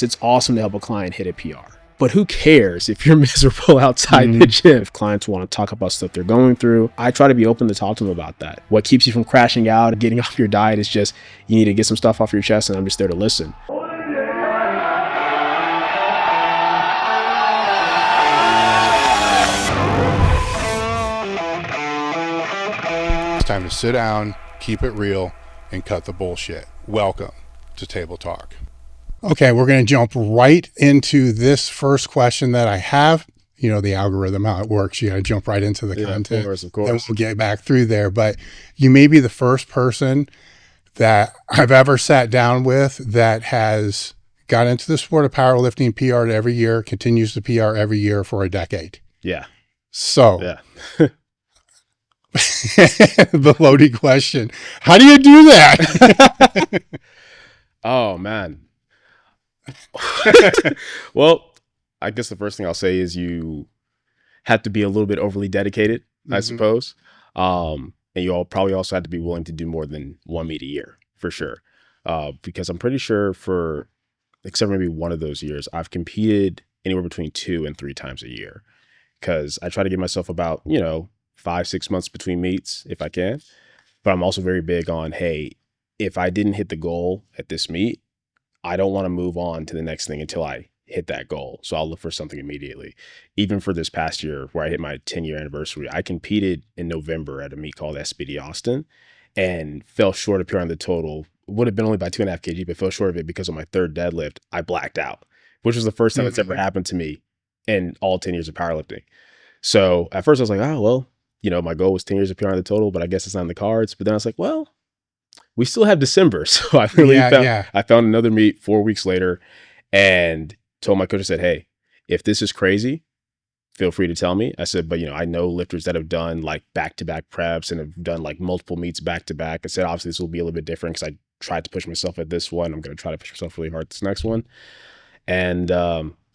It's awesome to help a client hit a PR, but who cares if you're miserable outside the gym? If clients want to talk about stuff they're going through, I try to be open to talk to them about that. What keeps you from crashing out, getting off your diet is just, you need to get some stuff off your chest, and I'm just there to listen. It's time to sit down, keep it real, and cut the bullshit. Welcome to Table Talk. Okay, we're going to jump right into this first question that I have. You know the algorithm, how it works. You got to jump right into the content. Of course. Then we'll get back through there. But you may be the first person that I've ever sat down with that has got into the sport of powerlifting, PR'd every year, continues to PR every year for a decade. Yeah. So, Yeah. the loaded question, how do you do that? Oh, man. Well, I guess the first thing I'll say is you have to be a little bit overly dedicated, I suppose. And you all probably also have to be willing to do more than one meet a year, for sure. Because I'm pretty sure for, except maybe one of those years, I've competed anywhere between 2 and 3 times a year. Because I try to give myself about, 5-6 months between meets if I can. But I'm also very big on, hey, if I didn't hit the goal at this meet, I don't want to move on to the next thing until I hit that goal. So I'll look for something immediately. Even for this past year where I hit my 10-year anniversary, I competed in November at a meet called SPD Austin and fell short of appearing on the total. Would have been only by 2.5 kg, but fell short of it because of my third deadlift. I blacked out, which was the first time it's ever happened to me in all 10 years of powerlifting. So at first I was like, oh, well, my goal was 10 years of PR on the total, but I guess it's not in the cards. But then I was like, well, we still have December. So I found another meet 4 weeks later and told my coach, I said, hey, if this is crazy, feel free to tell me. I said, but I know lifters that have done like back-to-back preps and have done like multiple meets back-to-back. I said, obviously this will be a little bit different because I tried to push myself at this one. I'm going to try to push myself really hard at this next one. And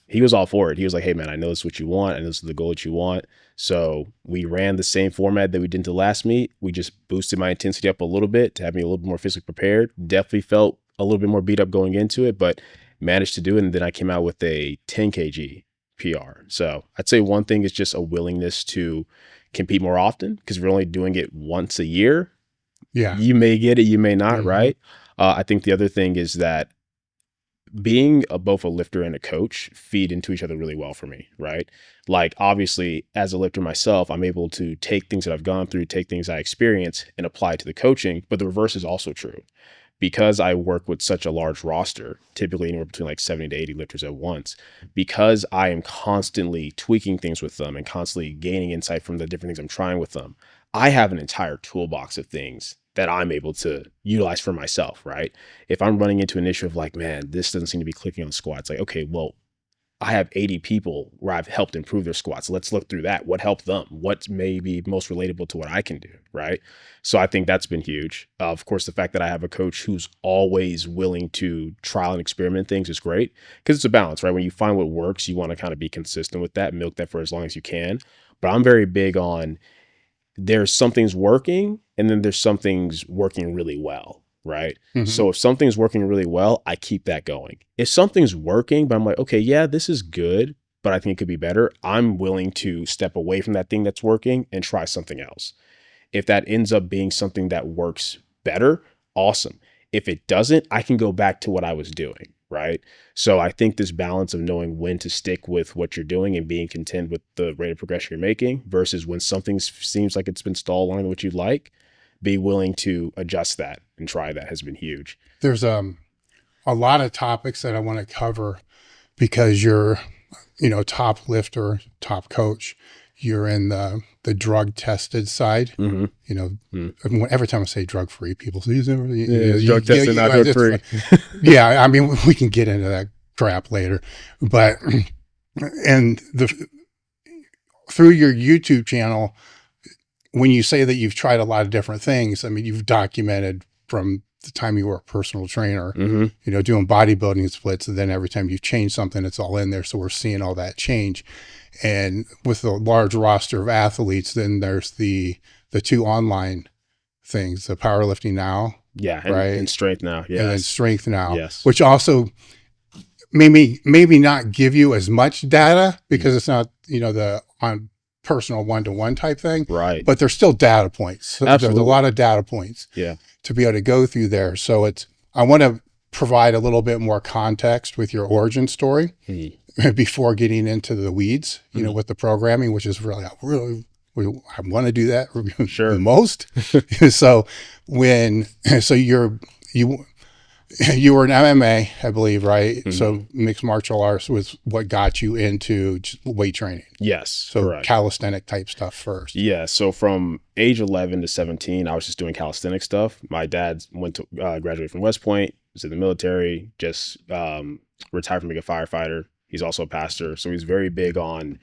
he was all for it. He was like, hey man, I know this is what you want and this is the goal that you want. So we ran the same format that we did the last meet. We just boosted my intensity up a little bit to have me a little bit more physically prepared. Definitely felt a little bit more beat up going into it, but managed to do it. And then I came out with a 10 kg PR. So I'd say one thing is just a willingness to compete more often because we're only doing it once a year. Yeah. You may get it, you may not, right? I think the other thing is that being both a lifter and a coach feed into each other really well for me, right? Like obviously as a lifter myself, I'm able to take things that I've gone through, take things I experience and apply to the coaching, but the reverse is also true. Because I work with such a large roster, typically anywhere between like 70 to 80 lifters at once, because I am constantly tweaking things with them and constantly gaining insight from the different things I'm trying with them, I have an entire toolbox of things that I'm able to utilize for myself, right? If I'm running into an issue of like, man, this doesn't seem to be clicking on squats, like, okay, well, I have 80 people where I've helped improve their squats. Let's look through that. What helped them? What may be most relatable to what I can do, right? So I think that's been huge. Of course, the fact that I have a coach who's always willing to trial and experiment things is great because it's a balance, right? When you find what works, you want to kind of be consistent with that, milk that for as long as you can. But I'm very big on there's some things working and then there's some things working really well, right? So if something's working really well, I keep that going. If something's working, but I'm like, okay, yeah, this is good, but I think it could be better, I'm willing to step away from that thing that's working and try something else. If that ends up being something that works better, awesome. If it doesn't, I can go back to what I was doing, right? So I think this balance of knowing when to stick with what you're doing and being content with the rate of progression you're making versus when something seems like it's been stalled longer than what you'd like, be willing to adjust that and try that has been huge. There's a lot of topics that I want to cover because you're, top lifter, top coach. You're in the drug tested side. Every time I say drug free, people say, drug tested, not drug free. Yeah, I mean, we can get into that crap later, but through your YouTube channel, when you say that you've tried a lot of different things, I mean, you've documented from the time you were a personal trainer, doing bodybuilding splits, and then every time you change something, it's all in there. So we're seeing all that change. And with a large roster of athletes, then there's the 2 online things, the Powerlifting Now. Yeah. Right. And Strength Now. Yes. And then Strength Now. Yes. Which also maybe not give you as much data because it's not, the on personal one-to-one type thing, right? But there's still data points. So Absolutely. there's a lot of data points to be able to go through there. So I want to provide a little bit more context with your origin story before getting into the weeds, with the programming, which is really, I want to do that the most. So you were an MMA, I believe, right? Mm-hmm. So mixed martial arts was what got you into weight training. Yes. So correct. Calisthenic type stuff first. Yeah. So from age 11 to 17, I was just doing calisthenic stuff. My dad went to graduate from West Point, was in the military, just retired from being a firefighter. He's also a pastor. So he's very big on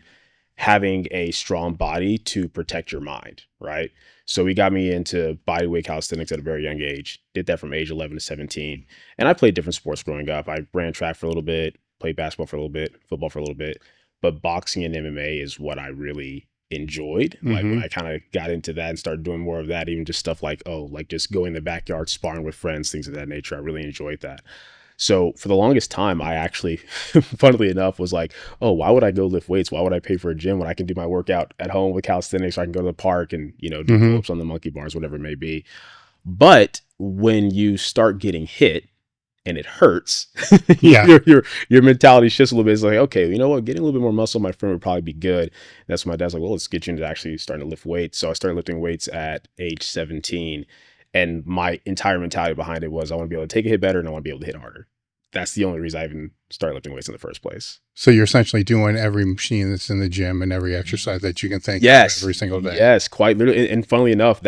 having a strong body to protect your mind, right? So he got me into bodyweight calisthenics at a very young age. Did that from age 11 to 17. And I played different sports growing up. I ran track for a little bit, played basketball for a little bit, football for a little bit. But boxing and MMA is what I really enjoyed. Mm-hmm. Like when I kind of got into that and started doing more of that, even just stuff like, just going in the backyard, sparring with friends, things of that nature. I really enjoyed that. So for the longest time, I actually, funnily enough, was like, oh, why would I go lift weights? Why would I pay for a gym when I can do my workout at home with calisthenics? Or I can go to the park and, do pull-ups on the monkey bars, whatever it may be. But when you start getting hit and it hurts, your mentality shifts a little bit. It's like, okay, you know what? Getting a little bit more muscle in my frame would probably be good. And that's when my dad's like, well, let's get you into actually starting to lift weights. So I started lifting weights at age 17. And my entire mentality behind it was I want to be able to take a hit better and I want to be able to hit harder. That's the only reason I even started lifting weights in the first place. So you're essentially doing every machine that's in the gym and every exercise that you can think of every single day. Yes, quite literally. And funnily enough,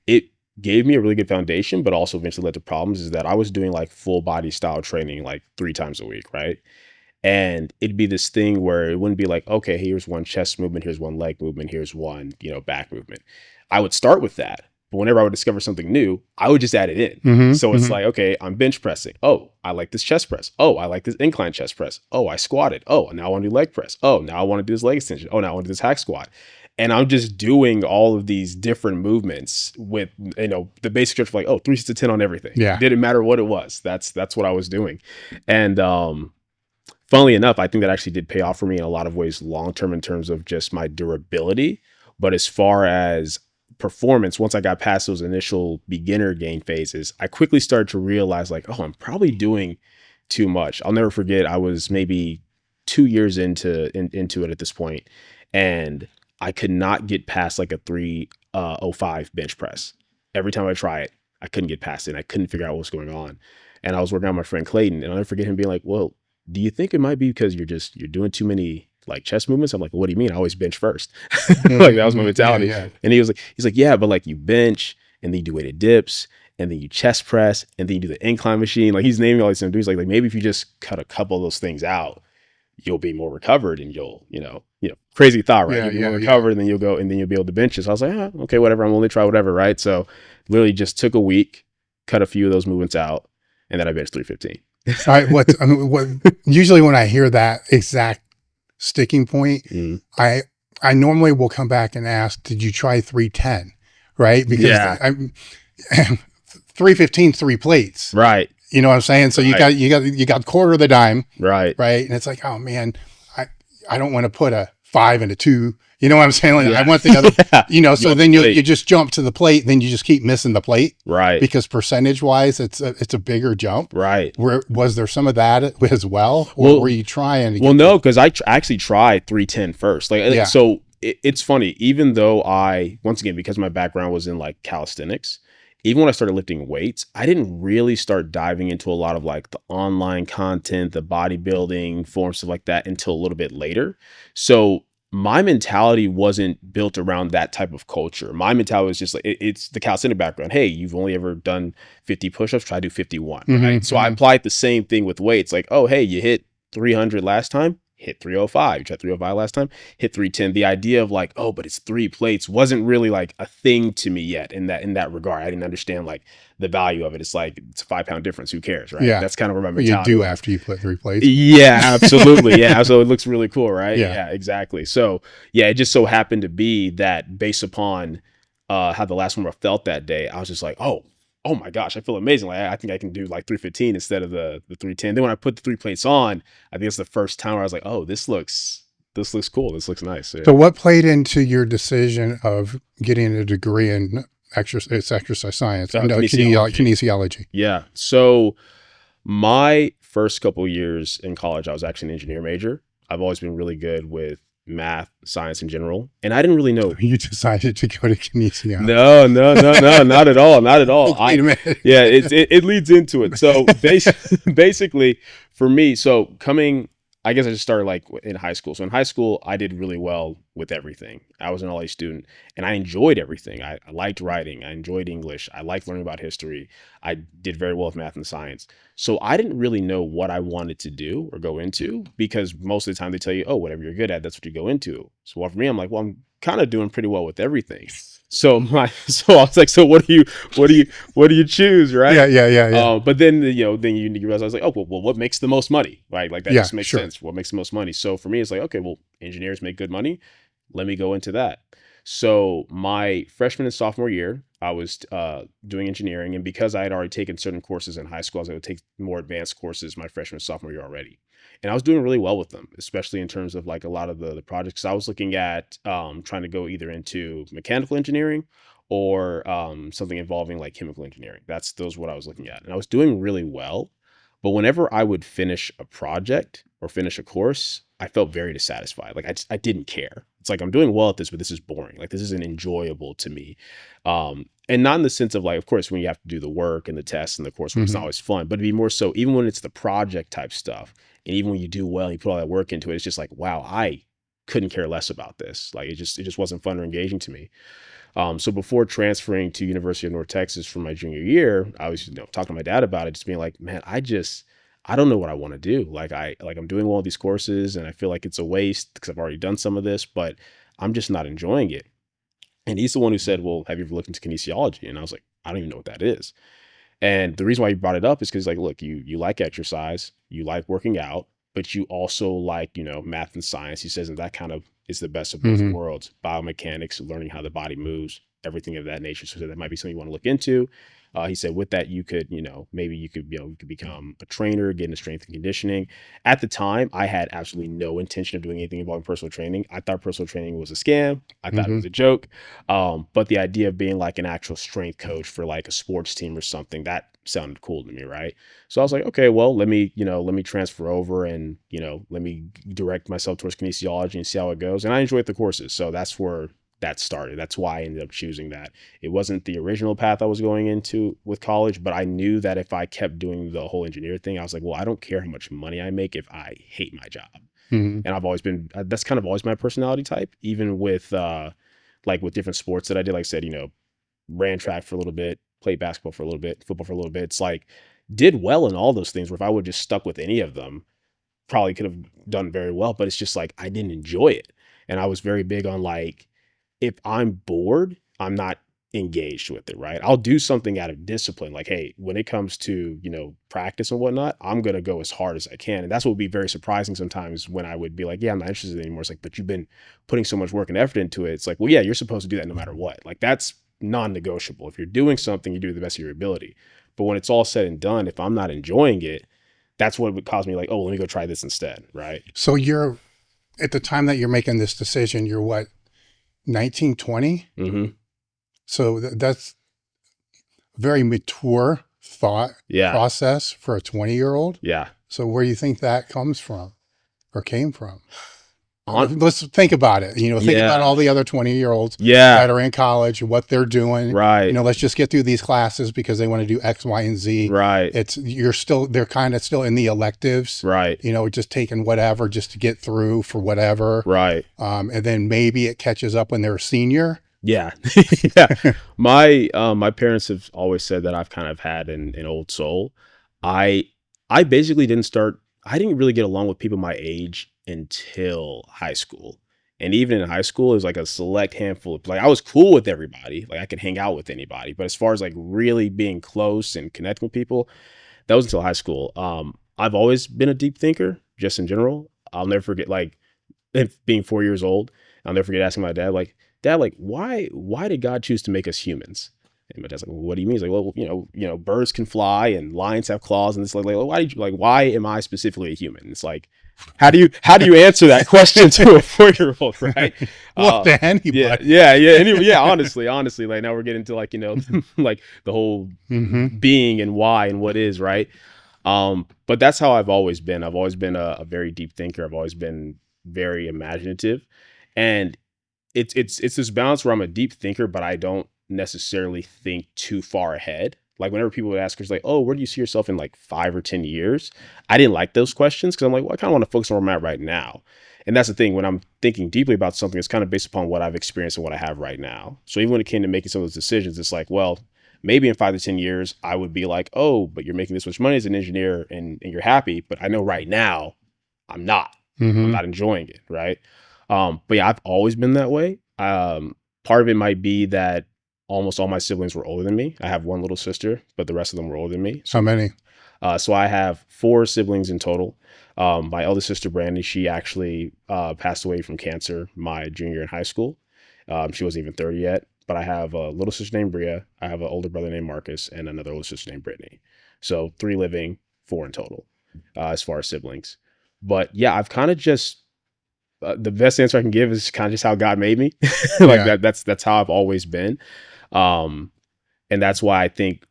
it gave me a really good foundation, but also eventually led to problems is that I was doing like full body style training like 3 times a week, right? And it'd be this thing where it wouldn't be like, okay, here's one chest movement, here's one leg movement, here's one, back movement. I would start with that. But whenever I would discover something new, I would just add it in. Mm-hmm, so it's like, okay, I'm bench pressing. Oh, I like this chest press. Oh, I like this incline chest press. Oh, I squatted. Oh, now I want to do leg press. Oh, now I want to do this leg extension. Oh, now I want to do this hack squat. And I'm just doing all of these different movements with, the basic stretch of like, 3 sets of 10 on everything. Yeah. Didn't matter what it was. That's what I was doing. And funnily enough, I think that actually did pay off for me in a lot of ways long-term in terms of just my durability. But as far as performance, once I got past those initial beginner gain phases, I quickly started to realize like, I'm probably doing too much. I'll never forget, I was maybe 2 years into it at this point, and I could not get past like a 305 bench press. Every time I try it, I couldn't get past it. And I couldn't figure out what was going on. And I was working on my friend Clayton, and I'll never forget him being like, well, do you think it might be because you're doing too many like chest movements? I'm like, well, what do you mean? I always bench first. Like that was my mentality. Yeah. And he's like, yeah, but like you bench and then you do weighted dips and then you chest press and then you do the incline machine. Like he's naming all these things. He's like maybe if you just cut a couple of those things out, you'll be more recovered and you'll, crazy thought, right? You'll be more recovered and then you'll go and then you'll be able to bench it. So I was like, okay, whatever. I'm only try whatever, right? So literally just took a week, cut a few of those movements out, and then I benched 315. What usually when I hear that exact sticking point, I normally will come back and ask, did you try 310? Right? Because 315 3 plates. Right. You know what I'm saying? So right. you got quarter of the dime. Right. Right. And it's like, oh man, I don't want to put a 5 and a 2. You know what I'm saying? Like, I want the other, so then you just jump to the plate, then you just keep missing the plate. Right. Because percentage wise, it's a bigger jump. Right. Was there some of that as well? Or were you trying to no, because I actually tried 310 first. Like, so it's funny, even though once again, because my background was in like calisthenics, even when I started lifting weights, I didn't really start diving into a lot of like the online content, the bodybuilding forms, stuff like that until a little bit later. So my mentality wasn't built around that type of culture. My mentality was just like, it's the calisthenic background. Hey, you've only ever done 50 push-ups, try to do 51. Mm-hmm, right? So I applied the same thing with weights. Like, oh, hey, you hit 300 last time, hit 305. You tried 305 last time, hit 310. The idea of like, but it's 3 plates wasn't really like a thing to me yet in that regard. I didn't understand like the value of it. It's like, it's a 5-pound difference. Who cares, right? Yeah. That's kind of where my mentality you do after you put 3 plates. Yeah, absolutely. Yeah. So it looks really cool, right? Yeah, exactly. So yeah, it just so happened to be that based upon how the last one felt that day, I was just like, oh my gosh, I feel amazing. Like I think I can do like 315 instead of the 310. Then when I put the 3 plates on, I think it's the first time where I was like, oh, this looks cool. This looks nice. Yeah. So what played into your decision of getting a degree in exercise science? No, kinesiology. Yeah. So my first couple years in college, I was actually an engineer major. I've always been really good with math, science in general. And I didn't really know. You decided to go to kinesiology. No, not at all. Not at all. Wait a minute. Yeah, it leads into it. So basically for me, so I guess I just started like in high school. So in high school, I did really well with everything. I was an all-A student and I enjoyed everything. I liked writing. I enjoyed English. I liked learning about history. I did very well with math and science. So I didn't really know what I wanted to do or go into because most of the time they tell you, oh, whatever you're good at, that's what you go into. So for me, I'm like, well, I'm kind of doing pretty well with everything. So I was like, so what do you choose, right? Yeah. But then then you realize I was like, oh, well, what makes the most money, right? Like that just makes sense. What makes the most money? So for me, it's like, okay, well, engineers make good money. Let me go into that. So my freshman and sophomore year, I was doing engineering, and because I had already taken certain courses in high school, I was able to take more advanced courses my freshman and sophomore year already. And I was doing really well with them, especially in terms of like a lot of the projects. I was looking at trying to go either into mechanical engineering or something involving like chemical engineering. Those what I was looking at. And I was doing really well. But whenever I would finish a project or finish a course, I felt very dissatisfied. Like I didn't care. It's like I'm doing well at this, but this is boring. Like this isn't enjoyable to me. And not in the sense of like, of course, when you have to do the work and the tests and the coursework, it's not always fun, but it'd be more so even when it's the project type stuff. And even when you do well, you put all that work into it, it's just like, wow, I couldn't care less about this. Like it just wasn't fun or engaging to me. So before transferring to University of North Texas for my junior year, I was talking to my dad about it, just being like, man, I don't know what I want to do. I'm doing all these courses and I feel like it's a waste because I've already done some of this, but I'm just not enjoying it. And he's the one who said, well, have you ever looked into kinesiology? And I was like, I don't even know what that is. And the reason why he brought it up is because like, look, you like exercise, you like working out, but you also like, math and science. He says, and that kind of is the best of both worlds, biomechanics, learning how the body moves, everything of that nature. So that might be something you want to look into. He said with that, you could, maybe you could become a trainer, get into strength and conditioning. At the time, I had absolutely no intention of doing anything involving personal training. I thought personal training was a scam. I thought it was a joke. But the idea of being like an actual strength coach for like a sports team or something, that sounded cool to me, right? So I was like, okay, well, let me transfer over and, let me direct myself towards kinesiology and see how it goes. And I enjoyed the courses. So that's where that started. That's why I ended up choosing that. It wasn't the original path I was going into with college, but I knew that if I kept doing the whole engineer thing, I was like, well, I don't care how much money I make if I hate my job. And I've always been, that's kind of always my personality type, even with like with different sports that I did. Like I said, ran track for a little bit, played basketball for a little bit, football for a little bit. It's like did well in all those things where if I would just stuck with any of them, probably could have done very well, but it's just like, I didn't enjoy it. And I was very big on like, if I'm bored, I'm not engaged with it, right? I'll do something out of discipline. Like, hey, when it comes to, practice and whatnot, I'm going to go as hard as I can. And that's what would be very surprising sometimes when I would be like, yeah, I'm not interested anymore. It's like, but you've been putting so much work and effort into it. It's like, well, yeah, you're supposed to do that no matter what. Like that's non-negotiable. If you're doing something, you do the best of your ability. But when it's all said and done, if I'm not enjoying it, that's what would cause me like, oh, let me go try this instead, right? So you're, at the time that you're making this decision, you're what, 1920? So that's very mature thought process for a 20-year-old. Yeah. So where do you think that comes from or came from? Let's think about it. Think about all the other 20-year-olds that are in college, what they're doing. Right. Let's just get through these classes because they want to do X, Y, and Z. Right. They're kind of still in the electives. Right. Just taking whatever just to get through for whatever. Right. And then maybe it catches up when they're a senior. Yeah. Yeah. My parents have always said that I've kind of had an old soul. I basically I didn't really get along with people my age until high school. And even in high school, it was like a select handful of, like, I was cool with everybody. Like I could hang out with anybody, but as far as like really being close and connecting with people, that was until high school. I've always been a deep thinker just in general. I'll never forget, like being 4 years old, I'll never forget asking my dad, like, why did God choose to make us humans? And my dad's like, well, what do you mean? He's like, well, birds can fly and lions have claws, and it's like why am I specifically a human? It's like, how do you answer that question to a 4-year-old, right? Well, to anybody. Honestly, like now we're getting to like, like the whole being and why and what is, right? But that's how I've always been. I've always been a very deep thinker. I've always been very imaginative, and it's this balance where I'm a deep thinker, but I don't necessarily think too far ahead. Like whenever people would ask us like, oh, where do you see yourself in like 5 or 10 years? I didn't like those questions because I'm like, well, I kind of want to focus on where I'm at right now. And that's the thing, when I'm thinking deeply about something, it's kind of based upon what I've experienced and what I have right now. So even when it came to making some of those decisions, it's like, well, maybe in 5 to 10 years, I would be like, oh, but you're making this much money as an engineer and you're happy. But I know right now I'm not. I'm not enjoying it. Right. But yeah, I've always been that way. Part of it might be that almost all my siblings were older than me. I have one little sister, but the rest of them were older than me. So, how many? So I have 4 siblings in total. My eldest sister, Brandy, she actually passed away from cancer my junior year in high school. She wasn't even 30 yet. But I have a little sister named Bria. I have an older brother named Marcus and another older sister named Brittany. So 3 living, 4 in total as far as siblings. But yeah, I've kind of just the best answer I can give is kind of just how God made me. That's how I've always been. And that's why I think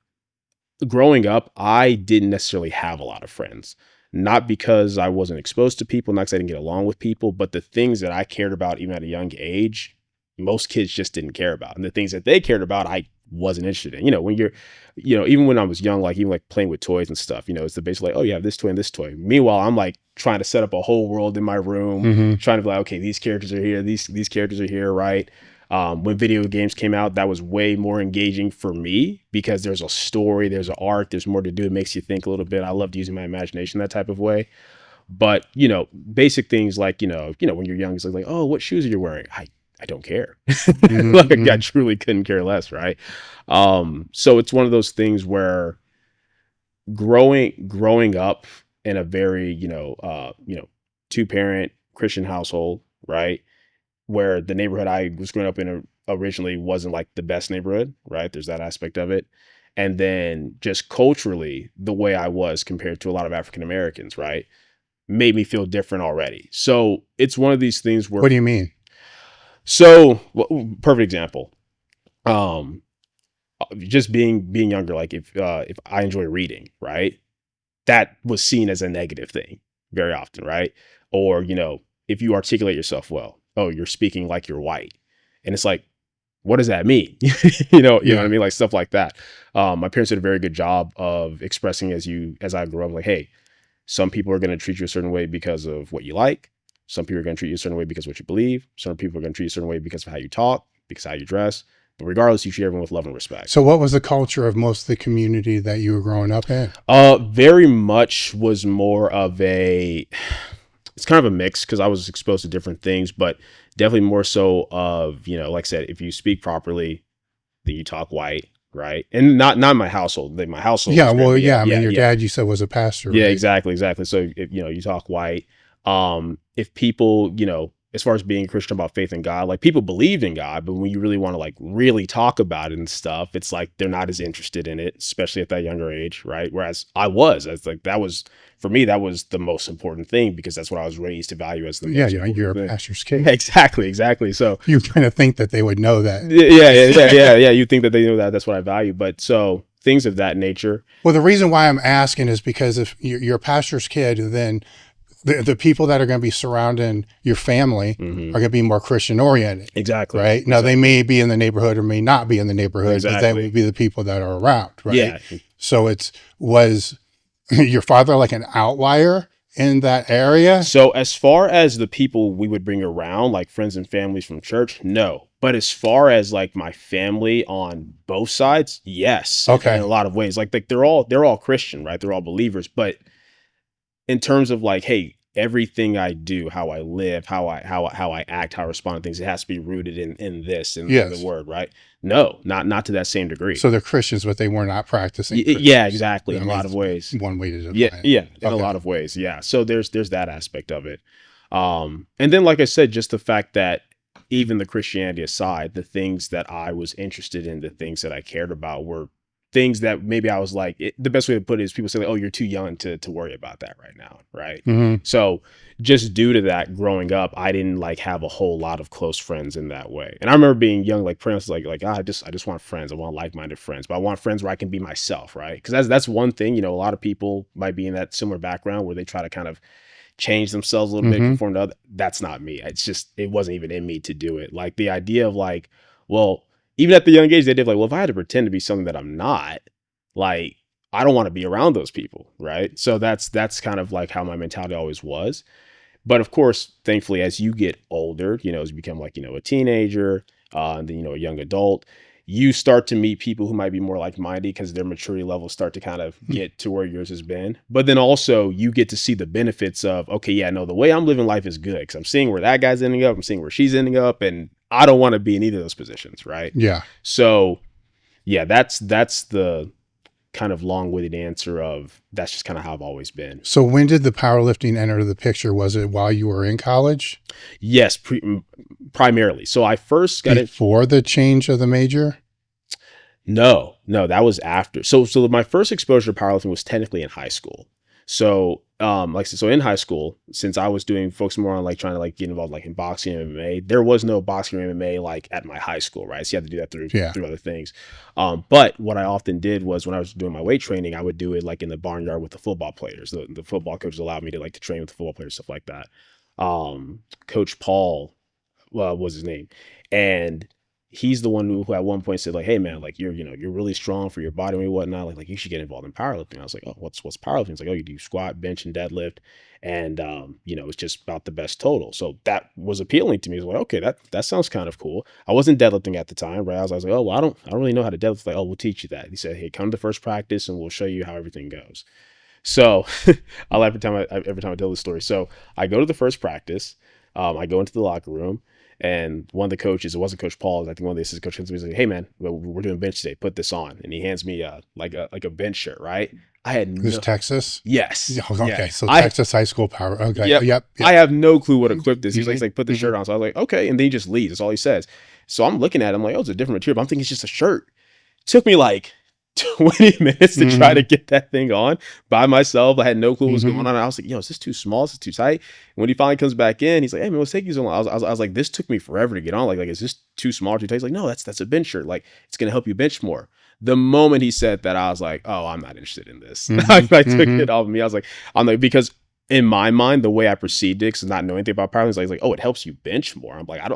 growing up, I didn't necessarily have a lot of friends, not because I wasn't exposed to people, not because I didn't get along with people, but the things that I cared about, even at a young age, most kids just didn't care about. And the things that they cared about, I wasn't interested in. When you're, even when I was young, like even like playing with toys and stuff, it's the basic like, oh, you have this toy and this toy. Meanwhile, I'm like trying to set up a whole world in my room, trying to be like, okay, these characters are here, these characters are here, right? When video games came out, that was way more engaging for me because there's a story, there's an art, there's more to do. It makes you think a little bit. I loved using my imagination that type of way. But, basic things like, when you're young, it's like, oh, what shoes are you wearing? I don't care. I truly couldn't care less. Right. So it's one of those things where growing up in a very, 2-parent Christian household, right, where the neighborhood I was growing up in originally wasn't like the best neighborhood, right? There's that aspect of it. And then just culturally, the way I was compared to a lot of African Americans, right, made me feel different already. So it's one of these things where. What do you mean? So, perfect example. Just being younger, like if I enjoy reading, right, that was seen as a negative thing very often, right? Or if you articulate yourself well, oh, you're speaking like you're white, and it's like, what does that mean? You know what I mean, like stuff like that. My parents did a very good job of expressing as I grew up, like, hey, some people are going to treat you a certain way because of what you like. Some people are going to treat you a certain way because of what you believe. Some people are going to treat you a certain way because of how you talk, because of how you dress. But regardless, you treat everyone with love and respect. So what was the culture of most of the community that you were growing up in? Very much was more of it's kind of a mix because I was exposed to different things, but definitely more so of, like I said, if you speak properly, then you talk white, right? And not my household. My household. Yeah, well, yeah. I mean, your dad, you said, was a pastor. Yeah, right? exactly. So if, you talk white. If people, as far as being Christian about faith in God, like people believed in God, but when you really want to like really talk about it and stuff, it's like they're not as interested in it, especially at that younger age, right? Whereas I was like, that was, for me, that was the most important thing because that's what I was raised to value as the most important you're thing. A pastor's kid. Exactly. So you kind of think that they would know that. Yeah. You think that they know that. That's what I value. But so things of that nature. Well, the reason why I'm asking is because if you're a pastor's kid, then the people that are going to be surrounding your family are going to be more Christian oriented. Exactly. Right. Now they may be in the neighborhood or may not be in the neighborhood, but that would be the people that are around. Right. Yeah. So was your father like an outlier in that area? So as far as the people we would bring around, like friends and families from church, no. But as far as like my family on both sides, yes. Okay. In a lot of ways, like they're all Christian, right? They're all believers, but in terms of like, hey, everything I do, how I live, how I act, how I respond to things, it has to be rooted in this, in the word, right? No, not to that same degrry. So they're Christians, but they were not practicing. Yeah, exactly. In a lot of ways. One way to define it. Yeah. In a lot of ways. Yeah. So there's that aspect of it. And then, like I said, just the fact that even the Christianity aside, the things that I was interested in, the things that I cared about were things that maybe I was like, the best way to put it is people say like, oh, you're too young to worry about that right now. Right. Mm-hmm. So just due to that growing up, I didn't like have a whole lot of close friends in that way. And I remember being young, like parents I just want friends. I want like-minded friends, but I want friends where I can be myself. Right. Because that's one thing, you know, a lot of people might be in that similar background where they try to kind of change themselves a little bit, Mm-hmm. conform to other. That's not me. It's just, it wasn't even in me to do it. Like the idea of like, well, even at the young age, they did like, well, if I had to pretend to be something that I'm not, like, I don't want to be around those people. Right. So that's kind of like how my mentality always was. But of course, thankfully, as you get older, you know, as you become like, you know, a teenager, and then, you know, a young adult, you start to meet people who might be more like-minded because their maturity levels start to kind of get to where yours has been. But then also you get to see the benefits of, okay, yeah, no, the way I'm living life is good because I'm seeing where that guy's ending up. I'm seeing where she's ending up. And I don't want to be in either of those positions. Right. Yeah. So yeah, that's the kind of long-winded answer of that's just kind of how I've always been. So when did the powerlifting enter the picture? Was it while you were in college? Yes, primarily. So I first got it before the change of the major. No, that was after. So my first exposure to powerlifting was technically in high school. So, like I said, so in high school, since I was focusing more on like trying to like get involved like in boxing and MMA, there was no boxing or MMA like at my high school, right? So you had to do that through other things. But what I often did was when I was doing my weight training, I would do it like in the barnyard with the football players. The football coaches allowed me to like to train with the football players, stuff like that. Coach Paul was his name, and he's the one who at one point said like, hey man, like you're really strong for your body and whatnot. Like you should get involved in powerlifting. I was like, oh, what's powerlifting? It's like, oh, you do squat, bench, and deadlift. And, it's just about the best total. So that was appealing to me. I was like, okay, that sounds kind of cool. I wasn't deadlifting at the time, right? I was like, oh, well, I don't really know how to deadlift. Like, oh, we'll teach you that. He said, hey, come to the first practice and we'll show you how everything goes. So I laugh every time I tell this story. So I go to the first practice. I go into the locker room. And one of the coaches, it wasn't Coach Paul, I think one of the assistant coaches was like, hey man, we're doing bench today. Put this on. And he hands me like a bench shirt, right? I had This Texas? Yes. Okay. Yes. So Texas high school power. Okay. Yep. I have no clue what equipped this. He's like, put the shirt on. So I was like, okay. And then he just leaves. That's all he says. So I'm looking at him like, oh, it's a different material. But I'm thinking it's just a shirt. It took me like 20 minutes to try to get that thing on by myself. I had no clue what was going on. I was like, yo, is this too small? Is this too tight? And when he finally comes back in, he's like, hey man, what's taking you so long? I was like, this took me forever to get on. Like, is this too small or too tight? He's like, no, that's a bench shirt. Like, it's going to help you bench more. The moment he said that, I was like, oh, I'm not interested in this. I took it off of me. I was like, because in my mind, the way I perceived it, because not knowing anything about powerlifting, is like, oh, it helps you bench more. I'm like, I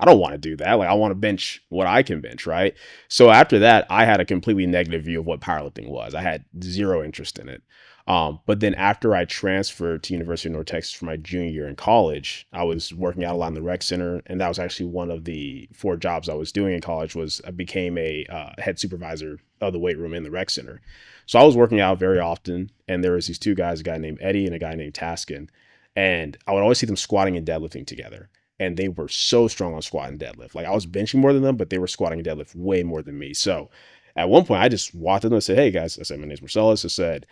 don't want to do that. Like I want to bench what I can bench, right? So after that, I had a completely negative view of what powerlifting was. I had zero interest in it. But then after I transferred to University of North Texas for my junior year in college, I was working out a lot in the rec center. And that was actually one of the 4 jobs I was doing in college was I became a head supervisor of the weight room in the rec center. So I was working out very often. And there was these 2 guys, a guy named Eddie and a guy named Taskin. And I would always see them squatting and deadlifting together. And they were so strong on squat and deadlift. Like I was benching more than them, but they were squatting and deadlift way more than me. So at one point I just walked in and said, hey guys, I said, my name's Marcellus. I said,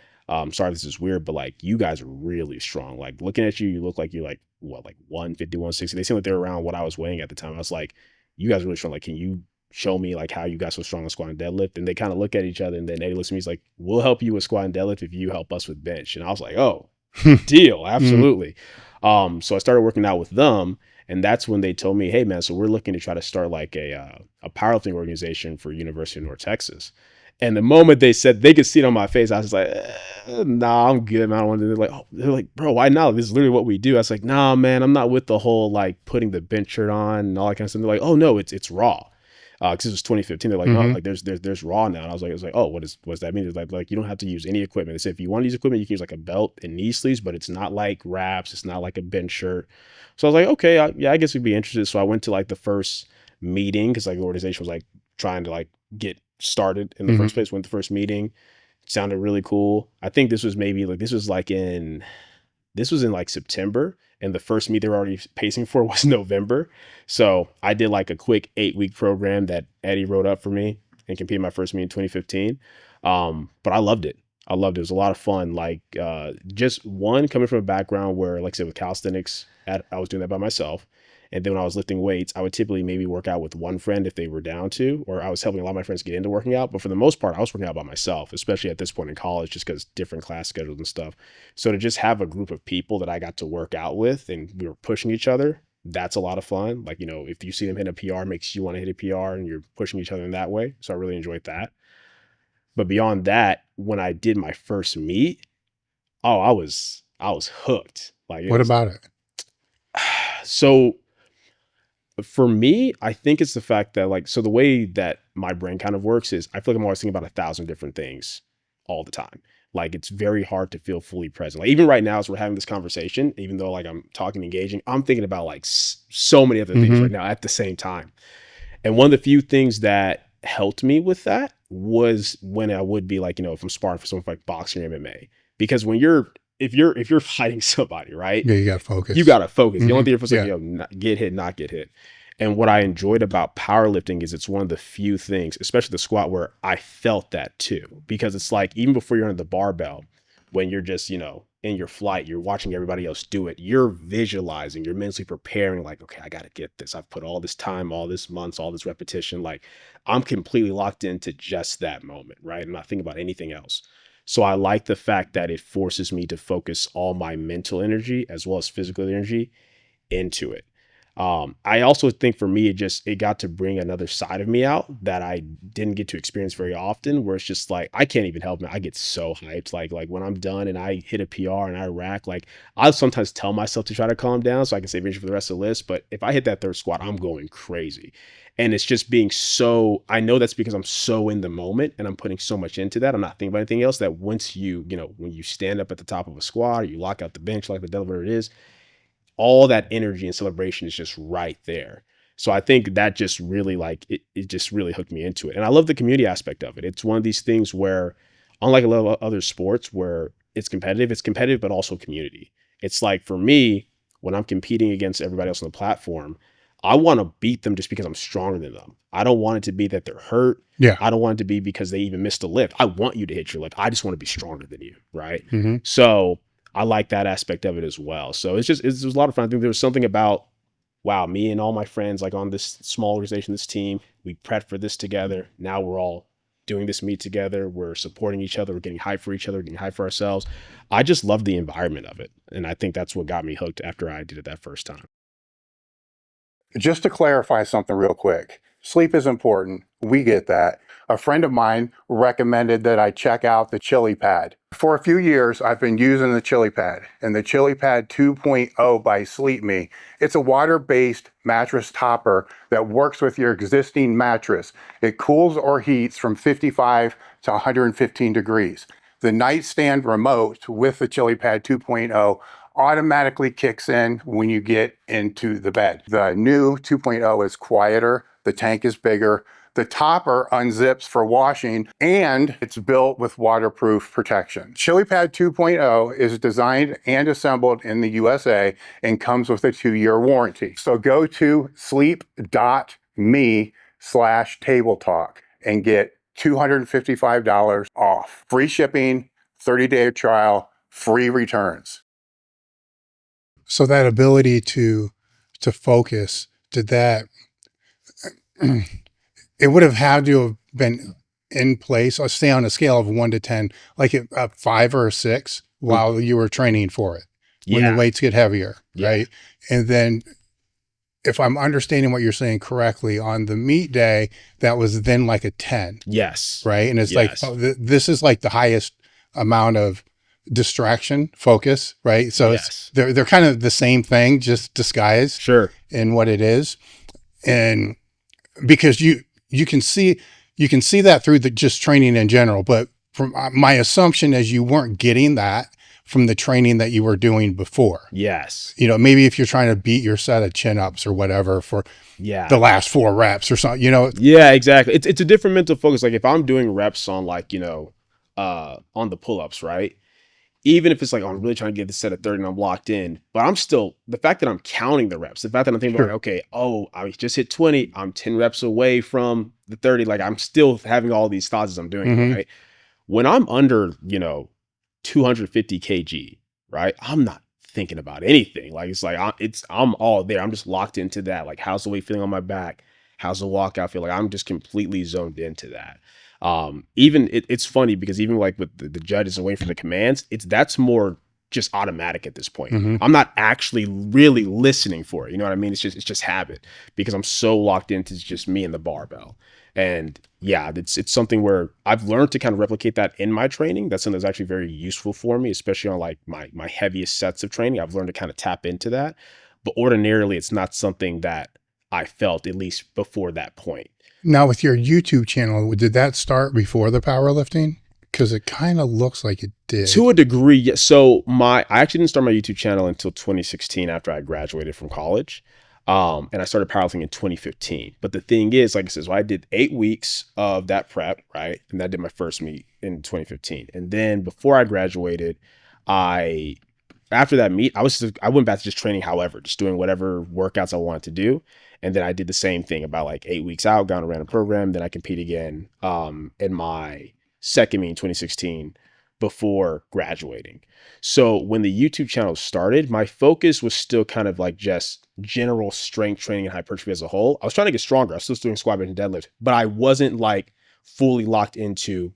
sorry, this is weird, but like you guys are really strong. Like looking at you, you look like you're like, what, like 150, 160. They seemed like they were around what I was weighing at the time. I was like, you guys are really strong. Like, can you show me like how you guys are strong on squat and deadlift? And they kind of look at each other. And then Eddie looks at me, he's like, we'll help you with squat and deadlift if you help us with bench. And I was like, oh, deal. Absolutely. So I started working out with them. And that's when they told me, hey man, so we're looking to try to start like a powerlifting organization for University of North Texas. And the moment they said they could see it on my face, I was like, nah, I'm good, man. I don't want to do it. They're like, bro, why not? This is literally what we do. I was like, nah, man, I'm not with the whole like putting the bench shirt on and all that kind of stuff. They're like, oh no, it's raw. Because it was 2015. They're like, no, like there's raw now. And I was like, oh, what does that mean? It's like you don't have to use any equipment. They said if you want to use equipment, you can use like a belt and knee sleeves, but it's not like wraps. It's not like a bench shirt. So I was like, okay, I guess we'd be interested. So I went to like the first meeting because like the organization was like trying to like get started in the first place. Went to the first meeting. It sounded really cool. I think this was in like September. And the first meet they were already pacing for was November. So I did like a quick 8-week program that Eddie wrote up for me and competed my first meet in 2015. But I loved it. It was a lot of fun. Like just one, coming from a background where, like I said, with calisthenics, I was doing that by myself. And then when I was lifting weights, I would typically maybe work out with one friend if they were down to, or I was helping a lot of my friends get into working out. But for the most part, I was working out by myself, especially at this point in college, just because different class schedules and stuff. So to just have a group of people that I got to work out with and we were pushing each other, that's a lot of fun. Like, you know, if you see them hit a PR, it makes you want to hit a PR and you're pushing each other in that way. So I really enjoyed that. But beyond that, when I did my first meet, oh, I was hooked. Like, What about it? So for me, I think it's the fact that, like, so the way that my brain kind of works is I feel like I'm always thinking about 1,000 different things all the time. Like, it's very hard to feel fully present. Like, even right now, as we're having this conversation, even though like I'm talking, engaging, I'm thinking about like so many other things right now at the same time. And one of the few things that helped me with that was when I would be like, you know, if I'm sparring for something like boxing or MMA, because when if you're fighting somebody, right? Yeah, you got to focus. You got to focus. The only thing you're supposed to, you know, get hit, not get hit. And what I enjoyed about powerlifting is it's one of the few things, especially the squat, where I felt that too. Because it's like, even before you're under the barbell, when you're just, you know, in your flight, you're watching everybody else do it. You're visualizing, you're mentally preparing, like, okay, I got to get this. I've put all this time, all this months, all this repetition. Like, I'm completely locked into just that moment, right? I'm not thinking about anything else. So I like the fact that it forces me to focus all my mental energy as well as physical energy into it. I also think for me, it got to bring another side of me out that I didn't get to experience very often, where it's just like, I can't even help it. I get so hyped. Like when I'm done and I hit a PR and I rack, like I'll sometimes tell myself to try to calm down so I can save energy for the rest of the list. But if I hit that third squat, I'm going crazy. And it's just being so, I know that's because I'm so in the moment and I'm putting so much into that. I'm not thinking about anything else, that once when you stand up at the top of a squat or you lock out the bench, like the devil, whatever it is, all that energy and celebration is just right there. So I think that just really it just really hooked me into it. And I love the community aspect of it. It's one of these things where, unlike a lot of other sports where it's competitive, but also community. It's like, for me, when I'm competing against everybody else on the platform, I want to beat them just because I'm stronger than them. I don't want it to be that they're hurt. Yeah. I don't want it to be because they even missed a lift. I want you to hit your lift. I just want to be stronger than you. Right. So I like that aspect of it as well. So it was a lot of fun. I think there was something about, wow, me and all my friends, like on this small organization, this team, we prepped for this together. Now we're all doing this meet together. We're supporting each other. We're getting hyped for each other, getting hyped for ourselves. I just love the environment of it. And I think that's what got me hooked after I did it that first time. Just to clarify something real quick, sleep is important. We get that. A friend of mine recommended that I check out the ChiliPad. For a few years, I've been using the ChiliPad, and the ChiliPad 2.0 by Sleep Me. It's a water-based mattress topper that works with your existing mattress. It cools or heats from 55 to 115 degrees. The nightstand remote with the ChiliPad 2.0 automatically kicks in when you get into the bed. The new 2.0 is quieter, the tank is bigger, the topper unzips for washing, and it's built with waterproof protection. ChiliPad 2.0 is designed and assembled in the USA and comes with a 2-year warranty. So go to sleep.me/tabletalk and get $255 off. Free shipping, 30-day trial, free returns. So that ability to focus, did that, it would have had to have been in place, or stay on a scale of 1 to 10, like a 5 or a 6 while you were training for it, when the weights get heavier, right? And then, if I'm understanding what you're saying correctly, on the meet day, that was then like a 10. Yes. Right? And it's like, oh, this is like the highest amount of distraction, focus, right? So it's, they're kind of the same thing, just disguised in what it is. And because you can see that through the just training in general, but from my assumption is you weren't getting that from the training that you were doing before. Yes. Maybe if you're trying to beat your set of chin-ups or whatever for the last 4 reps or something, Yeah, exactly. It's a different mental focus. Like if I'm doing reps on like, on the pull-ups, right? Even if it's like, oh, I'm really trying to get this set at 30 and I'm locked in, but I'm still, the fact that I'm counting the reps, the fact that I'm thinking about, okay, oh, I just hit 20, I'm 10 reps away from the 30. Like I'm still having all these thoughts as I'm doing it, right? When I'm under, 250 kg, right? I'm not thinking about anything. Like, it's like, I'm all there. I'm just locked into that. Like, how's the weight feeling on my back? How's the walkout feel? Like, I'm just completely zoned into that. Even it's funny because even like with the judges and waiting for the commands, that's more just automatic at this point. Mm-hmm. I'm not actually really listening for it. You know what I mean? It's just habit because I'm so locked into just me and the barbell. And yeah, it's something where I've learned to kind of replicate that in my training. That's something that's actually very useful for me, especially on like my heaviest sets of training. I've learned to kind of tap into that. But ordinarily, it's not something that I felt, at least before that point. Now, with your YouTube channel, did that start before the powerlifting? Because it kind of looks like it did. To a degree, yes. So I actually didn't start my YouTube channel until 2016 after I graduated from college. And I started powerlifting in 2015. But the thing is, like I said, so I did 8 weeks of that prep, right? And I did my first meet in 2015. And then before I graduated, after that meet, I went back to just training, however, just doing whatever workouts I wanted to do. And then I did the same thing about like 8 weeks out, got on a random program. Then I compete again in my second meet in 2016 before graduating. So when the YouTube channel started, my focus was still kind of like just general strength training and hypertrophy as a whole. I was trying to get stronger. I was still doing squat, bench, and deadlift, but I wasn't like fully locked into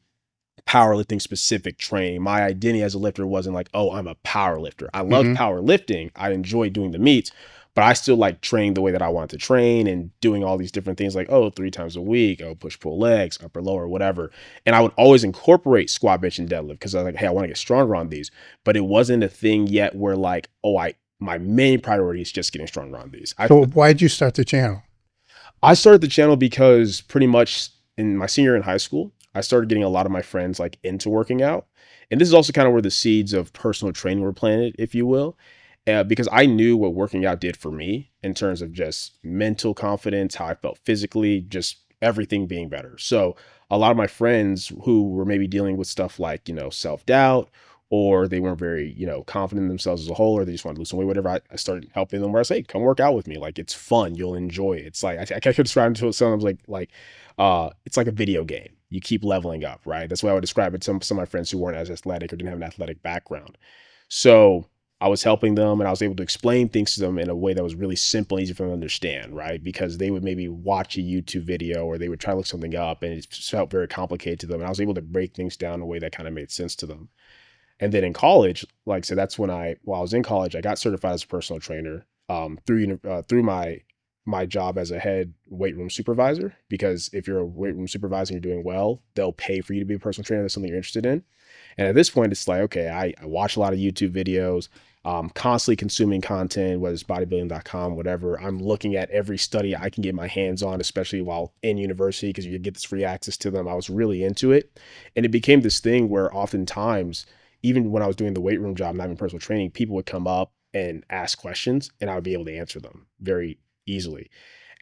powerlifting specific training. My identity as a lifter wasn't like, oh, I'm a power lifter. I love powerlifting. I enjoy doing the meets, but I still like training the way that I want to train and doing all these different things like, oh, 3 times a week, oh, push, pull legs, upper, lower, whatever. And I would always incorporate squat, bench, and deadlift because I was like, hey, I want to get stronger on these. But it wasn't a thing yet where like, oh, my main priority is just getting stronger on these. So why did you start the channel? I started the channel because pretty much in my senior year in high school, I started getting a lot of my friends like into working out. And this is also kind of where the seeds of personal training were planted, if you will. Because I knew what working out did for me in terms of just mental confidence, how I felt physically, just everything being better. So a lot of my friends who were maybe dealing with stuff like, self-doubt, or they weren't very, confident in themselves as a whole, or they just wanted to lose some weight, whatever, I started helping them where I say, come work out with me. Like, it's fun. You'll enjoy it. It's like, I could describe it to someone it's like a video game. You keep leveling up, right? That's why I would describe it to some of my friends who weren't as athletic or didn't have an athletic background. So I was helping them and I was able to explain things to them in a way that was really simple and easy for them to understand, right? Because they would maybe watch a YouTube video or they would try to look something up and it just felt very complicated to them. And I was able to break things down in a way that kind of made sense to them. And then in college, like I said, that's when while I was in college, I got certified as a personal trainer through my job as a head weight room supervisor. Because if you're a weight room supervisor and you're doing well, they'll pay for you to be a personal trainer. That's something you're interested in. And at this point, it's like, okay, I watch a lot of YouTube videos, constantly consuming content, whether it's bodybuilding.com, whatever. I'm looking at every study I can get my hands on, especially while in university, because you get this free access to them. I was really into it. And it became this thing where oftentimes, even when I was doing the weight room job, not even personal training, people would come up and ask questions and I would be able to answer them very easily.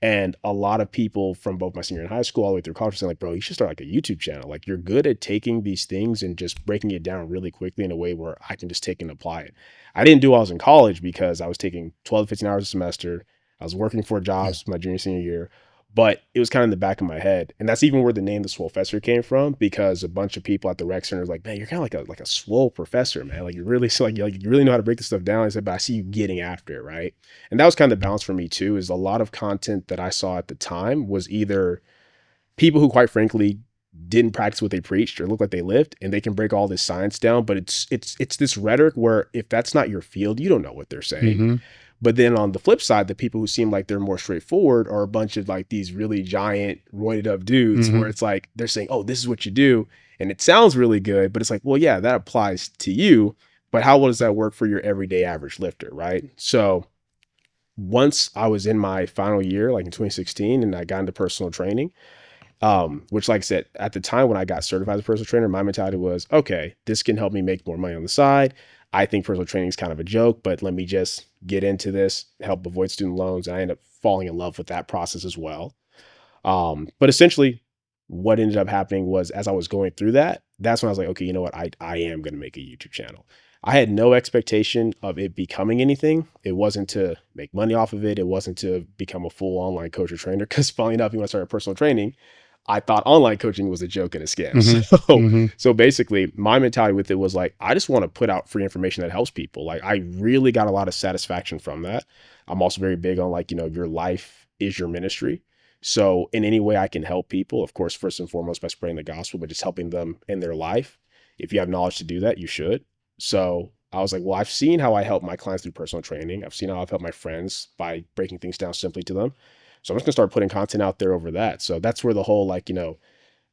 And a lot of people from both my senior and high school all the way through college were saying like, bro, you should start like a YouTube channel. Like, you're good at taking these things and just breaking it down really quickly in a way where I can just take and apply it. I didn't do it while I was in college because I was taking 12 to 15 hours a semester. I was working 4 jobs my junior, senior year. But it was kind of in the back of my head. And that's even where the name, the Swolefessor, came from, because a bunch of people at the rec center was like, man, you're kind of like a swole professor, man. Like, you really know how to break this stuff down. I said, but I see you getting after it, right? And that was kind of the balance for me too, is a lot of content that I saw at the time was either people who, quite frankly, didn't practice what they preached or look like they lived, and they can break all this science down. But it's this rhetoric where if that's not your field, you don't know what they're saying. Mm-hmm. But then on the flip side, the people who seem like they're more straightforward are a bunch of like these really giant roided up dudes where it's like, they're saying, oh, this is what you do. And it sounds really good, but it's like, well, yeah, that applies to you, but how well does that work for your everyday average lifter, right? So once I was in my final year, like in 2016, and I got into personal training, which, like I said, at the time when I got certified as a personal trainer, my mentality was, okay, this can help me make more money on the side. I think personal training is kind of a joke, but let me just get into this, help avoid student loans. And I ended up falling in love with that process as well. But essentially what ended up happening was, as I was going through that, that's when I was like, okay, you know what? I am going to make a YouTube channel. I had no expectation of it becoming anything. It wasn't to make money off of it. It wasn't to become a full online coach or trainer. Because funny enough, when I started personal training, I thought online coaching was a joke and a scam. Mm-hmm. So basically my mentality with it was like, I just want to put out free information that helps people. Like I really got a lot of satisfaction from that. I'm also very big on like, your life is your ministry. So in any way I can help people, of course, first and foremost by spreading the gospel, but just helping them in their life. If you have knowledge to do that, you should. So I was like, well, I've seen how I help my clients through personal training. I've seen how I've helped my friends by breaking things down simply to them. So I'm just gonna start putting content out there over that. So that's where the whole like,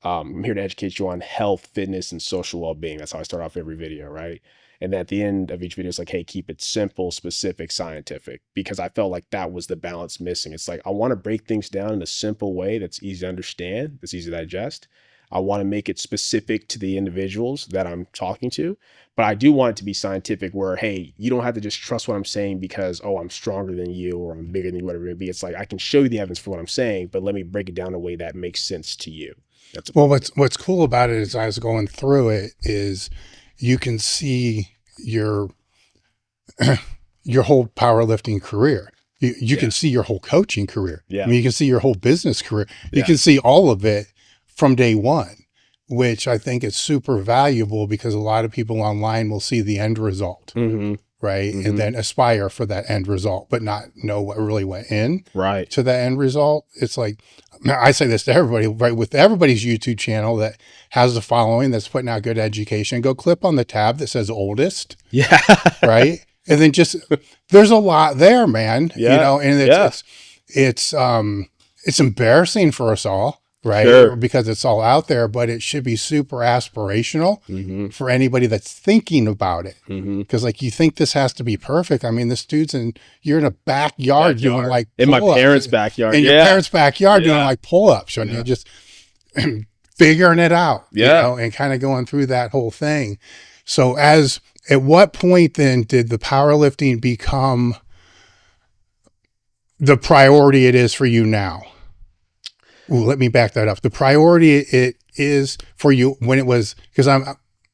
I'm here to educate you on health, fitness, and social well-being. That's how I start off every video, right? And then at the end of each video, it's like, hey, keep it simple, specific, scientific, because I felt like that was the balance missing. It's like, I want to break things down in a simple way that's easy to understand, that's easy to digest. I want to make it specific to the individuals that I'm talking to, but I do want it to be scientific where, hey, you don't have to just trust what I'm saying because, oh, I'm stronger than you or I'm bigger than you, whatever it may be. It's like, I can show you the evidence for what I'm saying, but let me break it down in a way that makes sense to you. That's well, what's cool about it is I was going through it is you can see your whole powerlifting career. You can see your whole coaching career. Yeah. I mean, you can see your whole business career. You Yeah. can see all of it from day one, which I think is super valuable because a lot of people online will see the end result, right? And then aspire for that end result, but not know what really went in to the end result. It's like, I say this to everybody, right? With everybody's YouTube channel that has a following that's putting out good education, go clip on the tab that says oldest. Yeah. Right. And then just, there's a lot there, man. Yeah. And it's embarrassing for us all, right? Sure. Because it's all out there, but it should be super aspirational for anybody that's thinking about it. Because like, you think this has to be perfect. I mean, this dude's you're in a backyard doing like in my parents' backyard. In your parents' backyard doing like pull-ups, and you're just figuring it out, and kind of going through that whole thing. So at what point then did the powerlifting become the priority it is for you now? Ooh, let me back that up. The priority it is for you when it was, because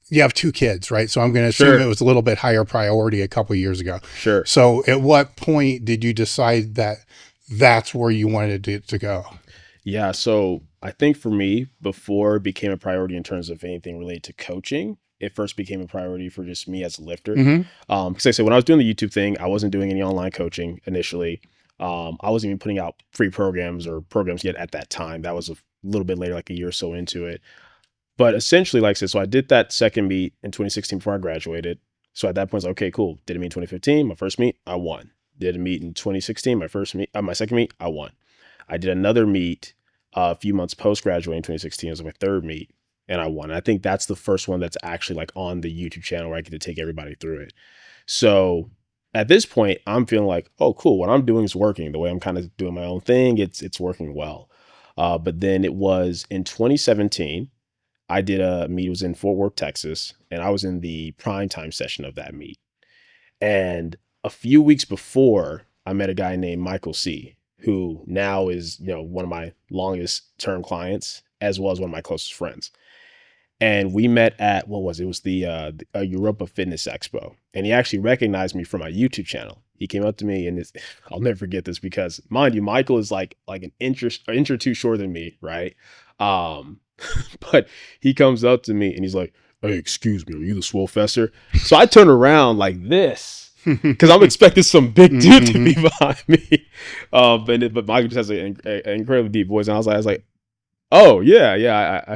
you have 2 kids, right? So I'm going to assume it was a little bit higher priority a couple of years ago. Sure. So at what point did you decide that that's where you wanted it to go? Yeah. So I think for me, before it became a priority in terms of anything related to coaching, it first became a priority for just me as a lifter. Because I said, when I was doing the YouTube thing, I wasn't doing any online coaching initially. I wasn't even putting out free programs or programs yet at that time. That was a little bit later, like a year or so into it. But essentially, like I said, so I did that second meet in 2016 before I graduated. So at that point, I was like, okay, cool. Did a meet in 2015, my first meet, I won. Did a meet in 2016, my second meet, I won. I did another meet a few months post-graduating in 2016. It was my third meet, and I won. And I think that's the first one that's actually like on the YouTube channel where I get to take everybody through it. So at this point, I'm feeling like, oh, cool. What I'm doing is working. The way I'm kind of doing my own thing, it's working well. But then it was in 2017, I did a meet. It was in Fort Worth, Texas, and I was in the primetime session of that meet. And a few weeks before, I met a guy named Michael C., who now is, one of my longest term clients, as well as one of my closest friends. And we met at, what was it? It was the Europa Fitness Expo. And he actually recognized me from my YouTube channel. He came up to me and I'll never forget this because, mind you, Michael is like an inch or two shorter than me, right? But he comes up to me and he's like, hey, excuse me, are you the Swolefessor? So I turn around like this because I'm expecting some big dude to be behind me. But Michael just has an incredibly deep voice. And I was like, oh yeah. I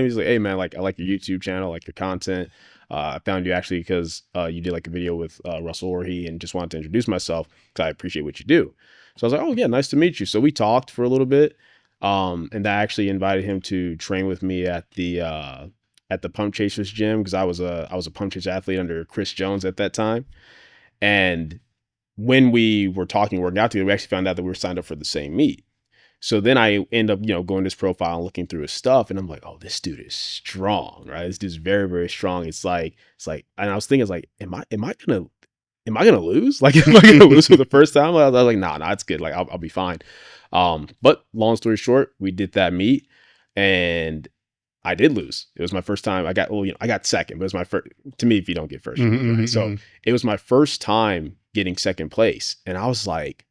was like, hey man, like I like your YouTube channel, I like your content. I found you actually because you did like a video with Russell Orhe and just wanted to introduce myself because I appreciate what you do. So I was like, oh yeah, nice to meet you. So we talked for a little bit. And I actually invited him to train with me at the Pump Chasers gym because I was a Pump Chase athlete under Chris Jones at that time. And when we were working out together, we actually found out that we were signed up for the same meet. So then I end up, going to his profile and looking through his stuff, and I'm like, oh, this dude is strong, right? This dude's very, very strong. It's like, and I was thinking, it's like, am I gonna lose? Like, am I gonna lose for the first time? I was like, nah, it's good. Like, I'll be fine. But long story short, we did that meet, and I did lose. It was my first time. I got second, but it was my first. To me, if you don't get first, right? So it was my first time getting second place, and I was like,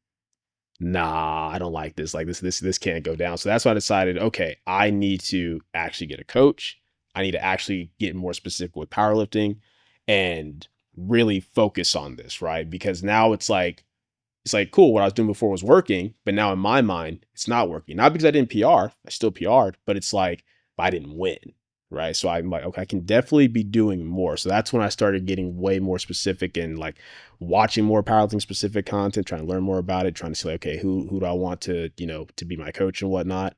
nah, I don't like this. Like this can't go down. So that's why I decided, okay, I need to actually get a coach. I need to actually get more specific with powerlifting and really focus on this, right? Because now it's like, cool, what I was doing before was working, but now in my mind, it's not working. Not because I didn't PR, I still PR'd, but it's like, I didn't win, right? So I'm like, okay, I can definitely be doing more. So that's when I started getting way more specific and like watching more powerlifting specific content, trying to learn more about it, trying to see like, okay, who do I want to, to be my coach and whatnot.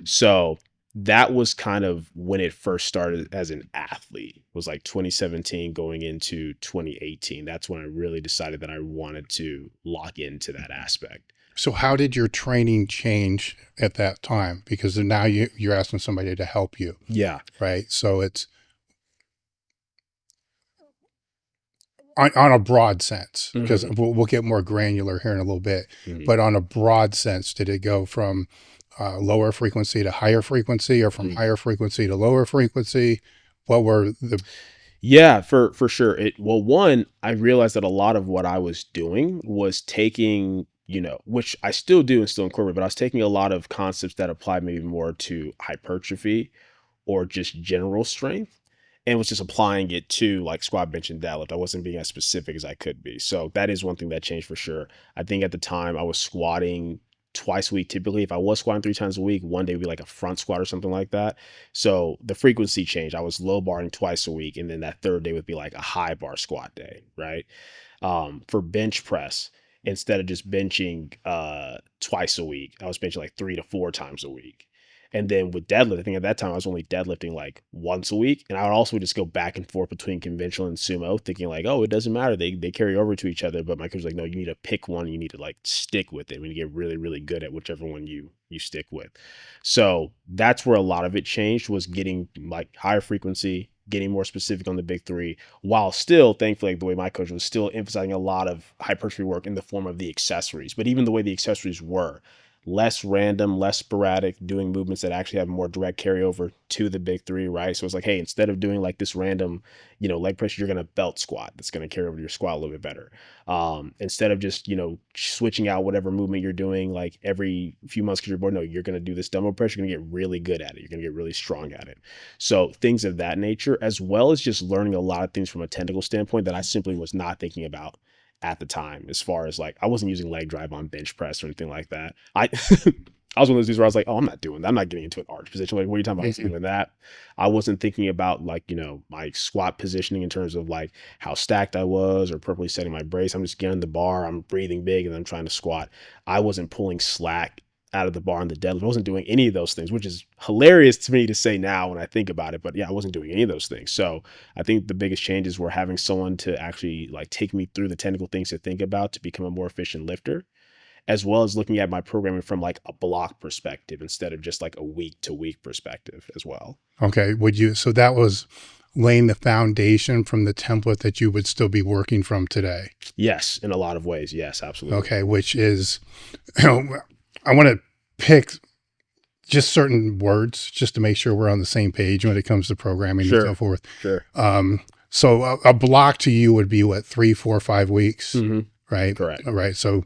So that was kind of when it first started as an athlete, was like 2017 going into 2018. That's when I really decided that I wanted to lock into that aspect. So how did your training change at that time? Because now you're asking somebody to help you. Yeah. Right. So it's on a broad sense, because we'll get more granular here in a little bit, but on a broad sense, did it go from lower frequency to higher frequency, or from higher frequency to lower frequency? What were the... Yeah, for sure. Well, one, I realized that a lot of what I was doing was taking, which I still do and still incorporate, but I was taking a lot of concepts that applied maybe more to hypertrophy or just general strength, and was just applying it to like squat, bench, and deadlift. I wasn't being as specific as I could be. So that is one thing that changed for sure. I think at the time I was squatting twice a week. Typically, if I was squatting 3 times a week, one day would be like a front squat or something like that. So the frequency changed. I was low barring twice a week, and then that third day would be like a high bar squat day, right? For bench press, instead of just benching twice a week, I was benching like 3 to 4 times a week. And then with deadlift, I think at that time I was only deadlifting like once a week. And I would also just go back and forth between conventional and sumo, thinking like, oh, it doesn't matter. They carry over to each other. But my coach was like, no, you need to pick one. You need to like stick with it. We need to get really, really good at whichever one you stick with. So that's where a lot of it changed, was getting like higher frequency, getting more specific on the big three, while still, thankfully, like the way my coach was still emphasizing a lot of hypertrophy work in the form of the accessories. But even the way the accessories were, less random, less sporadic, doing movements that actually have more direct carryover to the big three, right? So it's like, hey, instead of doing like this random, leg press, you're going to belt squat. That's going to carry over to your squat a little bit better. Instead of just, switching out whatever movement you're doing like every few months because you're bored. No, you're going to do this dumbbell press. You're going to get really good at it. You're going to get really strong at it. So things of that nature, as well as just learning a lot of things from a technical standpoint that I simply was not thinking about at the time, as far as like, I wasn't using leg drive on bench press or anything like that. I was one of those dudes where I was like, oh, I'm not doing that. I'm not getting into an arch position. Like, what are you talking about doing that? I wasn't thinking about like, my squat positioning in terms of like how stacked I was or properly setting my brace. I'm just getting the bar, I'm breathing big, and I'm trying to squat. I wasn't pulling slack out of the bar on the deadlift. I wasn't doing any of those things, which is hilarious to me to say now when I think about it. But yeah, I wasn't doing any of those things. So I think the biggest changes were having someone to actually like take me through the technical things to think about to become a more efficient lifter, as well as looking at my programming from like a block perspective instead of just like a week to week perspective as well. Okay. So that was laying the foundation from the template that you would still be working from today? Yes, in a lot of ways. Yes, absolutely. Okay. Which is, I want to pick just certain words just to make sure we're on the same page when it comes to programming and so forth. Sure. So a block to you would be what, 3, 4, 5 weeks, right? Correct. All right. So,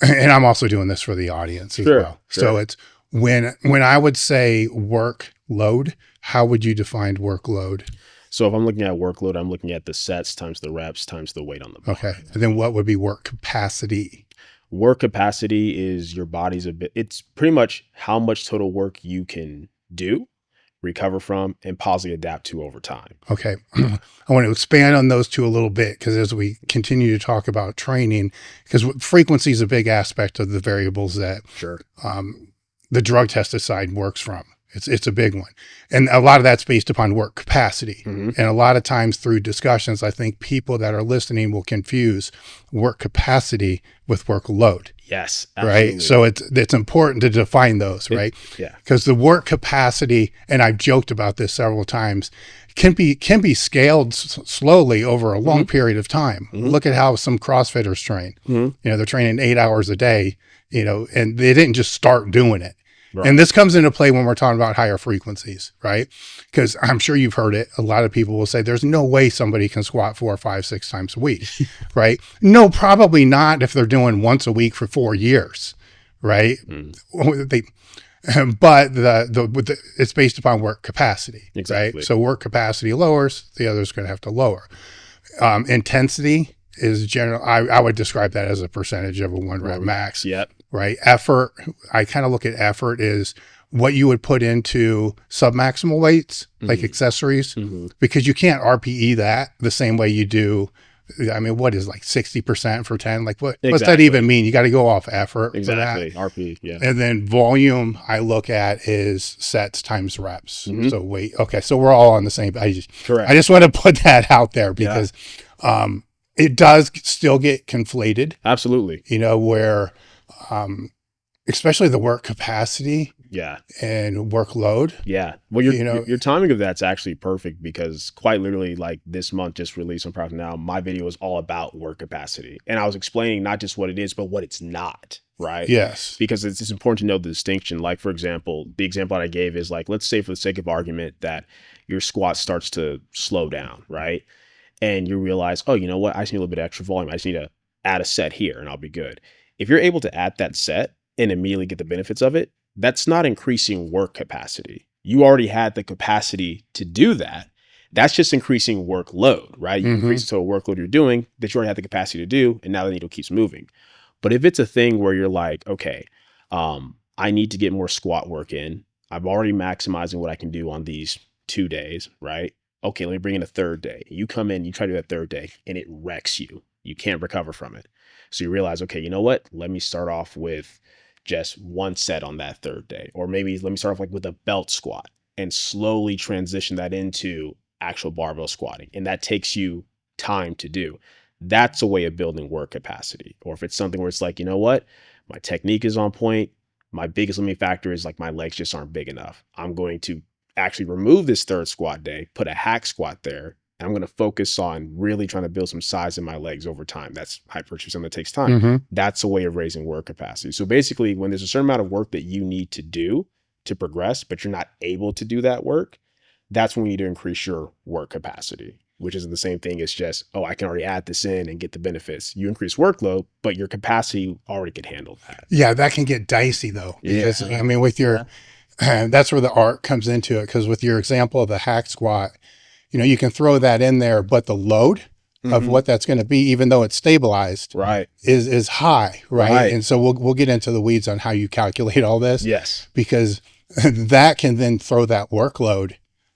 and I'm also doing this for the audience as well. Sure. So it's when I would say workload, how would you define workload? So if I'm looking at workload, I'm looking at the sets times the reps times the weight on the bar. Okay. And then what would be work capacity? Work capacity is your body's it's pretty much how much total work you can do, recover from, and positively adapt to over time. Okay. I want to expand on those two a little bit, because as we continue to talk about training, because frequency is a big aspect of the variables that the drug tested side works from. It's a big one. And a lot of that's based upon work capacity. And a lot of times through discussions, I think people that are listening will confuse work capacity with workload. Yes, absolutely. Right. So it's important to define those, right? Yeah. Because the work capacity, and I've joked about this several times, can be scaled slowly over a long period of time. Look at how some CrossFitters train. They're training 8 hours a day, and they didn't just start doing it. Right. And this comes into play when we're talking about higher frequencies, right? Because I'm sure you've heard it. A lot of people will say there's no way somebody can squat 4, 5, 6 times a week, right? No, probably not if they're doing once a week for 4 years, right? They, but it's based upon work capacity, Exactly. right? So work capacity lowers, the other's going to have to lower. Intensity is general. I would describe that as a percentage of a 1 rep max. Yep. Right. Effort. I kind of look at effort is what you would put into submaximal weights, like accessories, because you can't RPE that the same way you do. I mean, what is like 60% for 10? Like what's that even mean? You got to go off effort. Exactly. For that. RP. Yeah. And then volume I look at is sets times reps. So weight. Okay. So we're all on the same. Correct. I just want to put that out there because, it does still get conflated. Absolutely. You know, where, especially the work capacity and workload. Yeah. Well, your timing of that's actually perfect because quite literally like this month just released on Project Now, my video is all about work capacity. And I was explaining not just what it is, but what it's not. Right. Yes. Because it's important to know the distinction. Like, for example, the example that I gave is like, let's say for the sake of argument that your squat starts to slow down. Right. And you realize, oh, you know what? I just need a little bit of extra volume. I just need to add a set here and I'll be good. If you're able to add that set and immediately get the benefits of it, that's not increasing work capacity. You already had the capacity to do that. That's just increasing workload, right? You increase the total workload you're doing that you already had the capacity to do, and now the needle keeps moving. But if it's a thing where you're like, okay, I need to get more squat work in. I'm already maximizing what I can do on these 2 days, right? Okay, let me bring in a third day. You come in, you try to do that third day, and it wrecks you. You can't recover from it. So you realize, okay, you know what? Let me start off with just one set on that third day. Or maybe let me start off like with a belt squat and slowly transition that into actual barbell squatting. And that takes you time to do. That's a way of building work capacity. Or if it's something where it's like, you know what? My technique is on point. My biggest limiting factor is like my legs just aren't big enough. I'm going to actually remove this third squat day, put a hack squat there, and I'm going to focus on really trying to build some size in my legs over time. That's hypertrophy, something that takes time. That's a way of raising work capacity. So basically, when there's a certain amount of work that you need to do to progress, but you're not able to do that work, that's when you need to increase your work capacity, which isn't the same thing as just, oh, I can already add this in and get the benefits. You increase workload, but your capacity already could handle that. Yeah, that can get dicey though. Because, I mean, with your... that's where the art comes into it, because with your example of the hack squat, you know, you can throw that in there, but the load of what that's going to be, even though it's stabilized, is high, right? And so we'll get into the weeds on how you calculate all this. Yes, because that can then throw that workload,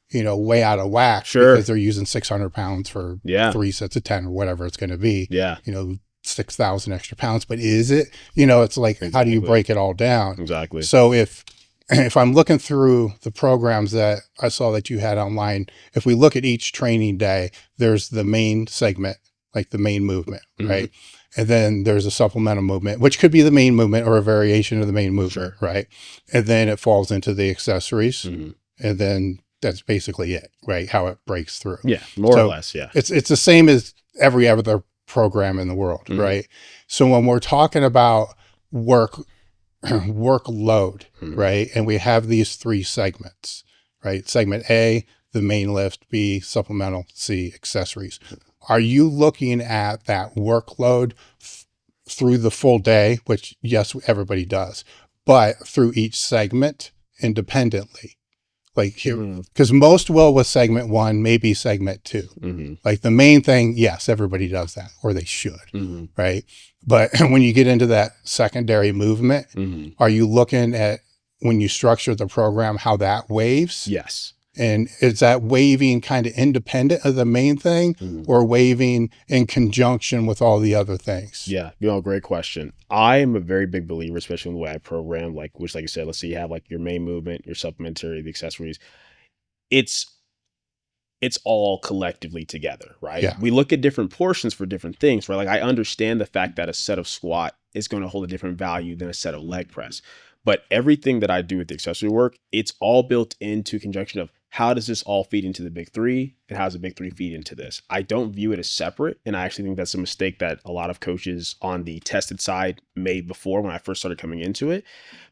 you know, way out of whack. Because they're using 600 pounds for 3 sets of 10 or whatever it's going to be. You know, 6,000 extra pounds, but is it? You know, it's like, how do you break it all down? So if I'm looking through the programs that I saw that you had online, if we look at each training day, there's the main segment, like the main movement, right? And then there's a supplemental movement, which could be the main movement or a variation of the main movement, right? And then it falls into the accessories, and then that's basically it, right? How it breaks through. Yeah, more or less, yeah. It's the same as every other program in the world, right? So when we're talking about workload, right? And we have these 3 segments, right? Segment A, the main lift, B, supplemental, C, accessories. Are you looking at that workload through the full day, which yes, everybody does, but through each segment independently? Like here, because most will with segment 1, maybe segment 2. Like the main thing, yes, everybody does that, or they should, right? But when you get into that secondary movement, are you looking at, when you structure the program, how that waves? Yes. And is that waving kind of independent of the main thing, or waving in conjunction with all the other things? Yeah, you know, great question. I am a very big believer, especially in the way I program, like, which, like you said, let's say you have like your main movement, your supplementary, the accessories. It's all collectively together, right? Yeah. We look at different portions for different things, right? Like I understand the fact that a set of squat is going to hold a different value than a set of leg press. But everything that I do with the accessory work, it's all built into conjunction of how does this all feed into the big 3 and how does the big 3 feed into this? I don't view it as separate. And I actually think that's a mistake that a lot of coaches on the tested side made before when I first started coming into it,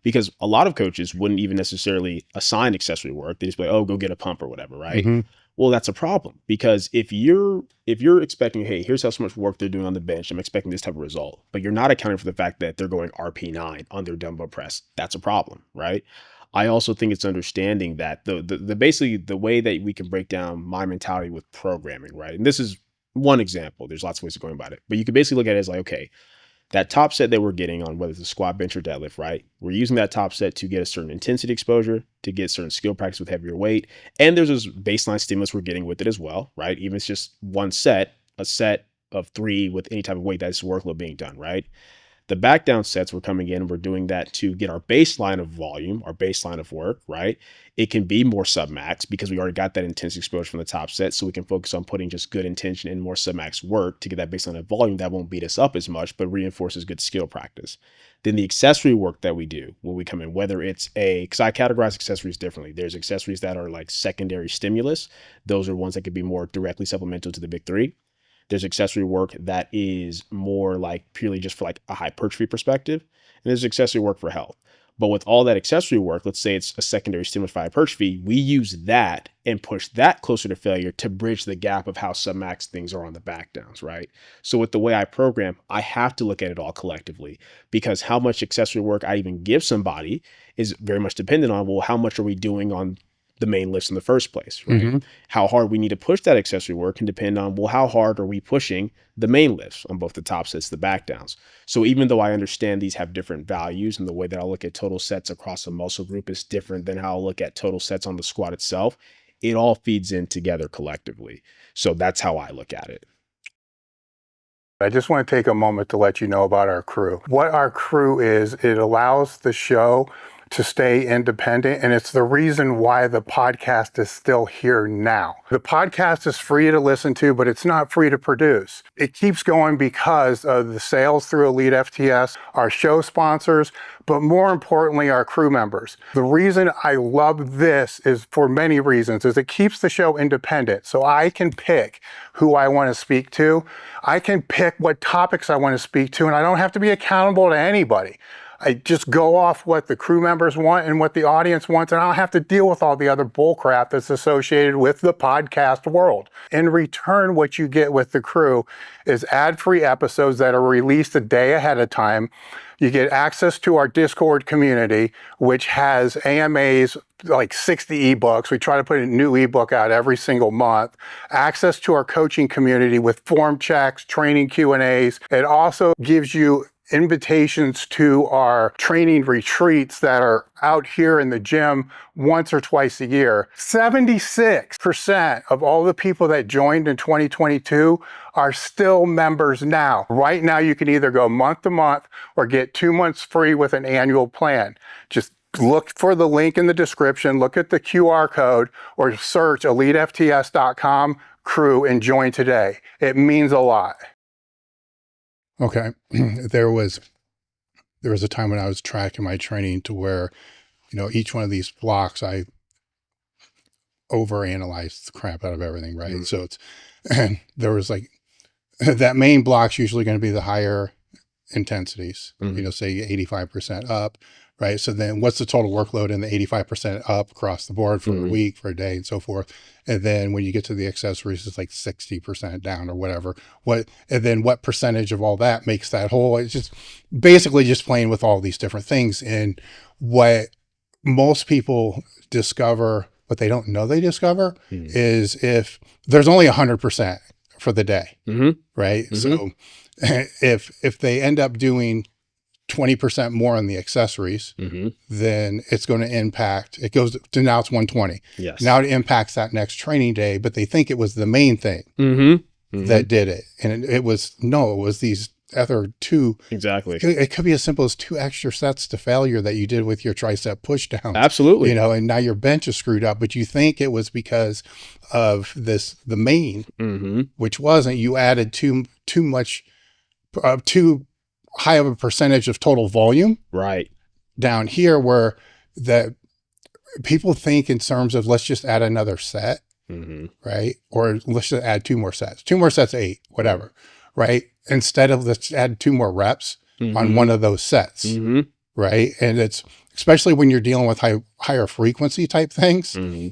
because a lot of coaches wouldn't even necessarily assign accessory work. They just be like, oh, go get a pump or whatever, right? Well, that's a problem, because if you're expecting, hey, here's how much work they're doing on the bench, I'm expecting this type of result, but you're not accounting for the fact that they're going RP9 on their dumbbell press, that's a problem, right? I also think it's understanding that the basically the way that we can break down my mentality with programming, right? And this is one example. There's lots of ways of going about it, but you can basically look at it as like, okay, that top set that we're getting on, whether it's a squat, bench, or deadlift, right? We're using that top set to get a certain intensity exposure, to get certain skill practice with heavier weight. And there's this baseline stimulus we're getting with it as well, right? Even if it's just one set, a set of 3 with any type of weight, that's workload being done, right? The back down sets, we're coming in, we're doing that to get our baseline of volume, our baseline of work, right? It can be more submax because we already got that intense exposure from the top set. So we can focus on putting just good intention and more submax work to get that baseline of volume that won't beat us up as much, but reinforces good skill practice. Then the accessory work that we do when we come in, whether it's because I categorize accessories differently. There's accessories that are like secondary stimulus. Those are ones that could be more directly supplemental to the big 3. There's accessory work that is more like purely just for like a hypertrophy perspective. And there's accessory work for health. But with all that accessory work, let's say it's a secondary stimulus for hypertrophy, we use that and push that closer to failure to bridge the gap of how submax things are on the back downs, right? So with the way I program, I have to look at it all collectively, because how much accessory work I even give somebody is very much dependent on, well, how much are we doing on the main lifts in the first place, right? Mm-hmm. How hard we need to push that accessory work can depend on, well, how hard are we pushing the main lifts on both the top sets, the back downs. So even though I understand these have different values, and the way that I'll look at total sets across a muscle group is different than how I'll look at total sets on the squat itself, it all feeds in together collectively. So that's how I look at it. I just want to take a moment to let you know about our crew. What our crew is, it allows the show to stay independent, and it's the reason why the podcast is still here now. The podcast is free to listen to, but it's not free to produce. It keeps going because of the sales through elitefts, our show sponsors, but more importantly, our crew members. The reason I love this is for many reasons, is it keeps the show independent. So I can pick who I want to speak to. I can pick what topics I want to speak to, and I don't have to be accountable to anybody. I just go off what the crew members want and what the audience wants, and I don't have to deal with all the other bullcrap that's associated with the podcast world. In return, what you get with the crew is ad-free episodes that are released a day ahead of time. You get access to our Discord community, which has AMAs, like 60 ebooks. We try to put a new ebook out every single month. Access to our coaching community with form checks, training Q&As. It also gives you invitations to our training retreats that are out here in the gym once or twice a year. 76% of all the people that joined in 2022 are still members now. Right now, you can either go month to month or get 2 months free with an annual plan. Just look for the link in the description, look at the QR code, or search elitefts.com crew and join today. It means a lot. Okay. There was a time when I was tracking my training to where, each one of these blocks, I overanalyzed the crap out of everything, right? Mm-hmm. So and there was like, that main block's usually going to be the higher intensities, mm-hmm. Say 85% up, right? So then what's the total workload in the 85% up across the board for mm-hmm. a week, for a day, and so forth. And then when you get to the accessories, it's like 60% down or whatever. And then what percentage of all that makes that whole? It's just basically just playing with all these different things. And what most people discover, what they don't know they discover, mm-hmm. is if there's only 100% for the day, mm-hmm. right? Mm-hmm. So if they end up doing 20% more on the accessories, mm-hmm. then it's going to impact, it goes to, now it's 120. Yes. Now it impacts that next training day, but they think it was the main thing mm-hmm. Mm-hmm. that did it. And it was these other two. Exactly. It could be as simple as 2 extra sets to failure that you did with your tricep push down. Absolutely. And now your bench is screwed up, but you think it was because of the main, mm-hmm. which wasn't. You added too high of a percentage of total volume right down here, where that people think in terms of, let's just add another set, mm-hmm. right? Or let's just add 2 more sets, 8, whatever, right? Instead of let's add 2 more reps mm-hmm. on one of those sets, mm-hmm. right? And it's, especially when you're dealing with higher frequency type things, mm-hmm.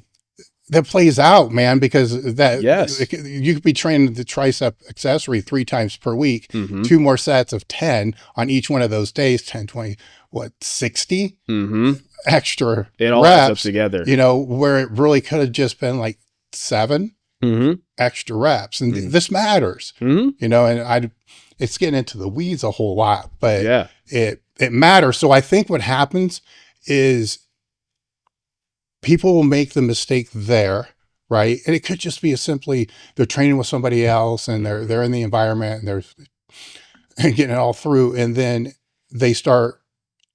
that plays out, man, because Yes. you could be training the tricep accessory 3 times per week, Mm-hmm. 2 more sets of 10 on each one of those days, 10, 20, 60 Mm-hmm. extra It all adds up reps, together. you know, where it really could have just been like 7 Mm-hmm. extra reps. And Mhm. this matters, Mm-hmm. you know, and it's getting into the weeds a whole lot, but Yeah. it matters. So I think what happens is people will make the mistake there, right? And it could just be simply they're training with somebody else and they're in the environment and they're and getting it all through, and then they start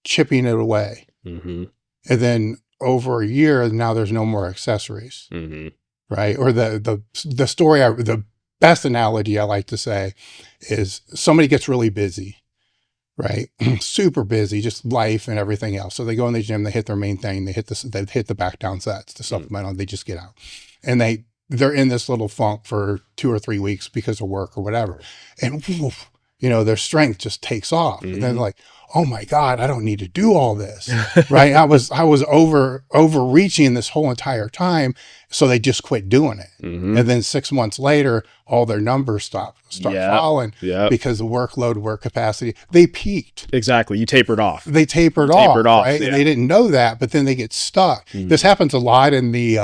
chipping it away. Mm-hmm. And then over a year, now there's no more accessories, Mm-hmm. right? Or the story, the best analogy I like to say is somebody gets really busy, right? Super busy, just life and everything else. So they go in the gym, they hit their main thing, they hit the back down sets, the supplemental, they just get out. And they're in this little funk for 2 or 3 weeks because of work or whatever. And woof, you know, their strength just takes off. And then like, oh my God, I don't need to do all this. Right. I was overreaching this whole entire time. So they just quit doing it. Mm-hmm. And then 6 months later, all their numbers start falling because the workload, work capacity, they peaked. Exactly. You tapered off. They tapered off. Right? Yeah. And they didn't know that, but then they get stuck. Mm-hmm. This happens a lot in the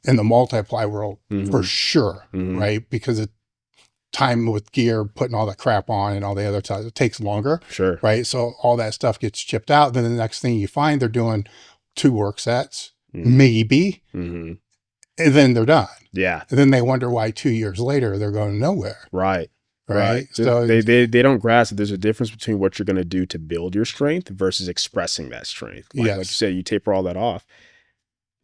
multiply world for sure. Right. Because time with gear, putting all that crap on and all the other stuff, it takes longer. Sure. Right. So all that stuff gets chipped out. Then the next thing you find, they're doing 2 work sets, maybe, and then they're done. Yeah. And then they wonder why 2 years later they're going nowhere. Right. Right. So they don't grasp that there's a difference between what you're going to do to build your strength versus expressing that strength. Like you said, you taper all that off.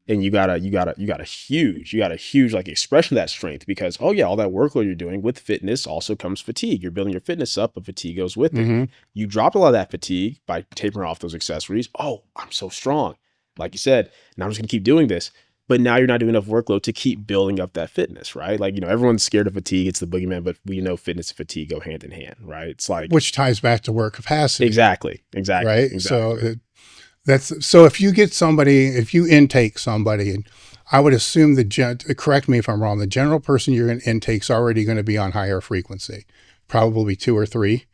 And you got a huge like expression of that strength because, oh yeah, all that workload you're doing with fitness also comes fatigue. You're building your fitness up, but fatigue goes with it. You drop a lot of that fatigue by tapering off those accessories. Oh, I'm so strong. Like you said, now I'm just gonna keep doing this. But now you're not doing enough workload to keep building up that fitness, right? Like, you know, everyone's scared of fatigue. It's the boogeyman, but we know fitness and fatigue go hand in hand, right? It's like, which ties back to work capacity. Exactly. Right. Exactly. So if you get somebody, if you intake somebody, and I would assume correct me if I'm wrong, the general person you're going to intake's already going to be on higher frequency, probably 2 or 3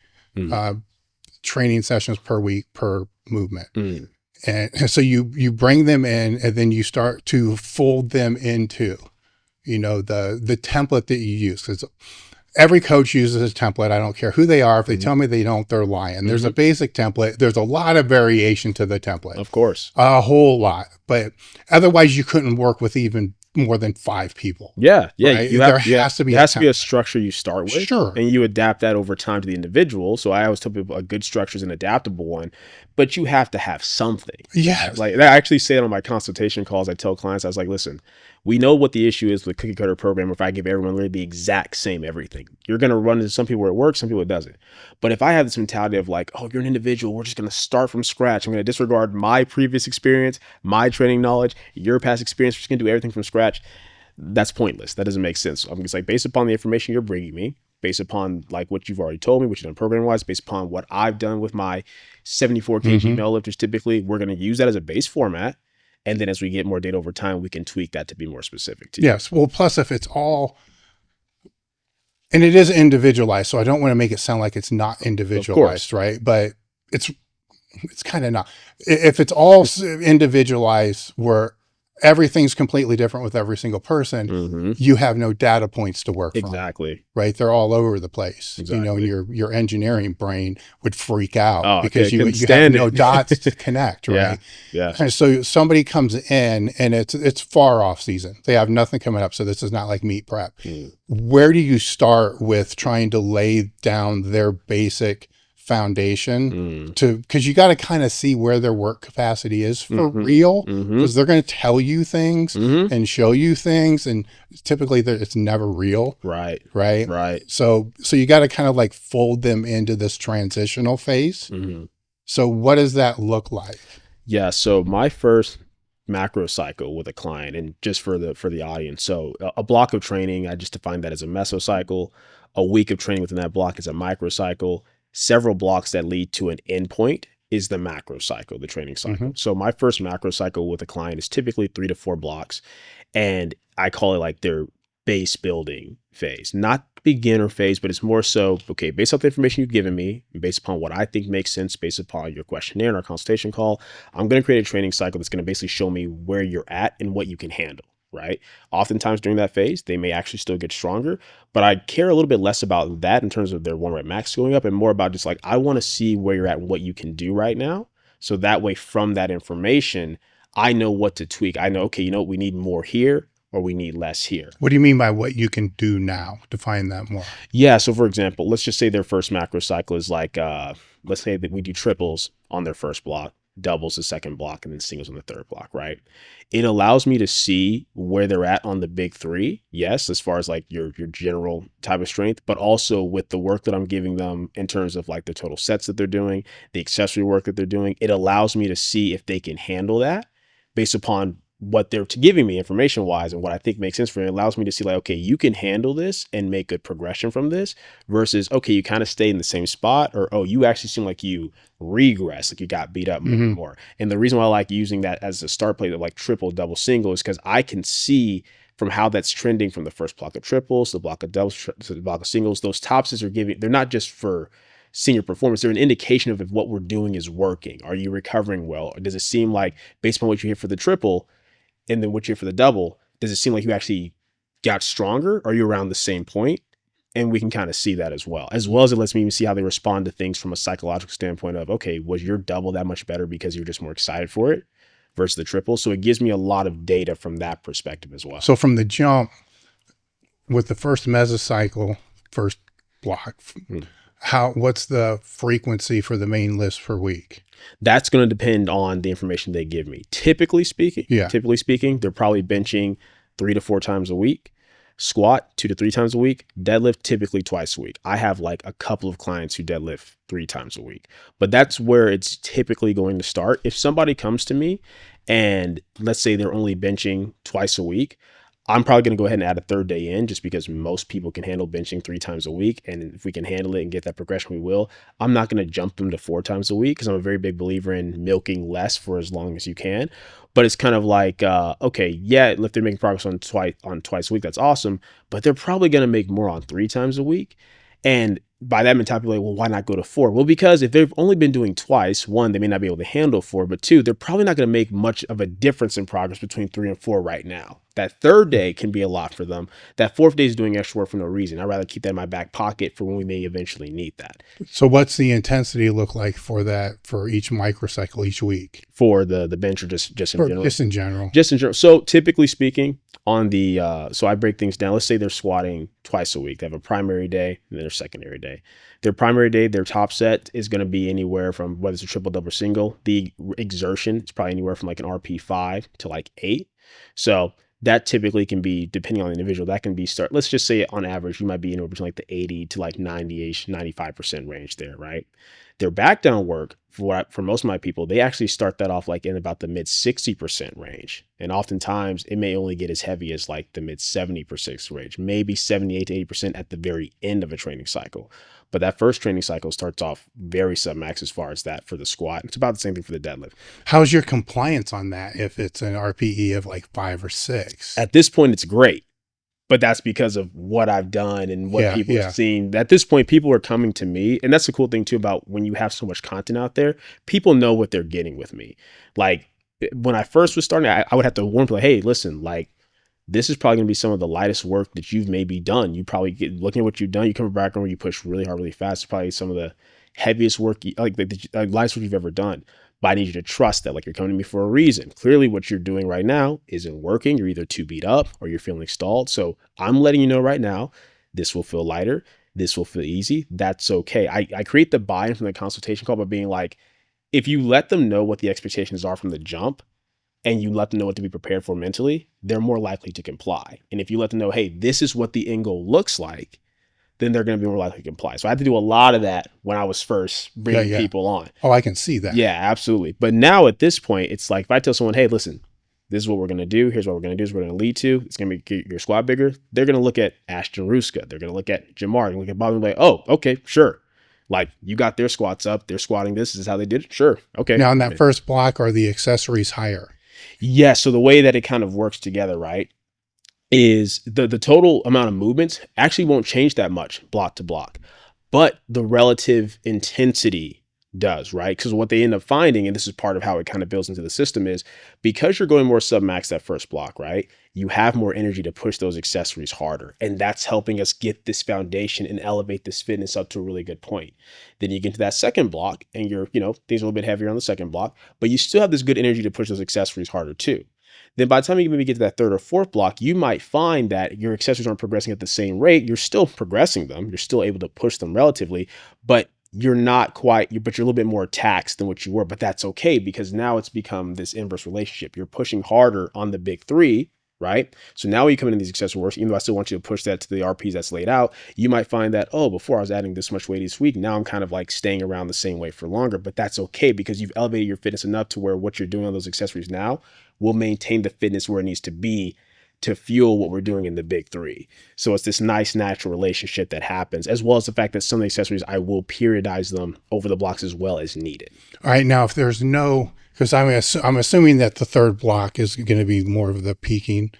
training sessions per week per movement. And so you bring them in and then you start to fold them into, you know, the template that you use. Because every coach uses a template. I don't care who they are. If they tell me they don't, they're lying. There's a basic template. There's a lot of variation to the template. Of course. A whole lot. But otherwise you couldn't work with even more than 5 people. Yeah. Right? There has to be a structure you start with. Sure. And you adapt that over time to the individual. So I always tell people a good structure is an adaptable one, but you have to have something. Yeah. Like I actually say it on my consultation calls. I tell clients, I was like, listen, we know what the issue is with cookie cutter program. If I give everyone literally the exact same everything, you're going to run into some people where it works, some people it doesn't. But if I have this mentality of like, oh, you're an individual, we're just going to start from scratch. I'm going to disregard my previous experience, my training knowledge, your past experience. We're just going to do everything from scratch. That's pointless. That doesn't make sense. I'm just like, based upon the information you're bringing me, based upon like what you've already told me, what you've done program wise, based upon what I've done with my 74 kg male lifters, typically, we're going to use that as a base format. And then as we get more data over time, we can tweak that to be more specific to you. Yes. Well, plus if it's all, and it is individualized, so I don't want to make it sound like it's not individualized, right? But it's kind of not. If it's all individualized where everything's completely different with every single person, you have no data points to work from. Exactly. Right? They're all over the place. Exactly. You know, and your engineering brain would freak out because you have no dots to connect, right? Yeah. And so somebody comes in and it's far off season. They have nothing coming up. So this is not like meat prep. Where do you start with trying to lay down their basic foundation because you got to kind of see where their work capacity is for real, because they're going to tell you things and show you things, and typically it's never real. Right. So you got to kind of like fold them into this transitional phase. So what does that look like? Yeah. So my first macro cycle with a client, and just for the audience, so a block of training, I just define that as a mesocycle. A week of training within that block is a microcycle. Several blocks that lead to an endpoint is the macro cycle, the training cycle. So my first macro cycle with a client is typically 3 to 4 blocks. And I call it like their base building phase, not beginner phase, but it's more so, okay, based off the information you've given me, based upon what I think makes sense, based upon your questionnaire and our consultation call, I'm going to create a training cycle that's going to basically show me where you're at and what you can handle, right? Oftentimes during that phase, they may actually still get stronger, but I care a little bit less about that in terms of their 1 rep max going up and more about just like, I want to see where you're at and what you can do right now. So that way, from that information, I know what to tweak. I know, okay, you know, we need more here or we need less here. What do you mean by what you can do now? Define that more. Yeah. So for example, let's just say their first macro cycle is like, let's say that we do triples on their first block, doubles the second block, and then singles on the third block, right? It allows me to see where they're at on the big three. Yes, as far as like your general type of strength, but also with the work that I'm giving them in terms of like the total sets that they're doing, the accessory work that they're doing, it allows me to see if they can handle that based upon what they're giving me information wise and what I think makes sense for me. It allows me to see like, okay, you can handle this and make good progression from this versus, okay, you kind of stay in the same spot, or, oh, you actually seem like you regress, like you got beat up more and more. And the reason why I like using that as a start plate of like triple, double, single is because I can see from how that's trending from the first block of triples, the block of doubles, to the block of singles. Those topses are giving, they're not just for senior performance, they're an indication of if what we're doing is working. Are you recovering well? Or does it seem like based upon what you hit for the triple, and then what you hit for the double, does it seem like you actually got stronger? Or are you around the same point? And we can kind of see that as well as it lets me even see how they respond to things from a psychological standpoint of, okay, was your double that much better because you're just more excited for it versus the triple? So it gives me a lot of data from that perspective as well. So from the jump with the first mesocycle, first block, what's the frequency for the main lifts per week? That's going to depend on the information they give me. Typically speaking, they're probably benching 3 to 4 times a week, squat 2 to 3 times a week, deadlift typically twice a week. I have like a couple of clients who deadlift 3 times a week, but that's where it's typically going to start. If somebody comes to me and let's say they're only benching twice a week, I'm probably going to go ahead and add a third day in just because most people can handle benching 3 times a week. And if we can handle it and get that progression, we will. I'm not going to jump them to 4 times a week because I'm a very big believer in milking less for as long as you can. But it's kind of like, okay, yeah, if they're making progress on twice a week, that's awesome. But they're probably going to make more on 3 times a week. And by that mentality, like, well, why not go to 4? Well, because if they've only been doing twice, 1, they may not be able to handle 4, but 2, they're probably not going to make much of a difference in progress between 3 and 4 right now. That third day can be a lot for them. That fourth day is doing extra work for no reason. I'd rather keep that in my back pocket for when we may eventually need that. So what's the intensity look like for that, for each microcycle each week? For the bench or just in general? Just in general. Just in general. So typically speaking, on the, so I break things down. Let's say they're squatting twice a week. They have a primary day and then their secondary day. Their primary day, their top set is going to be anywhere from, whether it's a triple, double, single, the exertion is probably anywhere from like an RP 5 to like 8. So that typically can be, depending on the individual, that can be let's just say on average, you might be anywhere between like the 80 to like 90-ish, 95% range there, right? Their back down work, for most of my people, they actually start that off like in about the mid 60% range. And oftentimes it may only get as heavy as like the mid 70% range, maybe 78 to 80% at the very end of a training cycle. But that first training cycle starts off very submax as far as that for the squat. It's about the same thing for the deadlift. How's your compliance on that if it's an RPE of like 5 or 6? At this point, it's great. But that's because of what I've done and what people have seen. At this point, people are coming to me. And that's the cool thing too about when you have so much content out there, people know what they're getting with me. Like when I first was starting, I would have to warn people, like, hey, listen, like this is probably going to be some of the lightest work that you've maybe done. You probably looking at what you've done, you come from a background where you push really hard, really fast. It's probably some of the heaviest work, like the lightest work you've ever done. But I need you to trust that, like, you're coming to me for a reason. Clearly what you're doing right now isn't working. You're either too beat up or you're feeling stalled. So I'm letting you know right now, this will feel lighter. This will feel easy. That's okay. I create the buy-in from the consultation call by being like, if you let them know what the expectations are from the jump and you let them know what to be prepared for mentally, they're more likely to comply. And if you let them know, hey, this is what the end goal looks like, then they're going to be more likely to comply. So I had to do a lot of that when I was first bringing people on. Oh, I can see that. Yeah, absolutely. But now at this point, it's like if I tell someone, hey, listen, this is what we're going to do. Here's what we're going to do. This is what we're going to lead to. It's going to make your squat bigger. They're going to look at Ashton Ruska. They're going to look at Jamar. They're going to look at Bobby and be like, oh, okay, sure. Like you got their squats up. They're squatting this. This is how they did it. Sure. Okay. Now in that first block, are the accessories higher? Yeah. So the way that it kind of works together, right? is the total amount of movements actually won't change that much block to block, but the relative intensity does, right? Because what they end up finding, and this is part of how it kind of builds into the system, is because you're going more submax that first block, right? You have more energy to push those accessories harder. And that's helping us get this foundation and elevate this fitness up to a really good point. Then you get to that second block and you're, things are a little bit heavier on the second block, but you still have this good energy to push those accessories harder too. Then by the time you maybe get to that third or fourth block, you might find that your accessories aren't progressing at the same rate. You're still progressing them. You're still able to push them relatively, but you're not quite, but you're a little bit more taxed than what you were. But that's okay, because now it's become this inverse relationship. You're pushing harder on the big three, right? So now when you come into these accessory works, even though I still want you to push that to the RPs that's laid out, you might find that, oh, before I was adding this much weight each week, now I'm kind of like staying around the same weight for longer. But that's okay, because you've elevated your fitness enough to where what you're doing on those accessories now will maintain the fitness where it needs to be to fuel what we're doing in the big three. So it's this nice natural relationship that happens, as well as the fact that some of the accessories, I will periodize them over the blocks as well as needed. All right. Now, if there's no, because I'm assuming that the third block is going to be more of the peaking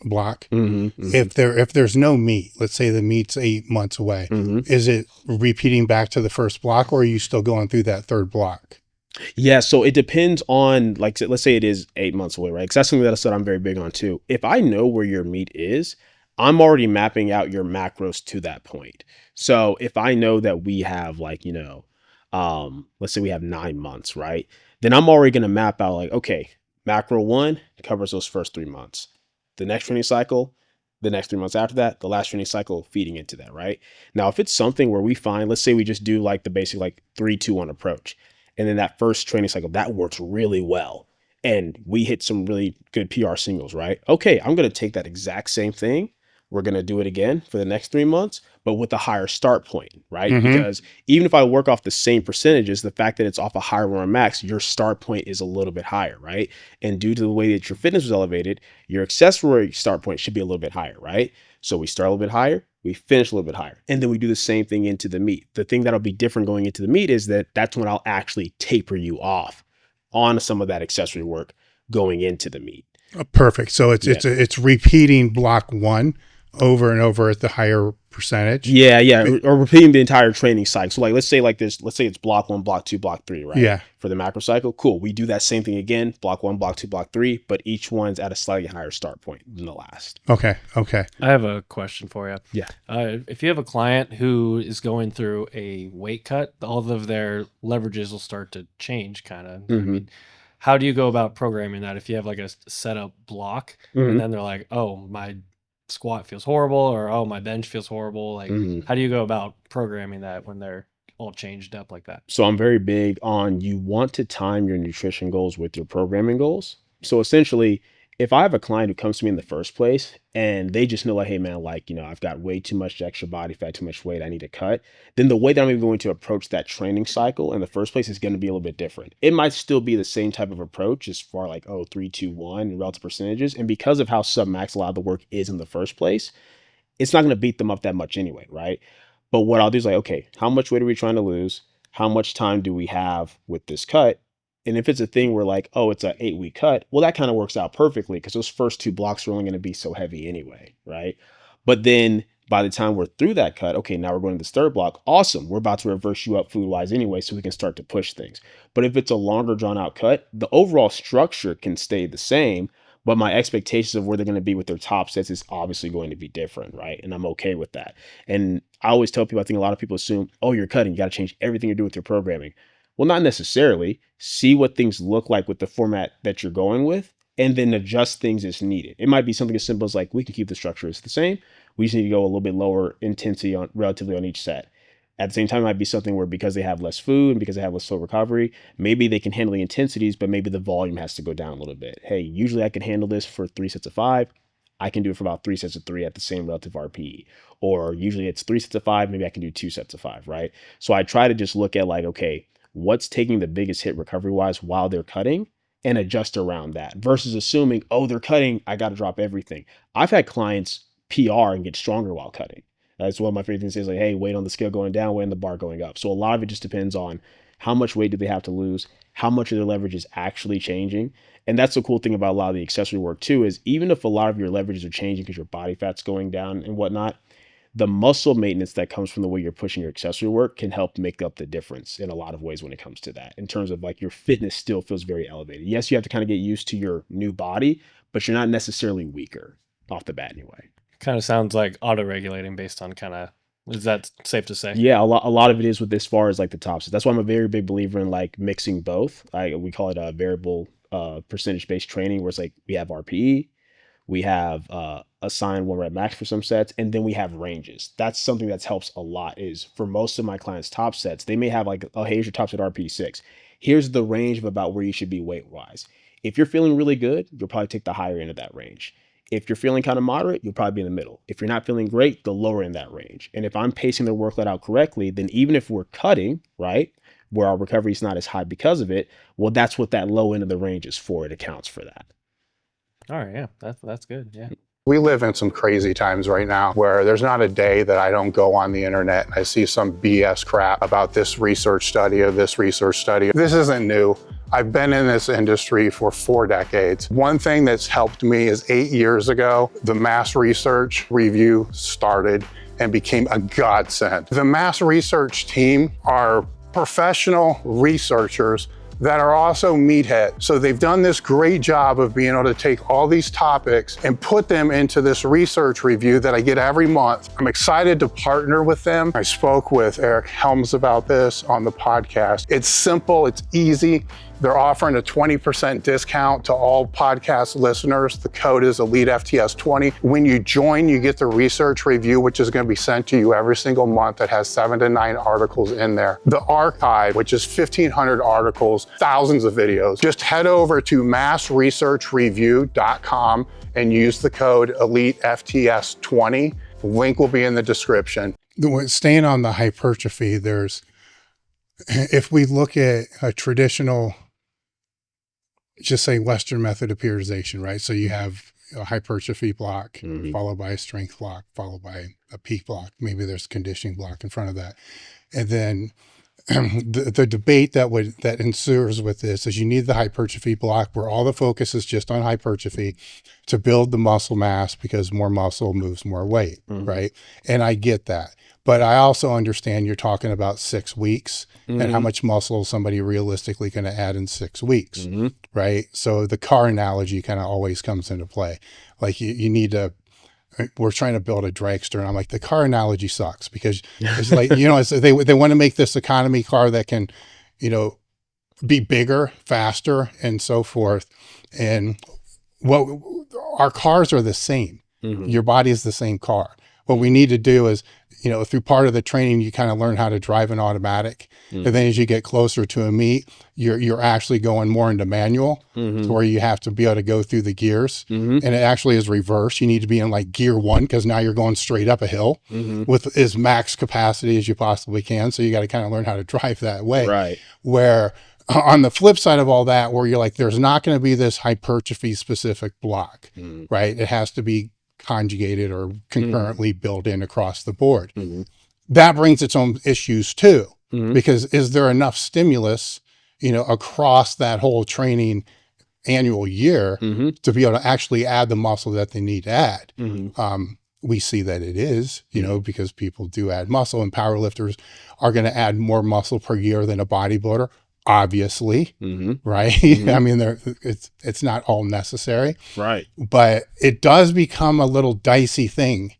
block. Mm-hmm. If there's no meet, let's say the meet's 8 months away, is it repeating back to the first block, or are you still going through that third block? Yeah, so it depends on, like, let's say it is 8 months away, right? Because that's something that I said I'm very big on too. If I know where your meat is, I'm already mapping out your macros to that point. So if I know that we have let's say we have 9 months, right? Then I'm already going to map out like, okay, macro 1 covers those first 3 months. The next training cycle, the next 3 months after that, the last training cycle feeding into that, right? Now, if it's something where we find, let's say we just do like the basic like 3-2-1 approach. And then that first training cycle, that works really well. And we hit some really good PR singles, right? Okay, I'm going to take that exact same thing. We're going to do it again for the next 3 months, but with a higher start point, right? Because even if I work off the same percentages, the fact that it's off a higher run max, your start point is a little bit higher, right? And due to the way that your fitness was elevated, your accessory start point should be a little bit higher, right? So we start a little bit higher, we finish a little bit higher, and then we do the same thing into the meet. The thing that'll be different going into the meet is that's when I'll actually taper you off on some of that accessory work going into the meet. Perfect. So it's repeating block 1 over and over at the higher percentage. Yeah. Or repeating the entire training cycle. So like, let's say it's block 1, block 2, block 3, right? Yeah. For the macro cycle. Cool. We do that same thing again, block 1, block 2, block 3, but each one's at a slightly higher start point than the last. Okay. I have a question for you. Yeah. If you have a client who is going through a weight cut, all of their leverages will start to change kind of. I mean, how do you go about programming that if you have like a setup block and then they're like, oh, my squat feels horrible, or oh, my bench feels horrible? Like, how do you go about programming that when they're all changed up like that? So I'm very big on, you want to time your nutrition goals with your programming goals. So essentially, if I have a client who comes to me in the first place and they just know like, hey man, like, I've got way too much extra body fat, too much weight, I need to cut, then the way that I'm even going to approach that training cycle in the first place is going to be a little bit different. It might still be the same type of approach as far like, 3-2-1 and relative percentages. And because of how submax a lot of the work is in the first place, it's not going to beat them up that much anyway, right? But what I'll do is like, okay, how much weight are we trying to lose? How much time do we have with this cut? And if it's a thing where like, oh, it's an 8-week cut, well, that kind of works out perfectly because those first 2 blocks are only going to be so heavy anyway, right? But then by the time we're through that cut, okay, now we're going to this third block. Awesome. We're about to reverse you up food-wise anyway, so we can start to push things. But if it's a longer drawn-out cut, the overall structure can stay the same, but my expectations of where they're going to be with their top sets is obviously going to be different, right? And I'm okay with that. And I always tell people, I think a lot of people assume, oh, you're cutting, you got to change everything you do with your programming. Well, not necessarily. See what things look like with the format that you're going with, and then adjust things as needed. It might be something as simple as like, we can keep the structure as the same. We just need to go a little bit lower intensity relatively on each set. At the same time, it might be something where because they have less food and because they have less slow recovery, maybe they can handle the intensities, but maybe the volume has to go down a little bit. Hey, usually I can handle this for 3 sets of 5. I can do it for about 3 sets of 3 at the same relative RPE. Or usually it's 3 sets of 5, maybe I can do 2 sets of 5, right? So I try to just look at like, okay, what's taking the biggest hit recovery-wise while they're cutting, and adjust around that versus assuming, oh, they're cutting, I got to drop everything. I've had clients PR and get stronger while cutting. That's one of my favorite things is like, hey, weight on the scale going down, weight on the bar going up. So a lot of it just depends on how much weight do they have to lose, how much of their leverage is actually changing. And that's the cool thing about a lot of the accessory work too, is even if a lot of your leverages are changing because your body fat's going down and whatnot, the muscle maintenance that comes from the way you're pushing your accessory work can help make up the difference in a lot of ways when it comes to that. In terms of like your fitness still feels very elevated. Yes, you have to kind of get used to your new body, but you're not necessarily weaker off the bat anyway. Kind of sounds like auto-regulating based on kind of, is that safe to say? Yeah, a lot of it is with as far as like the top sets. That's why I'm a very big believer in like mixing both. We call it a variable percentage-based training, where it's like we have RPE, we have assigned 1 rep max for some sets, and then we have ranges. That's something that helps a lot. Is for most of my clients' top sets, they may have like, oh, hey, here's your top set RPE 6. Here's the range of about where you should be weight-wise. If you're feeling really good, you'll probably take the higher end of that range. If you're feeling kind of moderate, you'll probably be in the middle. If you're not feeling great, the lower in that range. And if I'm pacing their workload out correctly, then even if we're cutting, right, where our recovery is not as high because of it, well, that's what that low end of the range is for. It accounts for that. All right, yeah, that's good, yeah. We live in some crazy times right now where there's not a day that I don't go on the internet and I see some BS crap about this research study or this research study. This isn't new. I've been in this industry for 4 decades. One thing that's helped me is 8 years ago, the mass research review started and became a godsend. The mass research team are professional researchers that are also meatheads. So they've done this great job of being able to take all these topics and put them into this research review that I get every month. I'm excited to partner with them. I spoke with Eric Helms about this on the podcast. It's simple, it's easy. They're offering a 20% discount to all podcast listeners. The code is elitefts20. When you join, you get the research review, which is going to be sent to you every single month. That has 7 to 9 articles in there. The archive, which is 1,500 articles, thousands of videos. Just head over to massresearchreview.com and use the code elitefts20. The link will be in the description. Staying on the hypertrophy, if we look at a traditional, just say Western method of periodization, right? So you have a hypertrophy block, followed by a strength block, followed by a peak block. Maybe there's a conditioning block in front of that. And then the debate that ensues with this is you need the hypertrophy block where all the focus is just on hypertrophy to build the muscle mass, because more muscle moves more weight, right? And I get that. But I also understand you're talking about 6 weeks and how much muscle somebody realistically going to add in 6 weeks, right? So the car analogy kind of always comes into play. Like you need to, we're trying to build a dragster, and I'm like, the car analogy sucks, because it's like, they want to make this economy car that can, be bigger, faster, and so forth. And our cars are the same. Your body is the same car. What we need to do is, through part of the training, you kind of learn how to drive an automatic. And then as you get closer to a meet, you're actually going more into manual, to where you have to be able to go through the gears. And it actually is reverse. You need to be in like gear 1, because now you're going straight up a hill with as max capacity as you possibly can. So you got to kind of learn how to drive that way. Right. Where on the flip side of all that, where you're like, there's not going to be this hypertrophy specific block, right? It has to be conjugated or concurrently built in across the board. That brings its own issues too, because is there enough stimulus, across that whole training annual year to be able to actually add the muscle that they need to add? We see that it is, because people do add muscle, and powerlifters are going to add more muscle per year than a bodybuilder. Obviously, right? I mean, it's not all necessary, right? But it does become a little dicey thing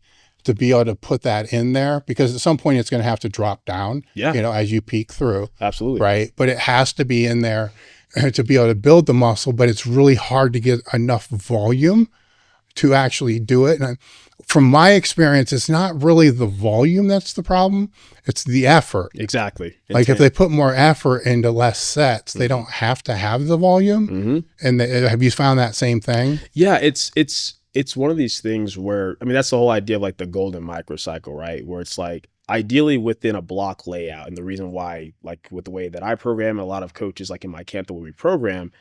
to be able to put that in there, because at some point it's going to have to drop down, as you peak through. Absolutely, right? But it has to be in there to be able to build the muscle. But it's really hard to get enough volume to actually do it. And from my experience, it's not really the volume that's the problem. It's the effort. Exactly. Like if they put more effort into less sets, they don't have to have the volume. And have you found that same thing? Yeah, it's one of these things where, I mean, that's the whole idea of like the golden microcycle, right? Where it's like, ideally within a block layout. And the reason why, like with the way that I program, a lot of coaches like in my camp, the way we program,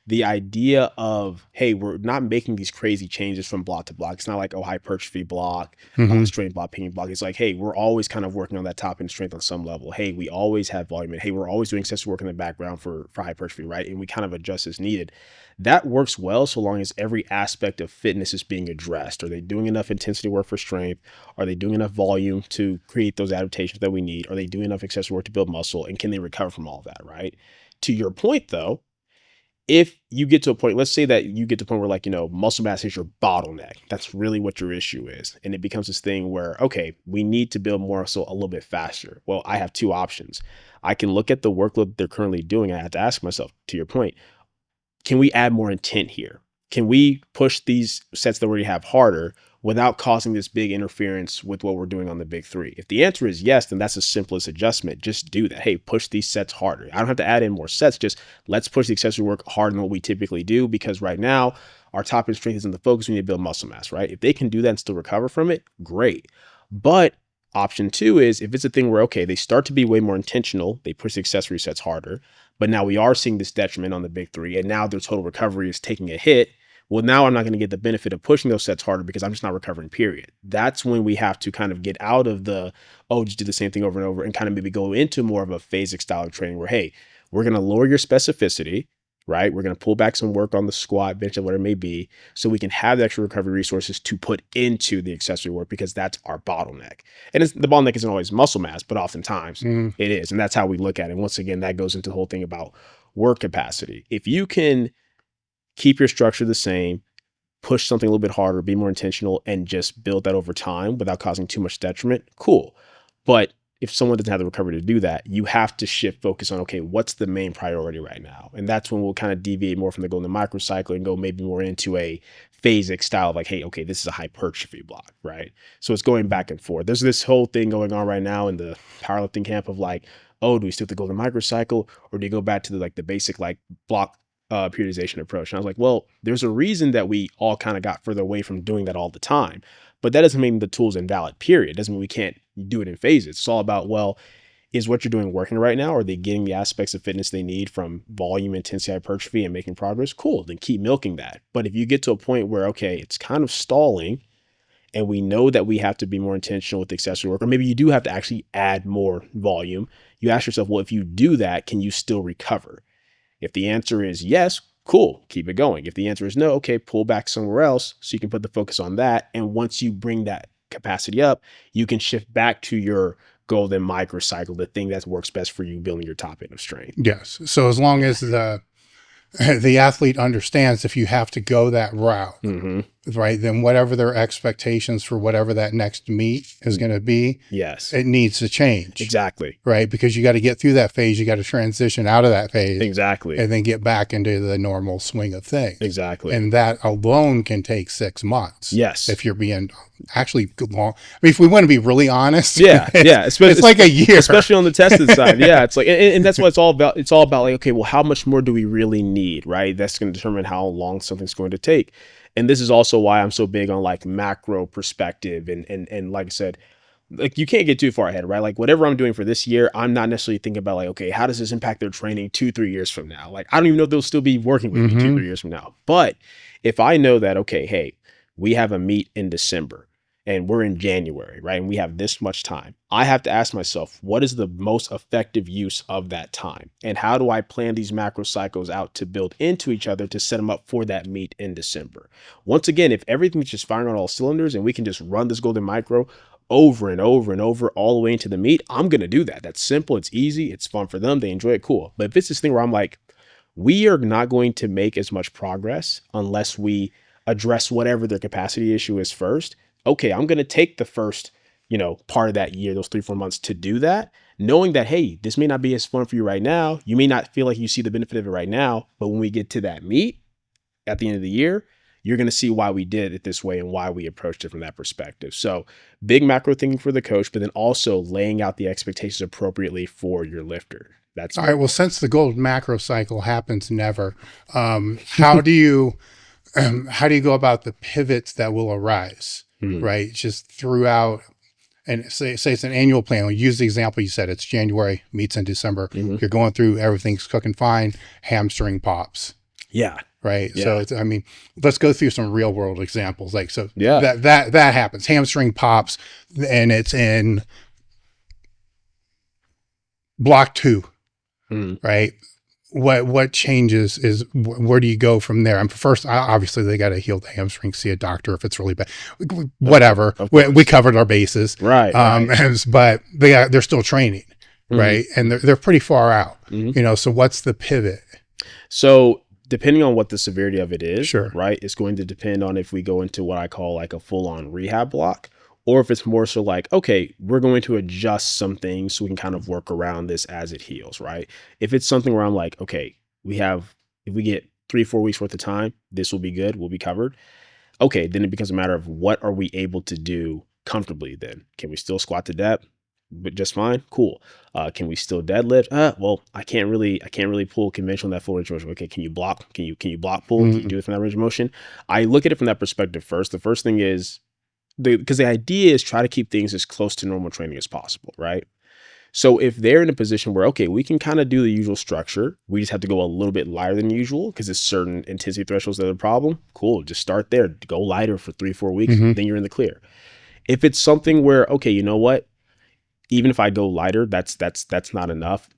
the idea of, hey, we're not making these crazy changes from block to block. It's not like, oh, hypertrophy block, strength block, pinging block. It's like, hey, we're always kind of working on that top end strength on some level. Hey, we always have volume, and hey, we're always doing accessory work in the background for hypertrophy, right? And we kind of adjust as needed. That works well so long as every aspect of fitness is being addressed. Are they doing enough intensity work for strength? Are they doing enough volume to create those adaptations that we need? Are they doing enough accessory work to build muscle? And can they recover from all of that, right? To your point, though, if you get to a point, let's say that you get to a point where, like, muscle mass is your bottleneck. That's really what your issue is. And it becomes this thing where, okay, we need to build more muscle a little bit faster. Well, I have two options. I can look at the workload they're currently doing. I have to ask myself, to your point, can we add more intent here? Can we push these sets that we already have harder without causing this big interference with what we're doing on the big three? If the answer is yes, then that's the simplest adjustment. Just do that. Hey, push these sets harder. I don't have to add in more sets. Just let's push the accessory work harder than what we typically do, because right now our top end strength isn't the focus. We need to build muscle mass, right? If they can do that and still recover from it, great. But option two is if it's a thing where, okay, they start to be way more intentional, they push the accessory sets harder, but now we are seeing this detriment on the big three, and now their total recovery is taking a hit. Well, now I'm not going to get the benefit of pushing those sets harder because I'm just not recovering, period. That's when we have to kind of get out of the, oh, just do the same thing over and over, and kind of maybe go into more of a phasic style of training where, hey, we're going to lower your specificity, right? We're going to pull back some work on the squat, bench, and whatever it may be, so we can have the extra recovery resources to put into the accessory work, because that's our bottleneck. And the bottleneck isn't always muscle mass, but oftentimes it is. And that's how we look at it. And once again, that goes into the whole thing about work capacity. If you can keep your structure the same, push something a little bit harder, be more intentional, and just build that over time without causing too much detriment, cool. But if someone doesn't have the recovery to do that, you have to shift focus on, okay, what's the main priority right now? And that's when we'll kind of deviate more from the golden microcycle and go maybe more into a phasic style of like, hey, okay, this is a hypertrophy block, right? So it's going back and forth. There's this whole thing going on right now in the powerlifting camp of like, oh, do we stick with the golden microcycle, or do you go back to the basic like block periodization approach? And I was like, well, there's a reason that we all kind of got further away from doing that all the time, but that doesn't mean the tool's invalid, period. It doesn't mean we can't do it in phases. It's all about, well, is what you're doing working right now? Are they getting the aspects of fitness they need from volume, intensity, hypertrophy, and making progress? Cool, then keep milking that. But if you get to a point where, okay, it's kind of stalling, and we know that we have to be more intentional with the accessory work, or maybe you do have to actually add more volume, you ask yourself, well, if you do that, can you still recover? If the answer is yes, cool, keep it going. If the answer is no, okay, pull back somewhere else so you can put the focus on that. And once you bring that capacity up, you can shift back to your golden microcycle, the thing that works best for you building your top end of strength. Yes. So as long as the athlete understands if you have to go that route, right, then whatever their expectations for whatever that next meet is going to be, yes, it needs to change. Exactly. Right. Because you got to get through that phase. You got to transition out of that phase. Exactly. And then get back into the normal swing of things. Exactly. And that alone can take 6 months. Yes. If you're being actually long. I mean, if we want to be really honest. Yeah. Yeah. It's like a year. Especially on the tested side. Yeah. It's like, and that's what it's all about. It's all about like, okay, well, how much more do we really need? Right. That's going to determine how long something's going to take. And this is also why I'm so big on like macro perspective. And like I said, like you can't get too far ahead, right? Like whatever I'm doing for this year, I'm not necessarily thinking about like, okay, how does this impact their training 2-3 years from now? Like, I don't even know if they'll still be working with me 2-3 years from now. But if I know that, okay, hey, we have a meet in December and we're in January, right? And we have this much time. I have to ask myself, what is the most effective use of that time? And how do I plan these macro cycles out to build into each other to set them up for that meet in December? Once again, if everything's just firing on all cylinders and we can just run this golden micro over and over and over all the way into the meet, I'm going to do that. That's simple. It's easy. It's fun for them. They enjoy it. Cool. But if it's this thing where I'm like, we are not going to make as much progress unless we address whatever their capacity issue is first. Okay, I'm going to take the first, part of that year, those 3-4 months to do that, knowing that, hey, this may not be as fun for you right now. You may not feel like you see the benefit of it right now, but when we get to that meet at the end of the year, you're going to see why we did it this way and why we approached it from that perspective. So big macro thinking for the coach, but then also laying out the expectations appropriately for your lifter. That's all right. Well, since the golden macro cycle happens never, how do you go about the pivots that will arise? Right? Just throughout, and say it's an annual plan. We'll use the example you said, it's January, meets in December. You're going through, everything's cooking fine, hamstring pops. Yeah. Right. Yeah. So it's, I mean, let's go through some real world examples. Like, so Yeah. that happens. Hamstring pops and it's in block 2, right? What changes is where do you go from there? And first, obviously they got to heal the hamstring, see a doctor if it's really bad, whatever. We covered our bases. Right. But they're still training. Right. And they're pretty far out, you know, so what's the pivot? So depending on what the severity of it is, Sure. right, it's going to depend on if we go into what I call like a full-on rehab block, or if it's more so like, okay, we're going to adjust some things so we can kind of work around this as it heals, right? If it's something where I'm like, okay, if we get 3-4 weeks worth of time, this will be good, we'll be covered. Okay, then it becomes a matter of what are we able to do comfortably then? Can we still squat to depth? But just fine. Cool. Can we still deadlift? Well, I can't really pull conventional that full range of motion. Okay. Can you block? Can you block pull? Can you do it from that range of motion? I look at it from that perspective first. The first thing is because the idea is try to keep things as close to normal training as possible. Right. So if they're in a position where, okay, we can kind of do the usual structure, we just have to go a little bit lighter than usual because it's certain intensity thresholds that are the problem. Cool. Just start there. Go lighter for 3-4 weeks. Then you're in the clear. If it's something where, okay, you know what? Even if I go lighter, that's not enough.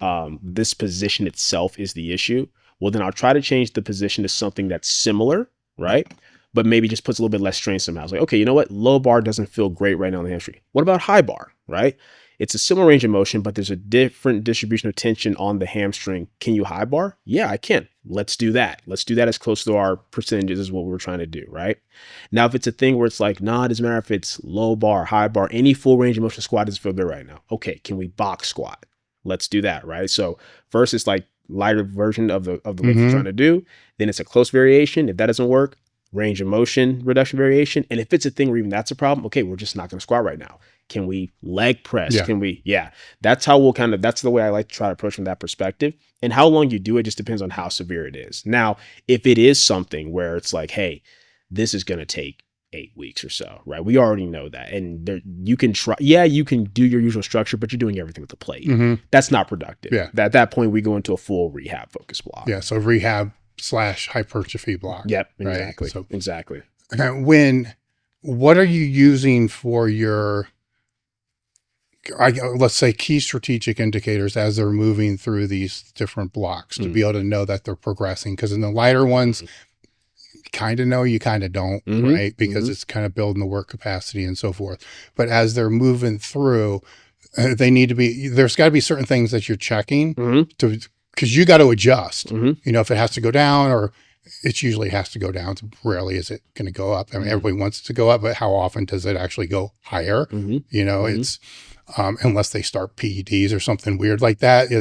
This position itself is the issue. Well, then I'll try to change the position to something that's similar, right? But maybe just puts a little bit less strain somehow. It's like, okay, you know what? Low bar doesn't feel great right now on the hamstring. What about high bar, right? It's a similar range of motion, but there's a different distribution of tension on the hamstring. Can you high bar? Yeah, I can. Let's do that. Let's do that as close to our percentages as what we're trying to do, right? Now, if it's a thing where it's like, nah, it doesn't matter if it's low bar, high bar, any full range of motion squat doesn't feel good right now. Okay, can we box squat? Let's do that, right? So first it's like lighter version of the what you're trying to do. Then it's a close variation. If that doesn't work, range of motion reduction variation. And if it's a thing where even that's a problem, okay, we're just not going to squat right now. Can we leg press? Yeah. Can we? Yeah. That's how that's the way I like to try to approach from that perspective. And how long you do it just depends on how severe it is. Now, if it is something where it's like, hey, this is going to take 8 weeks or so, right? We already know that. And you can try, you can do your usual structure, but you're doing everything with the plate. That's not productive. Yeah. At that point, we go into a full rehab focus block. Yeah. So rehab / hypertrophy block. Yep. Exactly. Right? So exactly. What are you using for your, let's say, key strategic indicators as they're moving through these different blocks to be able to know that they're progressing? Because in the lighter ones, you kind of know, you kind of don't, right? Because it's kind of building the work capacity and so forth. But as they're moving through, there's got to be certain things that you're checking because you got to adjust. You know, if it has to go down, or it usually has to go down. Rarely is it going to go up. I mean, everybody wants it to go up, but how often does it actually go higher? You know, it's unless they start PEDs or something weird like that.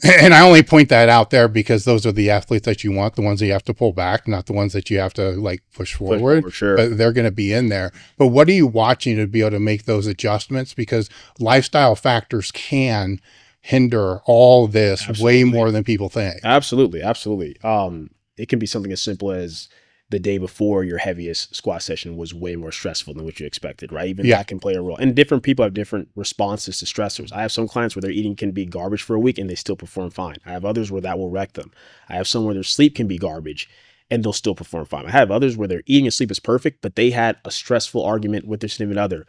And I only point that out there because those are the athletes that you want, the ones that you have to pull back, not the ones that you have to like push forward. For sure. But they're going to be in there. But what are you watching to be able to make those adjustments? Because lifestyle factors can hinder all this way more than people think. Absolutely. It can be something as simple as the day before your heaviest squat session was way more stressful than what you expected, right? Even that can play a role. And different people have different responses to stressors. I have some clients where their eating can be garbage for a week and they still perform fine. I have others where that will wreck them. I have some where their sleep can be garbage and they'll still perform fine. I have others where their eating and sleep is perfect, but they had a stressful argument with their significant other,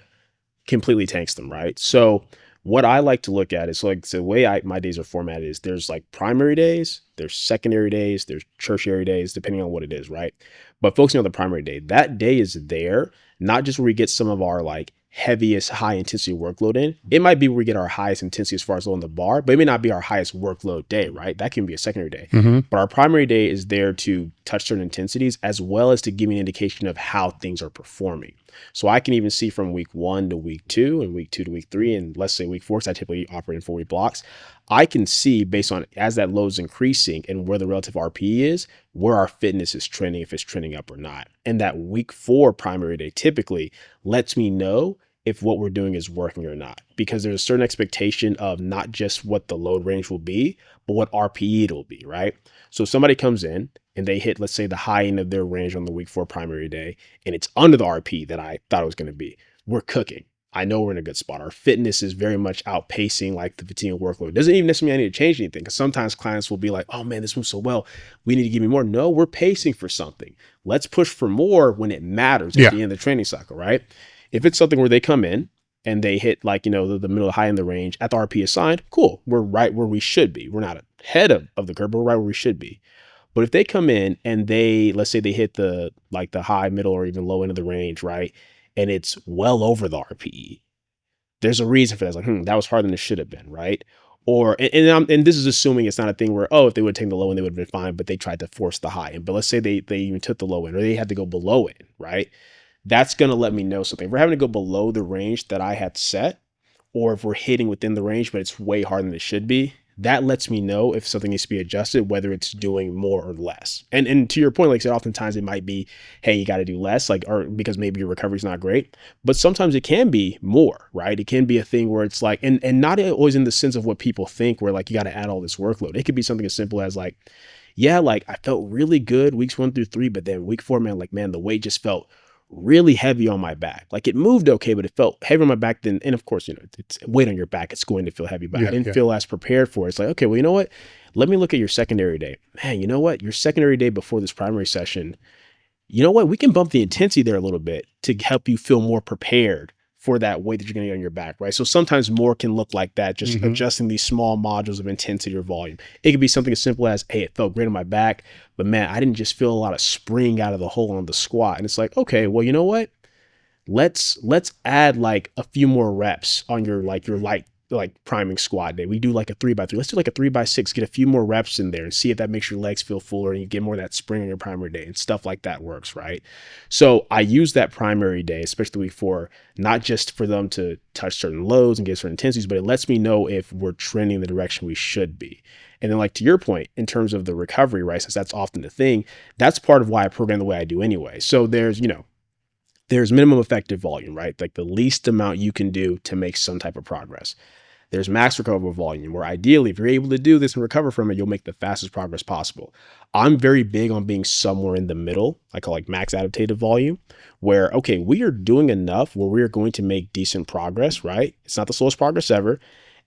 completely tanks them, right? So what I like to look at is like the way my days are formatted is there's like primary days, there's secondary days, there's tertiary days, depending on what it is, right? But focusing on the primary day, that day is there, not just where we get some of our like heaviest high intensity workload in. It might be where we get our highest intensity as far as loading the bar, but it may not be our highest workload day, right? That can be a secondary day. But our primary day is there to touch certain intensities as well as to give me an indication of how things are performing. So I can even see from week 1 to week 2 and week 2 to week 3 and let's say week 4, because I typically operate in 4-week blocks. I can see based on as that load is increasing and where the relative RPE is, where our fitness is trending, if it's trending up or not. And that week 4 primary day typically lets me know if what we're doing is working or not, because there's a certain expectation of not just what the load range will be, but what RPE it'll be, right? So if somebody comes in and they hit, let's say, the high end of their range on the week 4 primary day, and it's under the RPE that I thought it was going to be, we're cooking. I know we're in a good spot. Our fitness is very much outpacing like the fatigue and workload. It doesn't even necessarily mean I need to change anything, because sometimes clients will be like, oh man, this moves so well, we need to give me more. No, we're pacing for something. Let's push for more when it matters at the end of the training cycle, right? If it's something where they come in and they hit like, you know, the middle, high in the range at the RP assigned, cool. We're right where we should be. We're not ahead of the curve, but we're right where we should be. But if they come in and they, let's say they hit the high, middle, or even low end of the range, right? And it's well over the RPE, there's a reason for that. It's like, that was harder than it should have been, right? Or, and this is assuming it's not a thing where, oh, if they would have taken the low end, they would have been fine, but they tried to force the high end. But let's say they even took the low end, or they had to go below it, right? That's going to let me know something. If we're having to go below the range that I had set, or if we're hitting within the range, but it's way harder than it should be, that lets me know if something needs to be adjusted, whether it's doing more or less. And to your point, like I said, oftentimes it might be, hey, you got to do less, like, or because maybe your recovery is not great, but sometimes it can be more, right? It can be a thing where it's like, and not always in the sense of what people think, where like you got to add all this workload. It could be something as simple as like, yeah, like I felt really good weeks 1 through 3, but then week 4, man, the weight just felt really heavy on my back. Like it moved okay, but it felt heavy on my back then. And of course, you know, it's weight on your back, it's going to feel heavy, but I didn't feel as prepared for it. It's like, okay, well, you know what? Let me look at your secondary day. Man, you know what? Your secondary day before this primary session, you know what? We can bump the intensity there a little bit to help you feel more prepared for that weight that you're going to get on your back, right? So sometimes more can look like that, just adjusting these small modules of intensity or volume. It could be something as simple as, hey, it felt great on my back, but man, I didn't just feel a lot of spring out of the hole on the squat. And it's like, okay, well, you know what? Let's add like a few more reps on your light priming squat day. We do like a 3x3. Let's do like a 3x6, get a few more reps in there and see if that makes your legs feel fuller and you get more of that spring on your primary day, and stuff like that works, right? So I use that primary day, especially for not just for them to touch certain loads and get certain intensities, but it lets me know if we're trending the direction we should be. And then like to your point, in terms of the recovery, right, since that's often the thing, that's part of why I program the way I do anyway. So there's minimum effective volume, right? Like the least amount you can do to make some type of progress. There's max recoverable volume, where ideally, if you're able to do this and recover from it, you'll make the fastest progress possible. I'm very big on being somewhere in the middle, I call like max adaptative volume, where, okay, we are doing enough where we are going to make decent progress, right? It's not the slowest progress ever.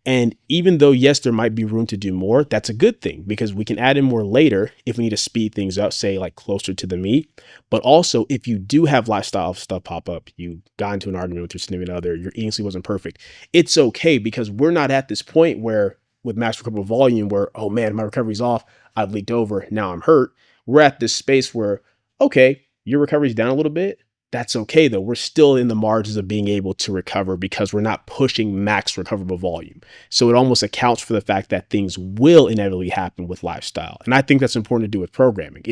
And even though, yes, there might be room to do more, that's a good thing, because we can add in more later if we need to speed things up, say like closer to the meet. But also, if you do have lifestyle stuff pop up, you got into an argument with your significant other, your eating sleep wasn't perfect, it's okay, because we're not at this point where with max recoverable volume where, oh man, my recovery's off, I've leaked over, now I'm hurt. We're at this space where, okay, your recovery's down a little bit. That's okay though. We're still in the margins of being able to recover because we're not pushing max recoverable volume. So it almost accounts for the fact that things will inevitably happen with lifestyle. And I think that's important to do with programming.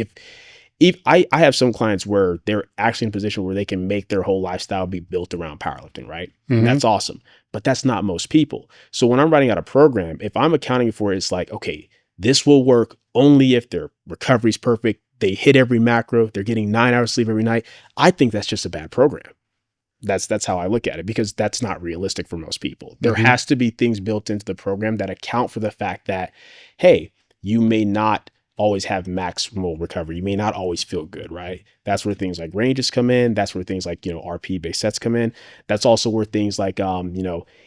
If I have some clients where they're actually in a position where they can make their whole lifestyle be built around powerlifting, right? And that's awesome, but that's not most people. So when I'm writing out a program, if I'm accounting for it, it's like, okay, this will work only if their recovery is perfect. They hit every macro, they're getting 9 hours sleep every night. I think that's just a bad program. That's how I look at it, because that's not realistic for most people. There has to be things built into the program that account for the fact that, hey, you may not always have maximal recovery. You may not always feel good, right? That's where things like ranges come in. That's where things like, RP based sets come in. That's also where things like,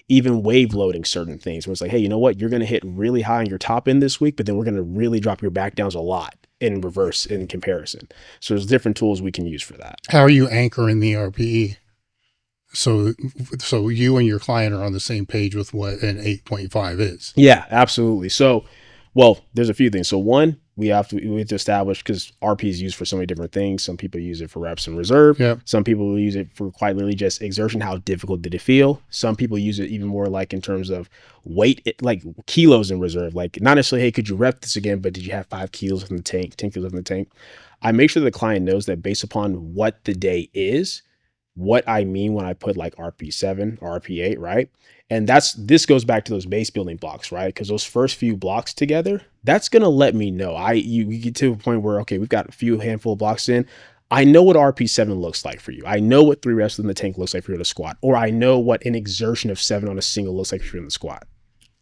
even wave loading certain things where it's like, hey, you know what? You're going to hit really high on your top end this week, but then we're going to really drop your back downs a lot in reverse in comparison. So there's different tools we can use for that. How are you anchoring the RPE? So you and your client are on the same page with what an 8.5 is. Yeah, absolutely. So, well, there's a few things. So one, we have to establish, because RP is used for so many different things. Some people use it for reps and reserve. Yep. Some people will use it for quite literally just exertion. How difficult did it feel? Some people use it even more like in terms of weight, like kilos in reserve. Like not necessarily, hey, could you rep this again? But did you have 5 kilos in the tank, 10 kilos in the tank? I make sure the client knows that based upon what the day is, what I mean when I put like RP7 or RP8, right? And this goes back to those base building blocks, right? Because those first few blocks together, that's going to let me know. You get to a point where, okay, we've got a few handful of blocks in. I know what RP7 looks like for you. I know what 3 reps in the tank looks like for you to squat, or I know what an exertion of 7 on a single looks like for you in the squat.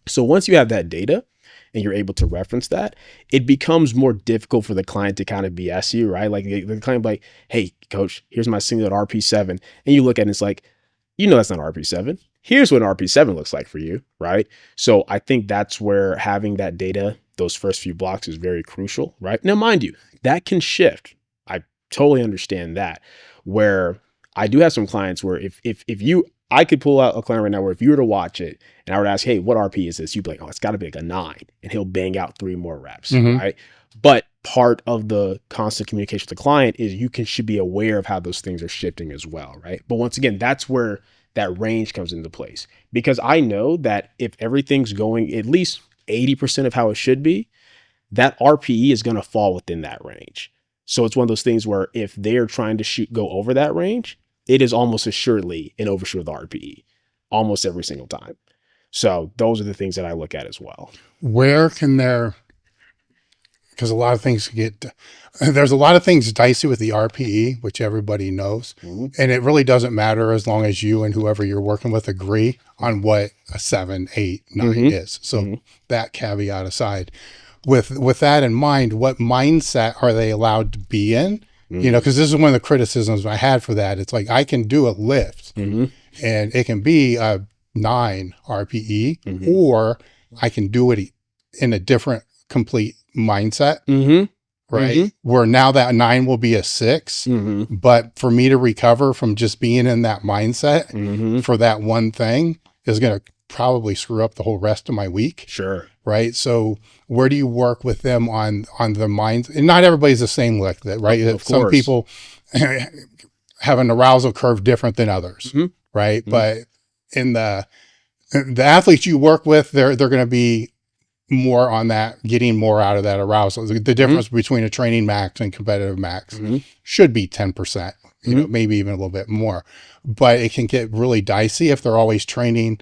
So once you have that data and you're able to reference that, it becomes more difficult for the client to kind of BS you, right? Like the client will be like, hey, coach, here's my single at RP7. And you look at it and it's like, you know that's not RP7. Here's what RP7 looks like for you, right? So I think that's where having that data, those first few blocks, is very crucial, right? Now, mind you, that can shift. I totally understand that. Where I do have some clients where I could pull out a client right now where if you were to watch it and I would ask, hey, what RP is this? You'd be like, oh, it's got to be like a 9. And he'll bang out 3 more reps, right? But part of the constant communication with the client is should be aware of how those things are shifting as well, right? But once again, that's where that range comes into place, because I know that if everything's going at least 80% of how it should be, that RPE is going to fall within that range. So it's one of those things where if they're trying to go over that range, it is almost assuredly an overshoot of the RPE almost every single time. So those are the things that I look at as well. Where can because a lot of things there's a lot of things dicey with the RPE, which everybody knows. And it really doesn't matter as long as you and whoever you're working with agree on what a 7, 8, 9 is. So that caveat aside, with that in mind, what mindset are they allowed to be in? You know, because this is one of the criticisms I had for that. It's like, I can do a lift and it can be a 9 RPE, or I can do it in a different complete mindset, right? Where now that 9 will be a 6, but for me to recover from just being in that mindset for that one thing is going to probably screw up the whole rest of my week. Sure. Right. So where do you work with them on the mind? And not everybody's the same like that, right? Of Some course. people have an arousal curve different than others, right? But in the athletes you work with, they're going to be more on that, getting more out of that arousal. The difference between a training max and competitive max should be 10%, you know, maybe even a little bit more. But it can get really dicey if they're always training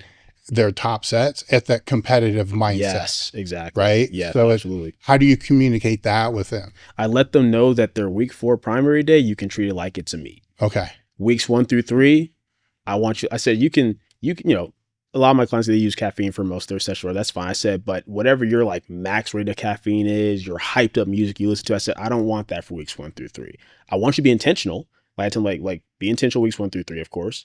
their top sets at that competitive mindset. Yes, exactly. Right? Yeah, so absolutely. How do you communicate that with them? I let them know that their week 4 primary day, you can treat it like it's a meet. Okay. Weeks 1 through 3, I said, you can, you know, a lot of my clients, they use caffeine for most of their session, that's fine. I said, but whatever your like max rate of caffeine is, your hyped up music you listen to, I said, I don't want that for weeks 1 through 3. I want you to be intentional. Like, be intentional weeks 1 through 3, of course.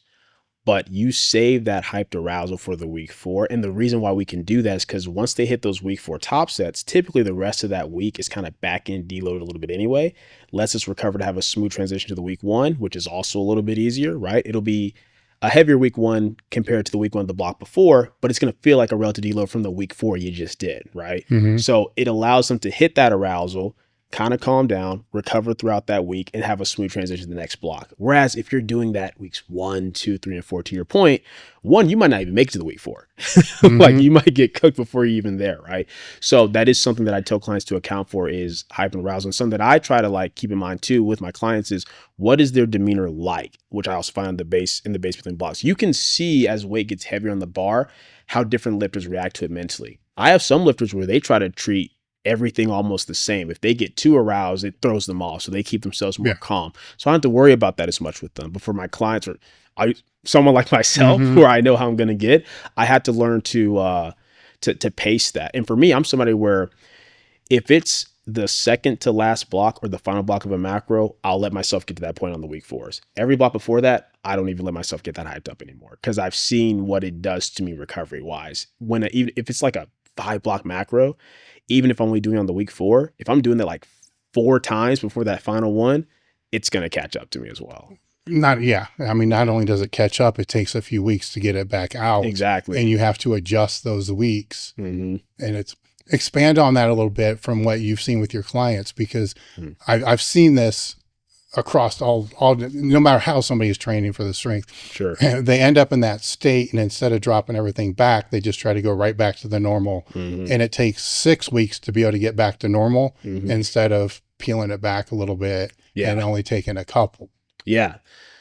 But you save that hyped arousal for the week 4. And the reason why we can do that is because once they hit those week 4 top sets, typically the rest of that week is kind of back end deloaded a little bit anyway. Lets us recover to have a smooth transition to the week 1, which is also a little bit easier, right? It'll be a heavier week 1 compared to the week 1 of the block before, but it's going to feel like a relative deload from the week 4 you just did, right? So it allows them to hit that arousal, kind of calm down, recover throughout that week, and have a smooth transition to the next block. Whereas if you're doing that weeks 1, 2, 3, and 4, to your point, 1, you might not even make it to the week 4. Like you might get cooked before you're even there, right? So that is something that I tell clients to account for, is hype and arousal. And something that I try to like keep in mind too with my clients is, what is their demeanor like? Which I also find in the base between blocks. You can see as weight gets heavier on the bar, how different lifters react to it mentally. I have some lifters where they try to treat everything almost the same. If they get too aroused, it throws them off. So they keep themselves more calm. So I don't have to worry about that as much with them. But for my clients, or someone like myself, where I know how I'm going to get, I had to learn to pace that. And for me, I'm somebody where if it's the second to last block or the final block of a macro, I'll let myself get to that point on the week 4s. Every block before that, I don't even let myself get that hyped up anymore, because I've seen what it does to me recovery wise. Even if it's like a 5-block macro, even if I'm only doing it on the week 4, if I'm doing that like 4 times before that final one, it's going to catch up to me as well. I mean, not only does it catch up, it takes a few weeks to get it back out. Exactly. And you have to adjust those weeks. And it's expand on that a little bit from what you've seen with your clients, because I've seen this across all, no matter how somebody is training for the strength. Sure. They end up in that state, and instead of dropping everything back, they just try to go right back to the normal. And it takes 6 weeks to be able to get back to normal instead of peeling it back a little bit and only taking a couple. Yeah.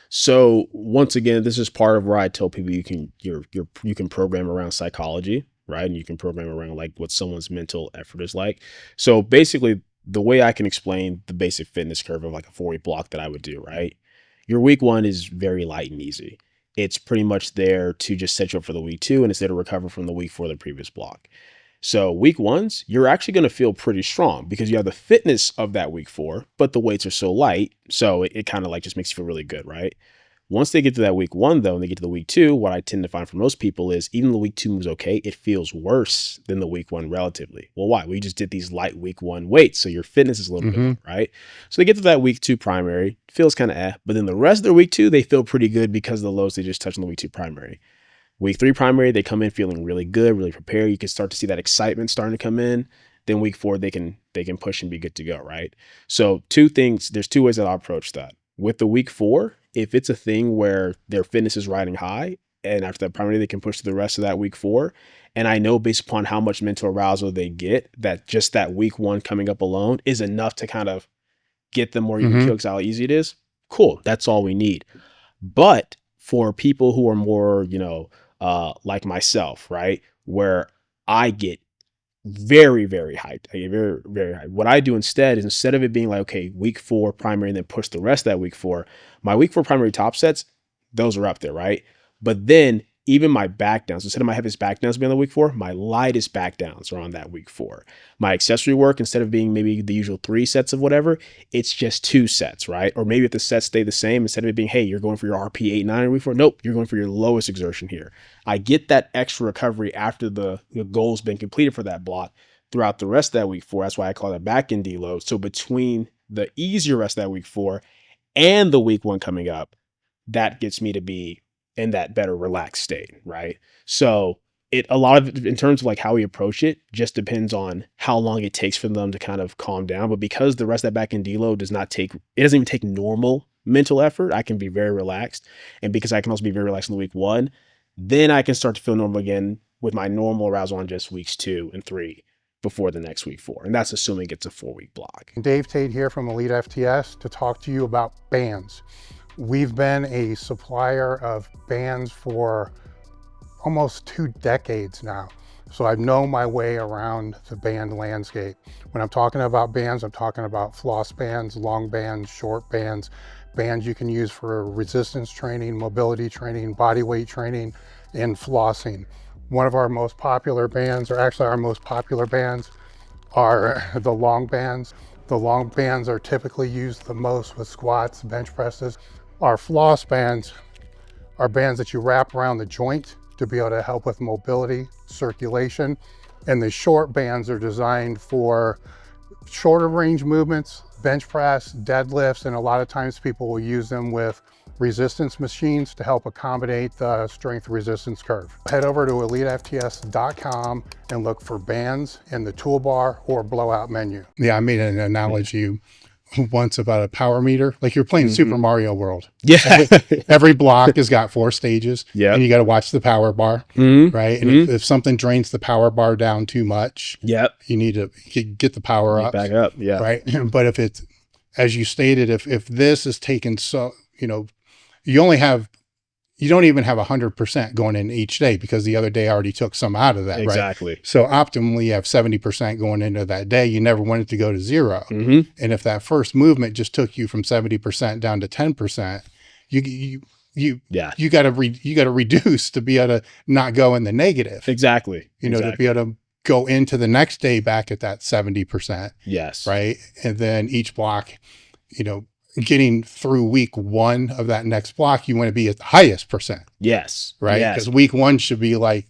So once again, this is part of where I tell people you can program around psychology, right? And you can program around like what someone's mental effort is like. So basically, the way I can explain the basic fitness curve of like a 4-week block that I would do, right? Your week 1 is very light and easy. It's pretty much there to just set you up for the week 2, and it's there to recover from the week 4 of the previous block. So week 1s, you're actually going to feel pretty strong because you have the fitness of that week 4, but the weights are so light. So it kind of like just makes you feel really good, right? Once they get to that week 1, though, and they get to the week 2, what I tend to find for most people is even the week 2 moves okay, it feels worse than the week 1 relatively. Well, why? We just did these light week 1 weights, so your fitness is a little bit lower, right? So they get to that week 2 primary, feels kind of but then the rest of their week 2, they feel pretty good because of the loads they just touched on the week 2 primary. Week 3 primary, they come in feeling really good, really prepared. You can start to see that excitement starting to come in. Then week 4, they can push and be good to go, right? So there's 2 ways that I'll approach that. With the week 4, if it's a thing where their fitness is riding high, and after that primary, they can push to the rest of that week 4. And I know based upon how much mental arousal they get, that just that week 1 coming up alone is enough to kind of get them where you can kill how easy it is. Cool. That's all we need. But for people who are more, like myself, right, where I get very, very hyped. I get very, very hyped. What I do instead is, instead of it being like, okay, week 4 primary and then push the rest of that week 4, my week 4 primary top sets, those are up there, right? But then even my back downs, instead of my heaviest back downs being on the week 4, my lightest back downs are on that week 4. My accessory work, instead of being maybe the usual 3 sets of whatever, it's just 2 sets, right? Or maybe if the sets stay the same, instead of it being, hey, you're going for your RP 8, 9 in week 4, nope, you're going for your lowest exertion here. I get that extra recovery after the goal's been completed for that block throughout the rest of that week 4. That's why I call that back end deload. So between the easier rest of that week 4 and the week 1 coming up, that gets me to be in that better relaxed state, right? So a lot of it, in terms of like how we approach it, just depends on how long it takes for them to kind of calm down. But because the rest of that back end deload doesn't even take normal mental effort, I can be very relaxed. And because I can also be very relaxed in the week 1, then I can start to feel normal again with my normal arousal on just weeks 2 and 3 before the next week 4. And that's assuming it's a 4-week block. Dave Tate here from Elite FTS to talk to you about bands. We've been a supplier of bands for almost 2 decades now. So I've known my way around the band landscape. When I'm talking about bands, I'm talking about floss bands, long bands, short bands, bands you can use for resistance training, mobility training, body weight training, and flossing. One of our most popular bands, or actually our most popular bands, are the long bands. The long bands are typically used the most with squats, bench presses. Our floss bands are bands that you wrap around the joint to be able to help with mobility, circulation. And the short bands are designed for shorter range movements, bench press, deadlifts, and a lot of times people will use them with resistance machines to help accommodate the strength resistance curve. Head over to elitefts.com and look for bands in the toolbar or blowout menu. Yeah, I made an analogy once about a power meter, like you're playing Super Mario World. Yeah. Every block has got 4 stages. Yeah. And you got to watch the power bar, right? And if something drains the power bar down too much, you need to get the power up. Back up, yeah. Right. But if it's, as you stated, if this is taken, so, you don't even have 100% going in each day because the other day already took some out of that, right? Exactly. So optimally you have 70% going into that day. You never want it to go to 0. And if that first movement just took you from 70% down to 10%, you got to reduce to be able to not go in the negative. Exactly. To be able to go into the next day back at that 70%. Yes. Right. And then each block, getting through week 1 of that next block, you want to be at the highest percent. Yes. Right. Yes. Because week 1 should be like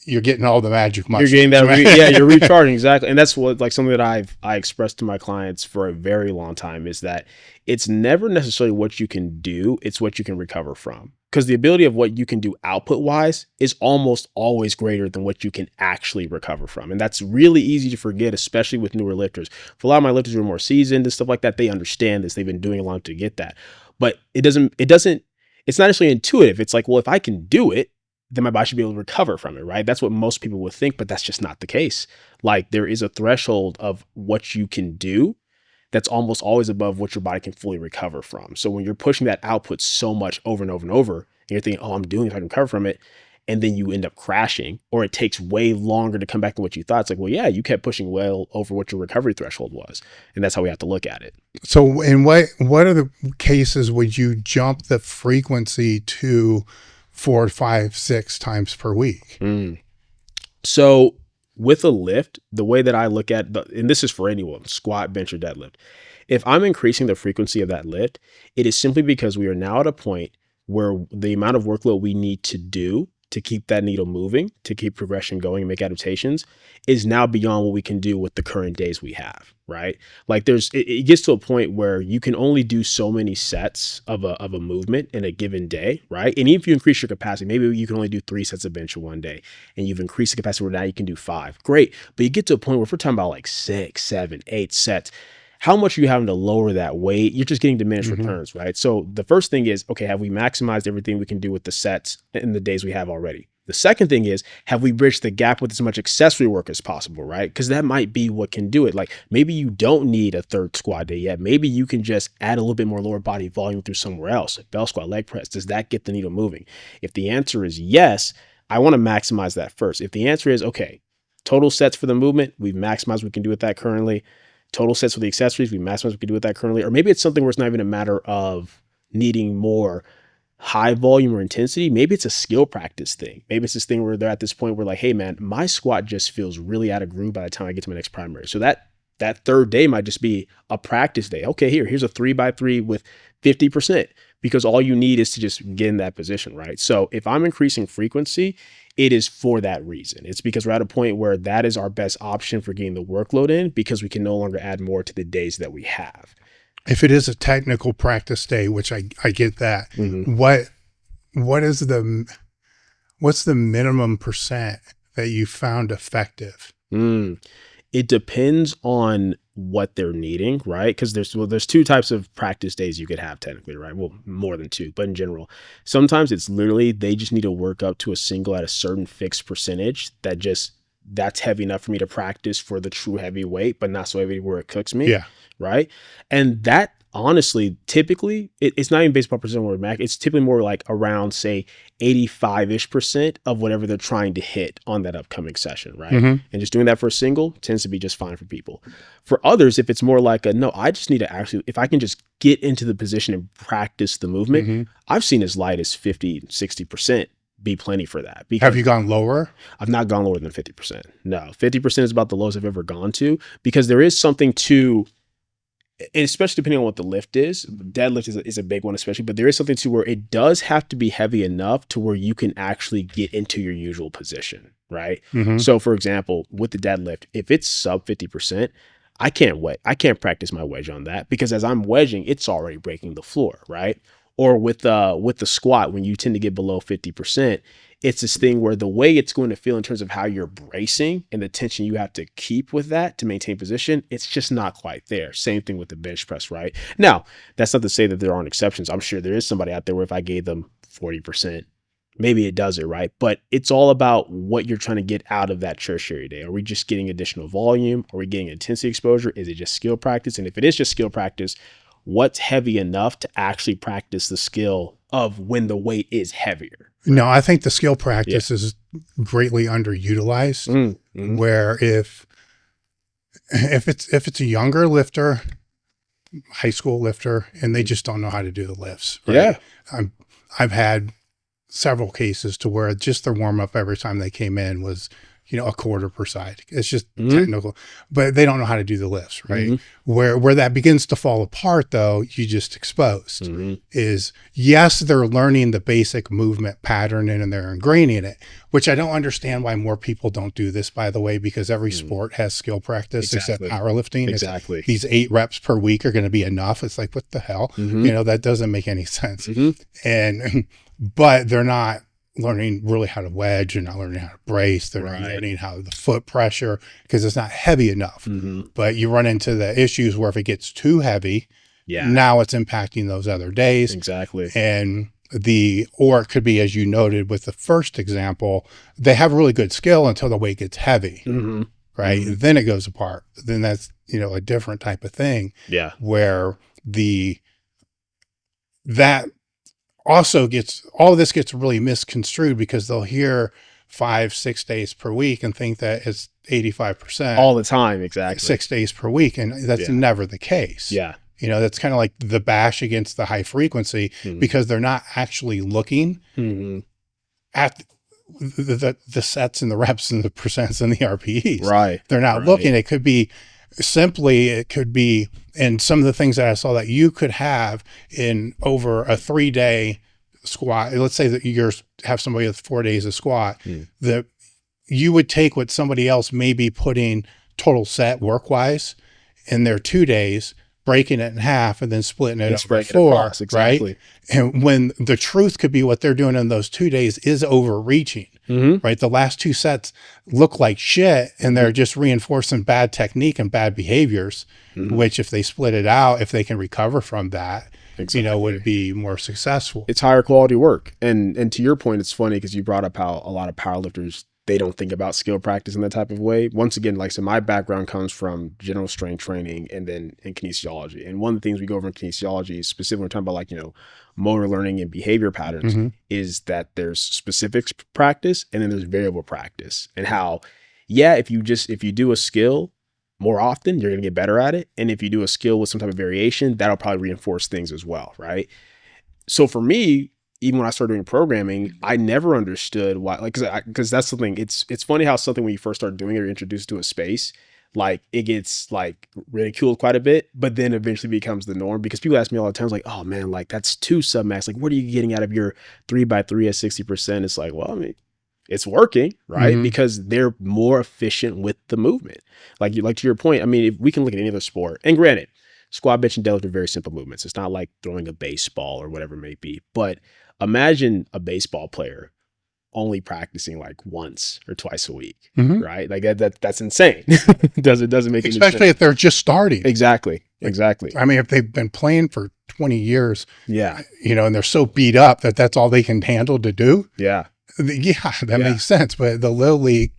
you're getting all the magic mushrooms. You're getting that, you're recharging. Exactly. And that's what, like, something that I expressed to my clients for a very long time is that it's never necessarily what you can do, it's what you can recover from. Because the ability of what you can do output wise is almost always greater than what you can actually recover from. And that's really easy to forget, especially with newer lifters. For a lot of my lifters who are more seasoned and stuff like that, they understand this. They've been doing a long to get that. But it's not necessarily intuitive. It's like, well, if I can do it, then my body should be able to recover from it, right? That's what most people would think, but that's just not the case. Like, there is a threshold of what you can do that's almost always above what your body can fully recover from. So when you're pushing that output so much over and over and over, and you're thinking, oh, I'm doing it if I can recover from it, and then you end up crashing, or it takes way longer to come back than what you thought. It's like, well, yeah, you kept pushing well over what your recovery threshold was. And that's how we have to look at it. So in what are the cases would you jump the frequency to 4, 5, 6 times per week? So with a lift, the way that I look at, and this is for anyone, squat, bench, or deadlift, if I'm increasing the frequency of that lift, it is simply because we are now at a point where the amount of workload we need to do to keep that needle moving, to keep progression going and make adaptations is now beyond what we can do with the current days we have, right? Like it gets to a point where you can only do so many sets of a movement in a given day, right? And even if you increase your capacity, maybe you can only do 3 sets of bench in one day and you've increased the capacity where now you can do 5. Great. But you get to a point where if we're talking about like 6, 7, 8 sets, how much are you having to lower that weight? You're just getting diminished returns, right? So the first thing is, okay, have we maximized everything we can do with the sets in the days we have already? The second thing is, have we bridged the gap with as much accessory work as possible, right? Because that might be what can do it. Like maybe you don't need a 3rd squat day yet. Maybe you can just add a little bit more lower body volume through somewhere else. Bell squat, leg press, does that get the needle moving? If the answer is yes, I want to maximize that first. If the answer is, okay, total sets for the movement, we've maximized what we can do with that currently. Total sets for the accessories, we maximize what we can do with that currently. Or maybe it's something where it's not even a matter of needing more high volume or intensity. Maybe it's a skill practice thing. Maybe it's this thing where they're at this point where like, hey man, my squat just feels really out of groove by the time I get to my next primary. So that 3rd day might just be a practice day. Okay, here's a 3x3 with 50%, because all you need is to just get in that position, right? So if I'm increasing frequency, it is for that reason. It's because we're at a point where that is our best option for getting the workload in, because we can no longer add more to the days that we have. If it is a technical practice day, which I get that, what's the minimum percent that you found effective? It depends on what they're needing, right? Because there's 2 types of practice days you could have technically, right? Well, more than 2, but in general, sometimes it's literally they just need to work up to a single at a certain fixed percentage that's heavy enough for me to practice for the true heavy weight, but not so heavy where it cooks me. Yeah. Right. And that honestly, typically it's not even based upon percent where max. It's typically more like around say 85% of whatever they're trying to hit on that upcoming session. Right. And just doing that for a single tends to be just fine for people. For others, if it's more like no, I just need to actually, if I can just get into the position and practice the movement, I've seen as light as 50, 60% be plenty for that. Have you gone lower? I've not gone lower than 50%. No, 50% is about the lowest I've ever gone to, because there is something to, and especially depending on what the lift is, deadlift is a big one especially, but there is something to where it does have to be heavy enough to where you can actually get into your usual position, right? So for example, with the deadlift, if it's sub 50%, I can't practice my wedge on that, because as I'm wedging, it's already breaking the floor, right? Or with the squat, when you tend to get below 50%, it's this thing where the way it's going to feel in terms of how you're bracing and the tension you have to keep with that to maintain position, it's just not quite there. Same thing with the bench press, right? Now, that's not to say that there aren't exceptions. I'm sure there is somebody out there where if I gave them 40%, maybe it does it, right? But it's all about what you're trying to get out of that tertiary day. Are we just getting additional volume? Are we getting intensity exposure? Is it just skill practice? And if it is just skill practice, what's heavy enough to actually practice the skill of when the weight is heavier? No, I think the skill practice is greatly underutilized. Where if it's a younger lifter, high school lifter, and they just don't know how to do the lifts. Right? Yeah, I've had several cases to where just their warm up every time they came in was, a quarter per side. It's just technical, but they don't know how to do the lifts, right? Where that begins to fall apart, though, you just exposed is, yes, they're learning the basic movement pattern and they're ingraining it, which I don't understand why more people don't do this, by the way, because every sport has skill practice except powerlifting. Exactly. These 8 reps per week are going to be enough. It's like, what the hell? That doesn't make any sense. But they're not learning really how to wedge. They're not learning how to brace. They're not learning how the foot pressure, because it's not heavy enough. But you run into the issues where if it gets too heavy, now it's impacting those other days. Exactly. And or it could be, as you noted with the first example, they have really good skill until the weight gets heavy, right? Then it goes apart. Then that's, a different type of thing. Yeah. Where that also all of this gets really misconstrued, because they'll hear 5-6 days per week and think that it's 85% all the time. Exactly. 6 days per week. And that's never the case. Yeah. That's kind of like the bash against the high frequency, because they're not actually looking at the sets and the reps and the percents and the RPEs. Right. They're not looking. It could be, and some of the things that I saw that you could have in over a 3-day squat, let's say that you have somebody with 4 days of squat, that you would take what somebody else may be putting total set work wise in their 2 days, breaking it in half and then splitting it over 4, exactly. right? And when the truth could be what they're doing in those 2 days is overreaching, right? The last 2 sets look like shit and they're just reinforcing bad technique and bad behaviors, which if they split it out, if they can recover from that, would be more successful. It's higher quality work. And to your point, it's funny because you brought up how a lot of powerlifters, they don't think about skill practice in that type of way. Once again, like I said, my background comes from general strength training and then in kinesiology. And one of the things we go over in kinesiology, specifically when we're talking about motor learning and behavior patterns, is that there's specific practice and then there's variable practice. And how, if you do a skill more often, you're going to get better at it. And if you do a skill with some type of variation, that'll probably reinforce things as well, right? So for me, even when I started doing programming, I never understood why, because that's something, it's funny how something when you first start doing it or introduced to a space, it gets ridiculed quite a bit, but then eventually becomes the norm because people ask me all the time, oh man, that's too submax. What are you getting out of your 3x3 at 60%? It's well, I mean, it's working, right? Because they're more efficient with the movement. Like to your point, I mean, if we can look at any other sport, and granted, squat, bench, and deadlift are very simple movements. It's not like throwing a baseball or whatever it may be, but imagine a baseball player only practicing once or twice a week, right? That's insane. doesn't make any sense. Especially if they're just starting. Exactly. I mean, if they've been playing for 20 years, and they're so beat up that that's all they can handle to do. Yeah. That makes sense. But the Little League,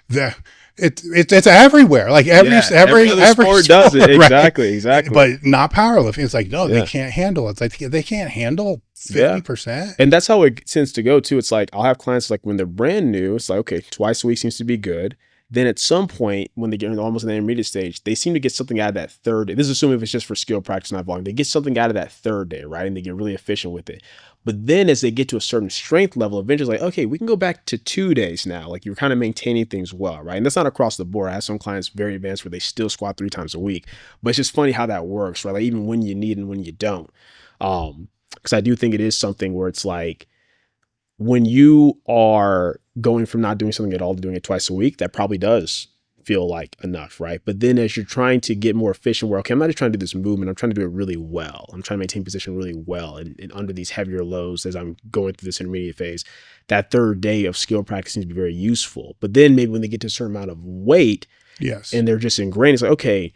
it's everywhere. Every sport does it. Exactly. But not powerlifting. It's they can't handle it. It's they can't handle 50%. And that's how it tends to go too. It's I'll have clients when they're brand new, it's okay, twice a week seems to be good. Then at some point, when they get almost in the intermediate stage, they seem to get something out of that third day. This is assuming if it's just for skill practice, not volume. They get something out of that third day, right? And they get really efficient with it. But then as they get to a certain strength level, eventually okay, we can go back to 2 days now. You're kind of maintaining things well, right? And that's not across the board. I have some clients very advanced where they still squat 3 times a week. But it's just funny how that works, right? Even when you need and when you don't. Because I do think it is something where it's when you are going from not doing something at all to doing it twice a week, that probably does feel enough, right? But then as you're trying to get more efficient, where, okay, I'm not just trying to do this movement, I'm trying to do it really well. I'm trying to maintain position really well and under these heavier lows as I'm going through this intermediate phase, that third day of skill practice seems to be very useful. But then maybe when they get to a certain amount of weight, and they're just ingrained, it's okay,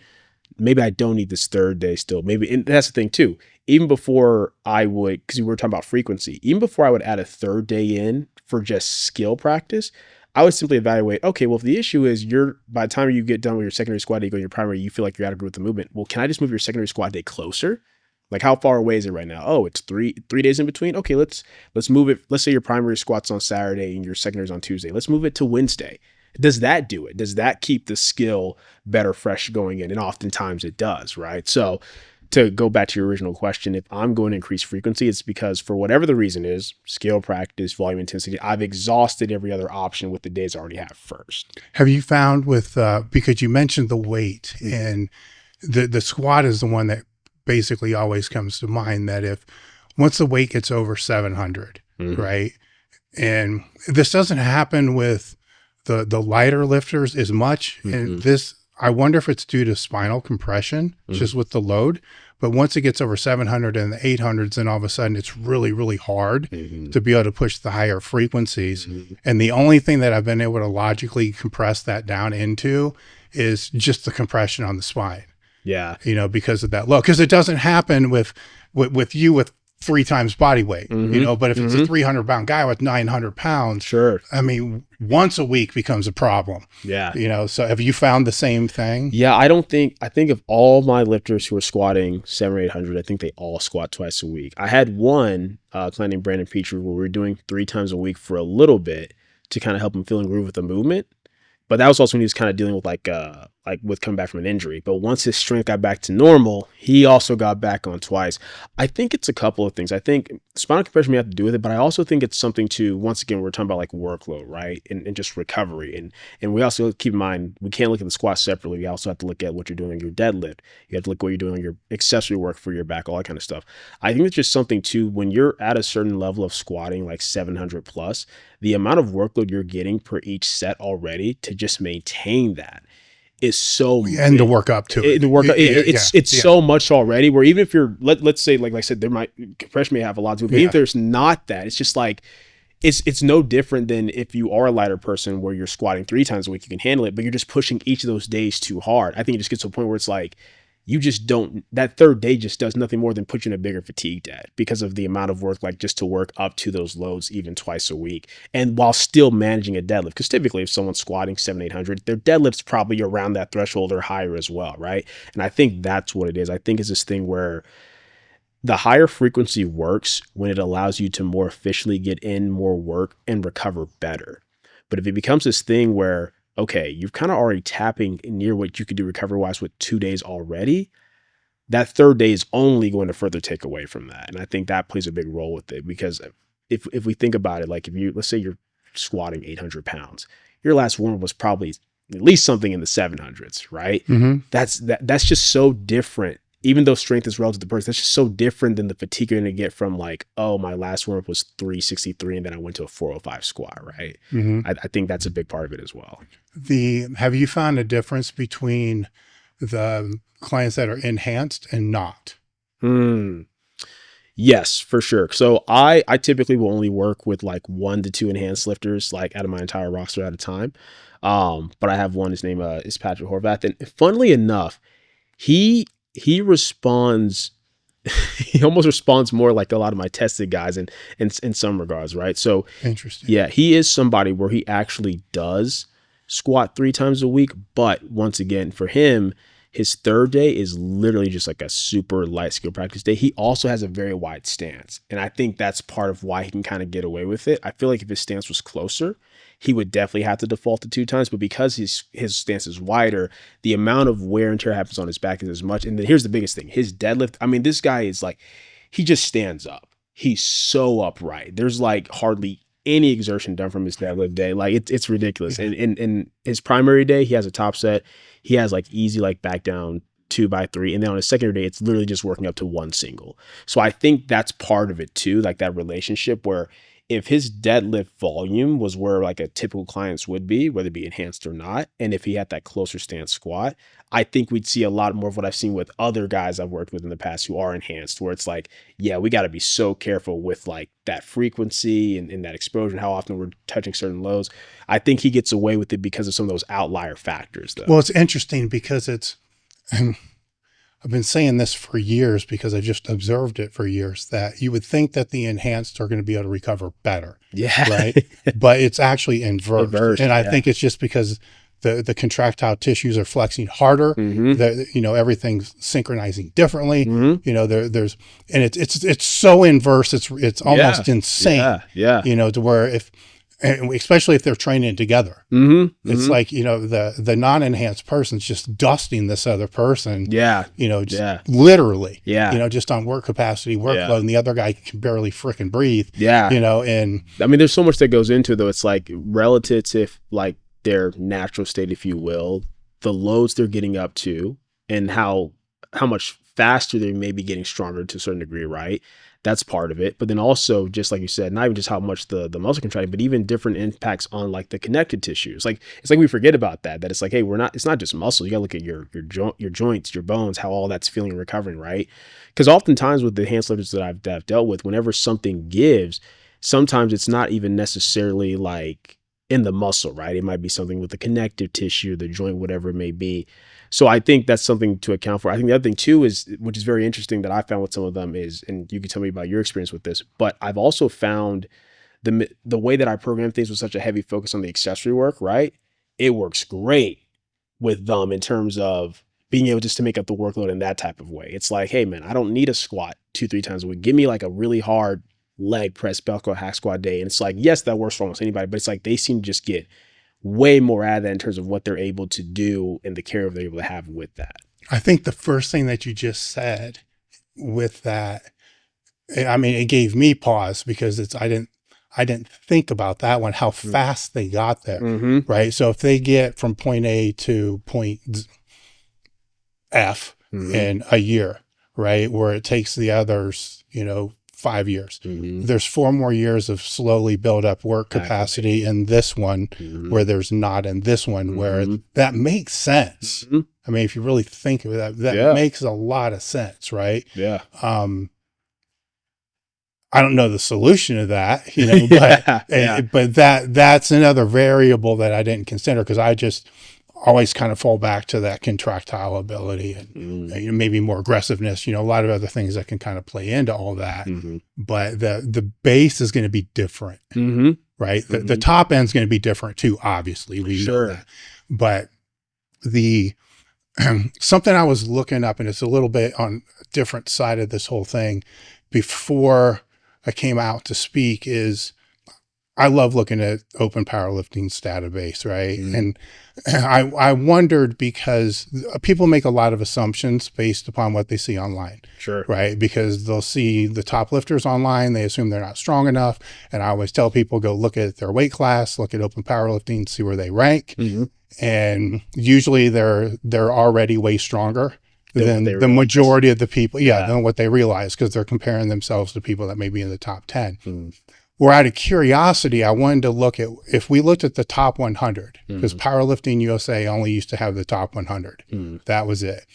maybe I don't need this third day still. Maybe, and that's the thing too. Even before I would, because we were talking about frequency, even before I would add a third day in for just skill practice, I would simply evaluate, okay, well, if the issue is by the time you get done with your secondary squat day, you go to your primary, you feel like you're adequate with the movement. Well, can I just move your secondary squat day closer? How far away is it right now? Oh, it's three days in between. Okay, let's move it. Let's say your primary squat's on Saturday and your secondary's on Tuesday. Let's move it to Wednesday. Does that do it? Does that keep the skill better, fresh going in? And oftentimes it does, right? So to go back to your original question, if I'm going to increase frequency, it's because for whatever the reason is, skill practice, volume intensity, I've exhausted every other option with the days I already have first. Have you found with, because you mentioned the weight and the squat is the one that basically always comes to mind, that once the weight gets over 700, right? And this doesn't happen with the lighter lifters as much. And I wonder if it's due to spinal compression, just with the load. But once it gets over 700 and the 800s, then all of a sudden it's really, really hard to be able to push the higher frequencies. And the only thing that I've been able to logically compress that down into is just the compression on the spine. Yeah. Because of that load. Because it doesn't happen with you with 3 times body weight, but if it's a 300-pound guy with 900 pounds, sure. I mean, once a week becomes a problem. Yeah. So have you found the same thing? Yeah, I think of all my lifters who are squatting 700 or 800, I think they all squat twice a week. I had one client named Brandon Petrie where we were doing 3 times a week for a little bit to kind of help him feel in groove with the movement. But that was also when he was kind of dealing with like with coming back from an injury. But once his strength got back to normal, he also got back on twice. I think it's a couple of things. I think spinal compression may have to do with it, but I also think it's something to, once again, we're talking about like workload, right? And just recovery. And we also keep in mind, we can't look at the squat separately. We also have to look at what you're doing on your deadlift. You have to look at what you're doing on your accessory work for your back, all that kind of stuff. I think it's just something too, when you're at a certain level of squatting, like 700 plus, the amount of workload you're getting per each set already to just maintain that is so, and to work up to it. It's so much already, where even if you're, let's say, like I said, compression may have a lot to do, but even if there's not that, it's just like, it's no different than if you are a lighter person where you're squatting 3 times a week, you can handle it, but you're just pushing each of those days too hard. I think it just gets to a point where it's like, you just don't, that third day just does nothing more than put you in a bigger fatigue debt because of the amount of work, like just to work up to those loads even twice a week. And while still managing a deadlift, because typically if someone's squatting 700-800, their deadlift's probably around that threshold or higher as well, right? And I think that's what it is. I think it's this thing where the higher frequency works when it allows you to more efficiently get in more work and recover better. But if it becomes this thing where, okay, you're kind of already tapping near what you could do recovery-wise with 2 days already, that third day is only going to further take away from that. And I think that plays a big role with it, because if we think about it, like if you, let's say you're squatting 800 pounds, your last warm-up was probably at least something in the 700s, right? Mm-hmm. That's just so different. Even though strength is relative to the person, that's just so different than the fatigue you're going to get from like, oh, my last warm-up was 363 and then I went to a 405 squat, right? Mm-hmm. I think that's a big part of it as well. Have you found a difference between the clients that are enhanced and not? Yes, for sure. So I typically will only work with like 1 to 2 enhanced lifters, like out of my entire roster at a time. But I have one, his name is Patrick Horvath. And funnily enough, he responds, he almost responds more like a lot of my tested guys in some regards, right? So interesting. Yeah, he is somebody where he actually does squat 3 times a week. But once again, for him, his third day is literally just like a super light skill practice day. He also has a very wide stance. And I think that's part of why he can kind of get away with it. I feel like if his stance was closer, he would definitely have to default to 2 times. But because his stance is wider, the amount of wear and tear happens on his back is as much. And then here's the biggest thing. His deadlift, I mean, this guy is like, he just stands up. He's so upright. There's like hardly any exertion done from his deadlift day. Like it's ridiculous. And in his primary day, he has a top set. He has like easy, like back down 2x3. And then on his secondary day, it's literally just working up to 1 single. So I think that's part of it too. Like that relationship where if his deadlift volume was where like a typical client's would be, whether it be enhanced or not, and if he had that closer stance squat, I think we'd see a lot more of what I've seen with other guys I've worked with in the past who are enhanced, where it's like, yeah, we got to be so careful with like that frequency and that exposure, and how often we're touching certain lows. I think he gets away with it because of some of those outlier factors, though. Well, it's interesting because I've been saying this for years because I've just observed it for years, that you would think that the enhanced are going to be able to recover better. Yeah. Right. But it's actually inverse. And I think it's just because the contractile tissues are flexing harder. Mm-hmm. Everything's synchronizing differently. Mm-hmm. There's, and it's so inverse. It's almost insane. Yeah. To where and especially if they're training together, it's like, the non-enhanced person's just dusting this other person, literally, just on work capacity, workload, and the other guy can barely frickin' breathe, and I mean, there's so much that goes into it, though. It's like relative to like their natural state, if you will, the loads they're getting up to and how much faster they may be getting stronger to a certain degree, right? That's part of it. But then also, just like you said, not even just how much the muscle contract, but even different impacts on like the connective tissues. Like, it's like we forget about that it's like, hey, it's not just muscle. You gotta look at your joints, your bones, how all that's feeling and recovering, right? Because oftentimes with the enhanced lifters that I've dealt with, whenever something gives, sometimes it's not even necessarily like in the muscle, right? It might be something with the connective tissue, the joint, whatever it may be. So I think that's something to account for. I think the other thing too is, which is very interesting that I found with some of them is, and you can tell me about your experience with this, but I've also found the way that I program things with such a heavy focus on the accessory work, right? It works great with them in terms of being able just to make up the workload in that type of way. It's like, hey man, I don't need a squat 2-3 times a week. Give me like a really hard leg press, bell curl, hack squat day. And it's like, yes, that works for almost anybody, but it's like they seem to just get way more out of that in terms of what they're able to do and the care they're able to have with that. I think the first thing that you just said with that, I mean, it gave me pause because I didn't think about that one, how fast they got there, right? So if they get from point A to point F in a year, right, where it takes the others, 5 years, there's 4 more years of slowly build up work capacity in this one where there's not in this one, where that makes sense. I mean, if you really think of it, that makes a lot of sense, right? Yeah. I don't know the solution to that, but that's another variable that I didn't consider, because I just always kind of fall back to that contractile ability and maybe more aggressiveness, a lot of other things that can kind of play into all that. But the base is going to be different, right? The top end is going to be different too, obviously. We know that. But the something I was looking up, and it's a little bit on a different side of this whole thing, before I came out to speak, is I love looking at open powerlifting's database, right? And I wondered, because people make a lot of assumptions based upon what they see online. Sure. Right? Because they'll see the top lifters online, they assume they're not strong enough. And I always tell people, go look at their weight class, look at open powerlifting, see where they rank. And usually they're already way stronger than the majority of the people, than what they realize, because they're comparing themselves to people that may be in the top 10. Well, out of curiosity, I wanted to look at, if we looked at the top 100, because Powerlifting USA only used to have the top 100. That was it.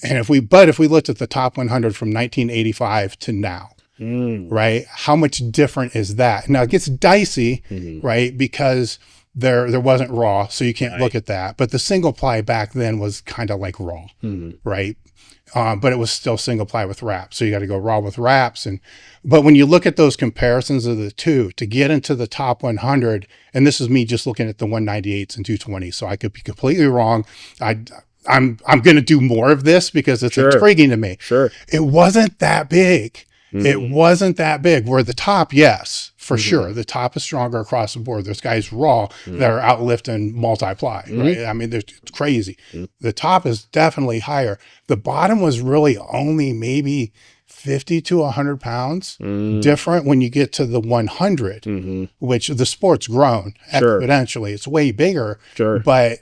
And if we looked at the top 100 from 1985 to now, right? How much different is that? Now it gets dicey, right? Because there wasn't raw, so you can't look at that. But the single ply back then was kind of like raw, right? But it was still single ply with wraps. So you got to go raw with wraps. But when you look at those comparisons of the two, to get into the top 100, and this is me just looking at the 198s and 220s, so I could be completely wrong. I'm going to do more of this because it's intriguing to me. It wasn't that big. It wasn't that big. Where the top, yes, for sure. The top is stronger across the board. There's guys raw that are outlifting multiply, right? I mean, it's crazy. The top is definitely higher. The bottom was really only maybe 50 to 100 pounds different when you get to the 100, which the sport's grown exponentially. It's way bigger, but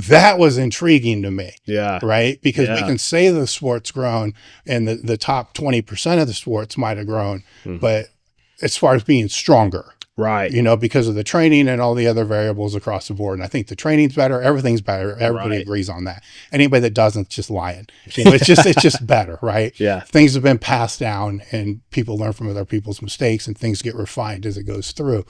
that was intriguing to me. Right. Because we can say the sport's grown and the top 20% of the sports might have grown, but as far as being stronger, right, because of the training and all the other variables across the board. And I think the training's better, everything's better. Everybody agrees on that. Anybody that doesn't, just lying. It's just better, right? Things have been passed down and people learn from other people's mistakes and things get refined as it goes through.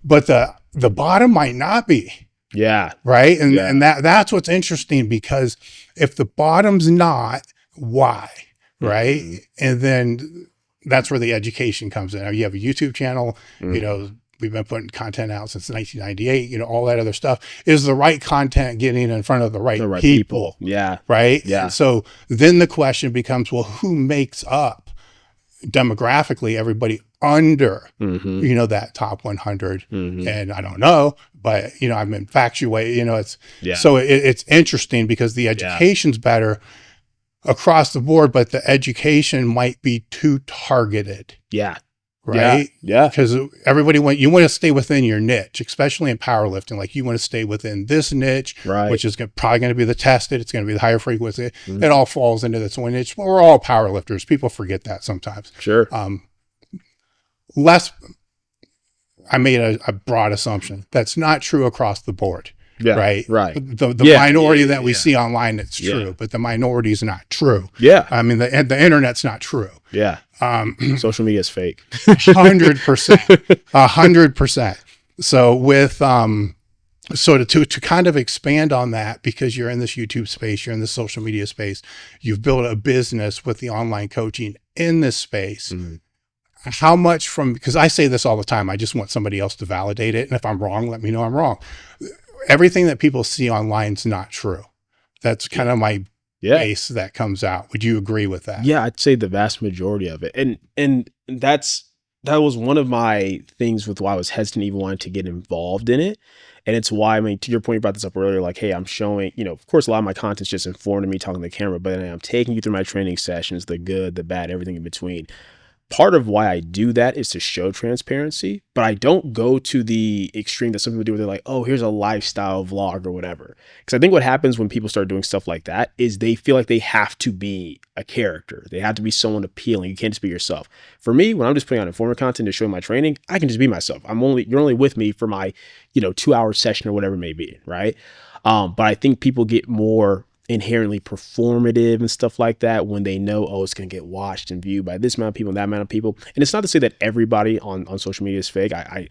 But the bottom might not be. Right. And that's what's interesting, because if the bottom's not, why? Right. And then that's where the education comes in. You have a YouTube channel, we've been putting content out since 1998, all that other stuff. Is the right content getting in front of the right people? Right. And so then the question becomes, well, who makes up demographically everybody under, that top 100? And I don't know, but, I've been infatuated, so it's interesting because the education's better across the board, but the education might be too targeted. Right. Because everybody you want to stay within your niche, especially in powerlifting. Like, you want to stay within this niche, which is probably going to be the tested. It's going to be the higher frequency. It all falls into this one niche. But we're all powerlifters. People forget that sometimes. I made a broad assumption. That's not true across the board. Right. The minority that we see online, it's true, but the minority is not true. I mean, the internet's not true. Social media is fake. 100%. 100%. So with so to kind of expand on that, because you're in this YouTube space, you're in the social media space, you've built a business with the online coaching in this space. How much because I say this all the time, I just want somebody else to validate it. And if I'm wrong, let me know I'm wrong. Everything that people see online is not true. That's kind of my base that comes out. Would you agree with that? I'd say the vast majority of it. And that's that was one of my things with why I was hesitant even wanting to get involved in it. And it's why, I mean, to your point, you brought this up earlier, like, hey, I'm showing, of course, a lot of my content's just informing me talking to the camera, but then I'm taking you through my training sessions, the good, the bad, everything in between. Part of why I do that is to show transparency, but I don't go to the extreme that some people do where they're like, oh, here's a lifestyle vlog or whatever. Because I think what happens when people start doing stuff like that is they feel like they have to be a character. They have to be someone appealing. You can't just be yourself. For me, when I'm just putting out informative content to show my training, I can just be myself. You're only with me for my, 2-hour session or whatever it may be, right? But I think people get more inherently performative and stuff like that when they know, oh, it's going to get watched and viewed by this amount of people and that amount of people. And it's not to say that everybody on social media is fake. I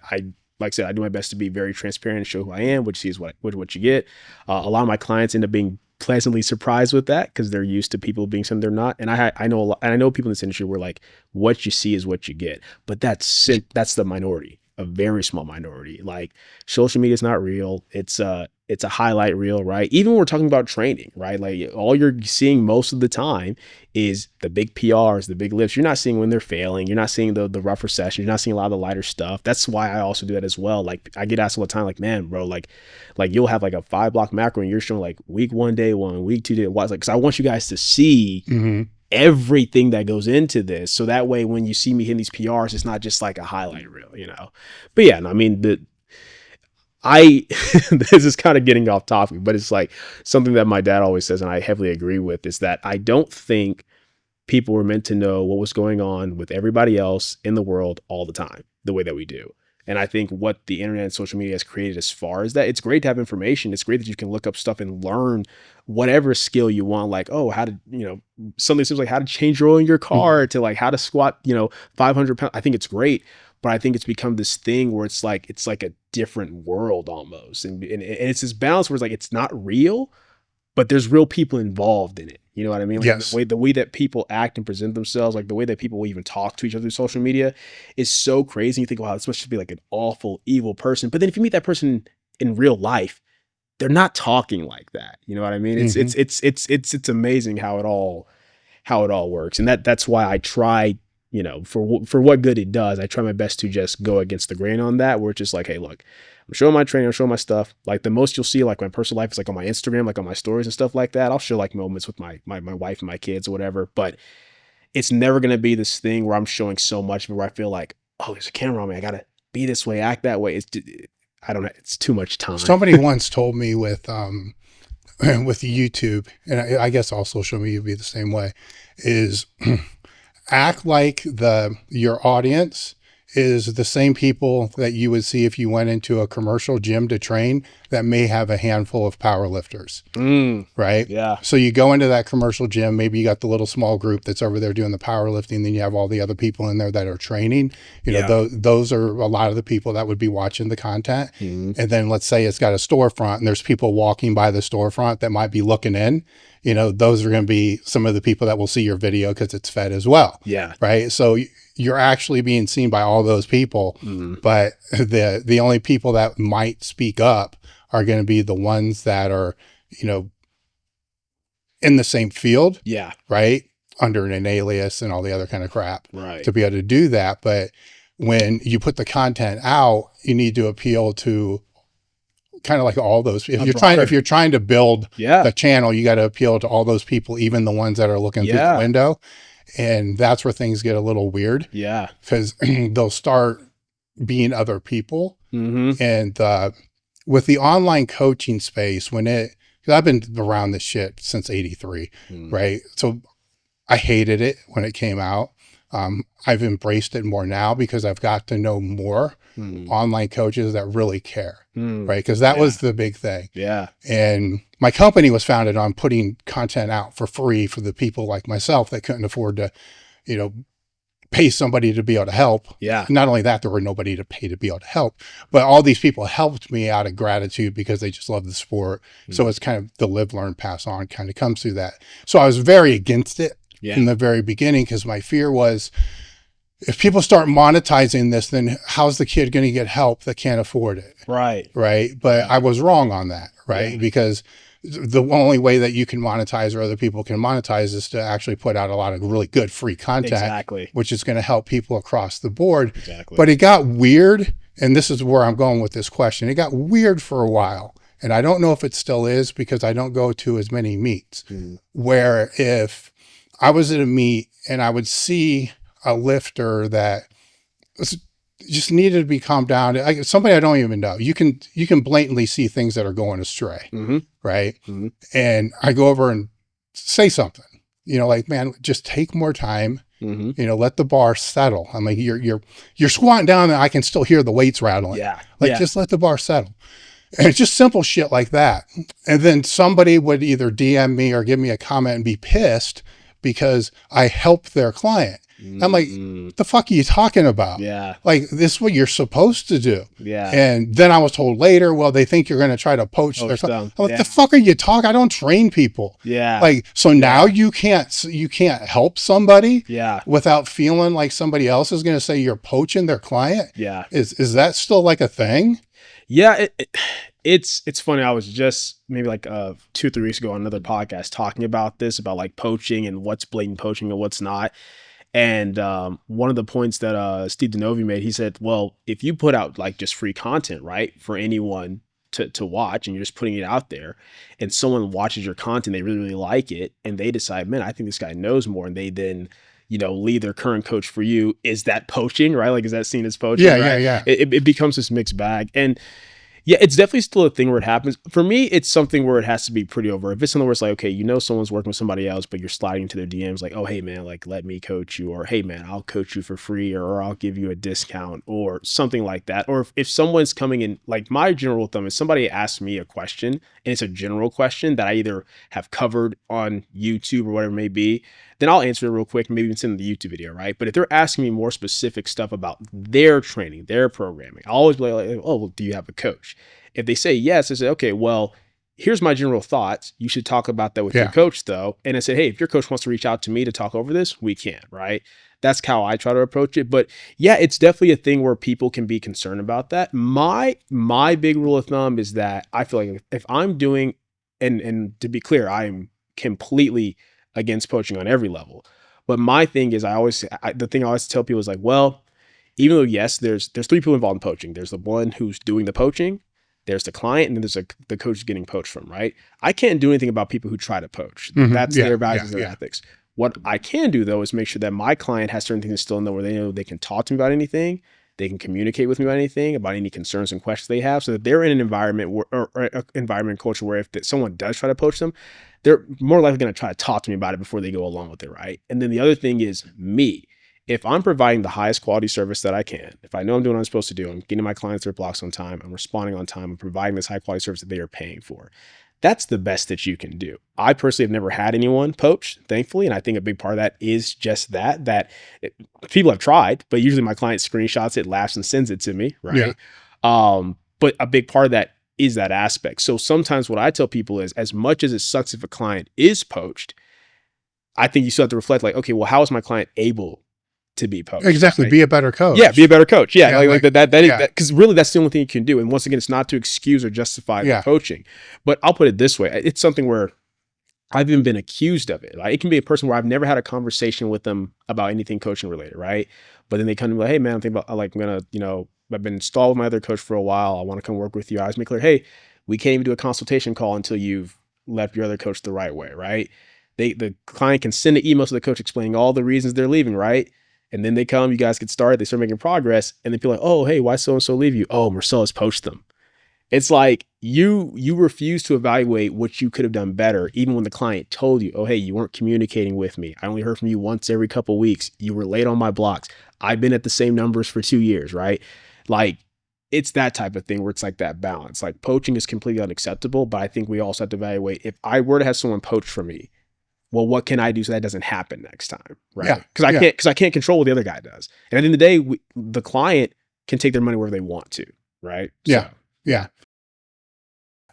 like I said, I do my best to be very transparent and show who I am, which is what you get. A lot of my clients end up being pleasantly surprised with that because they're used to people being something they're not. And I know a lot, and I know people in this industry where like what you see is what you get, but that's the minority, a very small minority. Like social media is not real. It's a highlight reel, right? Even when we're talking about training, right? Like all you're seeing most of the time is the big PRs, the big lifts. You're not seeing when they're failing. You're not seeing the rougher sessions. You're not seeing a lot of the lighter stuff. That's why I also do that as well. Like I get asked all the time, like, man, bro, like you'll have like a 5-block macro and you're showing like week 1, day 1, week 2, day 1. It's like, cause I want you guys to see everything that goes into this. So that way, when you see me hitting these PRs, it's not just like a highlight reel, But yeah, no, I mean, this is kind of getting off topic, but it's like something that my dad always says, and I heavily agree with, is that I don't think people were meant to know what was going on with everybody else in the world all the time, the way that we do. And I think what the internet and social media has created as far as that, it's great to have information. It's great that you can look up stuff and learn whatever skill you want, like, oh, how to, something seems like how to change your oil in your car to like how to squat, 500 pounds. I think it's great. But I think it's become this thing where it's like a different world almost. And it's this balance where it's like, it's not real, but there's real people involved in it. You know what I mean? Like yes. The way that people act and present themselves, like the way that people will even talk to each other through social media is so crazy. You think, wow, this must be like an awful, evil person. But then if you meet that person in real life, they're not talking like that. You know what I mean? It's amazing how it all works. And that's why I try, for what good it does, I try my best to just go against the grain on that, where it's just like, hey, look, I'm showing my training, I'm showing my stuff. Like the most you'll see, like my personal life is like on my Instagram, like on my stories and stuff like that. I'll show like moments with my wife and my kids or whatever, but it's never going to be this thing where I'm showing so much where I feel like, oh, there's a camera on me. I got to be this way, act that way. I don't know. It's too much time. Somebody once told me with YouTube, and I guess all social media would be the same way, is act like your audience is the same people that you would see if you went into a commercial gym to train that may have a handful of power lifters, right? Yeah. So you go into that commercial gym, maybe you got the little small group that's over there doing the powerlifting, then you have all the other people in there that are training. Those are a lot of the people that would be watching the content. And then let's say it's got a storefront and there's people walking by the storefront that might be looking in. Those are going to be some of the people that will see your video because it's fed as well. Yeah. Right. So you're actually being seen by all those people, but the only people that might speak up are going to be the ones that are, in the same field. Yeah. Right. Under an alias and all the other kind of crap. Right. To be able to do that. But when you put the content out, you need to appeal to kind of like all those. If you're trying to build the channel, you got to appeal to all those people, even the ones that are looking through the window. And that's where things get a little weird. Yeah. Because they'll start being other people. And with the online coaching space, because I've been around this shit since 83, right? So I hated it when it came out. I've embraced it more now because I've got to know more online coaches that really care, right? Because that was the big thing. Yeah. And my company was founded on putting content out for free for the people like myself that couldn't afford to, pay somebody to be able to help. Yeah. Not only that, there were nobody to pay to be able to help, but all these people helped me out of gratitude because they just love the sport. So it's kind of the live, learn, pass on kind of comes through that. So I was very against it in the very beginning because my fear was, if people start monetizing this, then how's the kid going to get help that can't afford it? Right. Right. But I was wrong on that. Right. Because the only way that you can monetize or other people can monetize is to actually put out a lot of really good free content, Exactly. which is going to help people across the board. Exactly. But it got weird. And this is where I'm going with this question. It got weird for a while. And I don't know if it still is because I don't go to as many meets where if I was at a meet and I would see a lifter that just needed to be calmed down. Somebody I don't even know. You can blatantly see things that are going astray, right? And I go over and say something, like, man, just take more time. Let the bar settle. I'm like, you're squatting down and I can still hear the weights rattling. Just let the bar settle. And it's just simple shit like that. And then somebody would either DM me or give me a comment and be pissed because I helped their client. I'm like, the fuck are you talking about? Like, this is what you're supposed to do. And then I was told later, well, they think you're going to try to poach their client. I'm like, the fuck are you talking? I don't train people. Like, so now you can't help somebody without feeling like somebody else is going to say you're poaching their client. Is that still like a thing? It's funny. I was just maybe like 2 or 3 weeks ago on another podcast talking about this, about like poaching and what's blatant poaching and what's not. And one of the points that Steve Denovi made, he said, well, if you put out like just free content, right, for anyone to watch, and you're just putting it out there, and someone watches your content, they really, really like it, and they decide, man, I think this guy knows more, and they then leave their current coach for you. Is that poaching, right? Like, is that seen as poaching? Yeah. It becomes this mixed bag. And yeah, it's definitely still a thing where it happens. For me, it's something where it has to be pretty over. If it's something where it's like, okay, someone's working with somebody else, but you're sliding into their DMs like, oh, hey man, like, let me coach you, or hey man, I'll coach you for free, or I'll give you a discount, or something like that. Or if someone's coming in, like, my general thumb is somebody asks me a question and it's a general question that I either have covered on YouTube or whatever it may be, then I'll answer it real quick and maybe even send them the YouTube video, right? But if they're asking me more specific stuff about their training, their programming, I'll always be like, oh, well, do you have a coach? If they say yes, I say, okay, well, here's my general thoughts. You should talk about that with your coach, though. And I said, hey, if your coach wants to reach out to me to talk over this, we can, right? That's how I try to approach it. But yeah, it's definitely a thing where people can be concerned about that. My big rule of thumb is that I feel like if I'm doing, and to be clear, I am completely against poaching on every level. But my thing is, the thing I always tell people is like, well, even though yes, there's 3 people involved in poaching. There's the one who's doing the poaching, there's the client, and then there's the coach getting poached from, right? I can't do anything about people who try to poach. That's their values and their ethics. What I can do, though, is make sure that my client has certain things to still know, where they know they can talk to me about anything, they can communicate with me about anything, about any concerns and questions they have, so that they're in an environment or environment culture where if someone does try to poach them, they're more likely going to try to talk to me about it before they go along with it, right? And then the other thing is me. If I'm providing the highest quality service that I can, if I know I'm doing what I'm supposed to do, I'm getting my clients their blocks on time, I'm responding on time, I'm providing this high quality service that they are paying for, that's the best that you can do. I personally have never had anyone poach, thankfully. And I think a big part of that is just people have tried, but usually my client screenshots it, laughs, and sends it to me, right? But a big part of that is that aspect. So sometimes what I tell people is, as much as it sucks if a client is poached, I think you still have to reflect like, okay, well, how is my client able to be poached? Exactly. Right? Be a better coach. Yeah, be a better coach. Yeah, like that, because really that's the only thing you can do. And once again, it's not to excuse or justify the coaching. But I'll put it this way. It's something where I've even been accused of it. Like, it can be a person where I've never had a conversation with them about anything coaching related, right? But then they come to me like, hey man, I'm thinking about, like, I'm gonna, I've been installed with my other coach for a while. I want to come work with you. I always make clear, hey, we can't even do a consultation call until you've left your other coach the right way, right? The client can send an email to the coach explaining all the reasons they're leaving, right? And then they come, you guys get started, they start making progress, and then people are like, oh, hey, why so-and-so leave you? Oh, Marcellus poached them. It's like you refuse to evaluate what you could have done better, even when the client told you, oh, hey, you weren't communicating with me. I only heard from you once every couple of weeks. You were late on my blocks. I've been at the same numbers for 2 years, right? Like, it's that type of thing where it's like that balance. Like, poaching is completely unacceptable, but I think we also have to evaluate, if I were to have someone poach from me, well, what can I do so that doesn't happen next time, right? Because I can't control what the other guy does. And at the end of the day, the client can take their money wherever they want to, right? Yeah.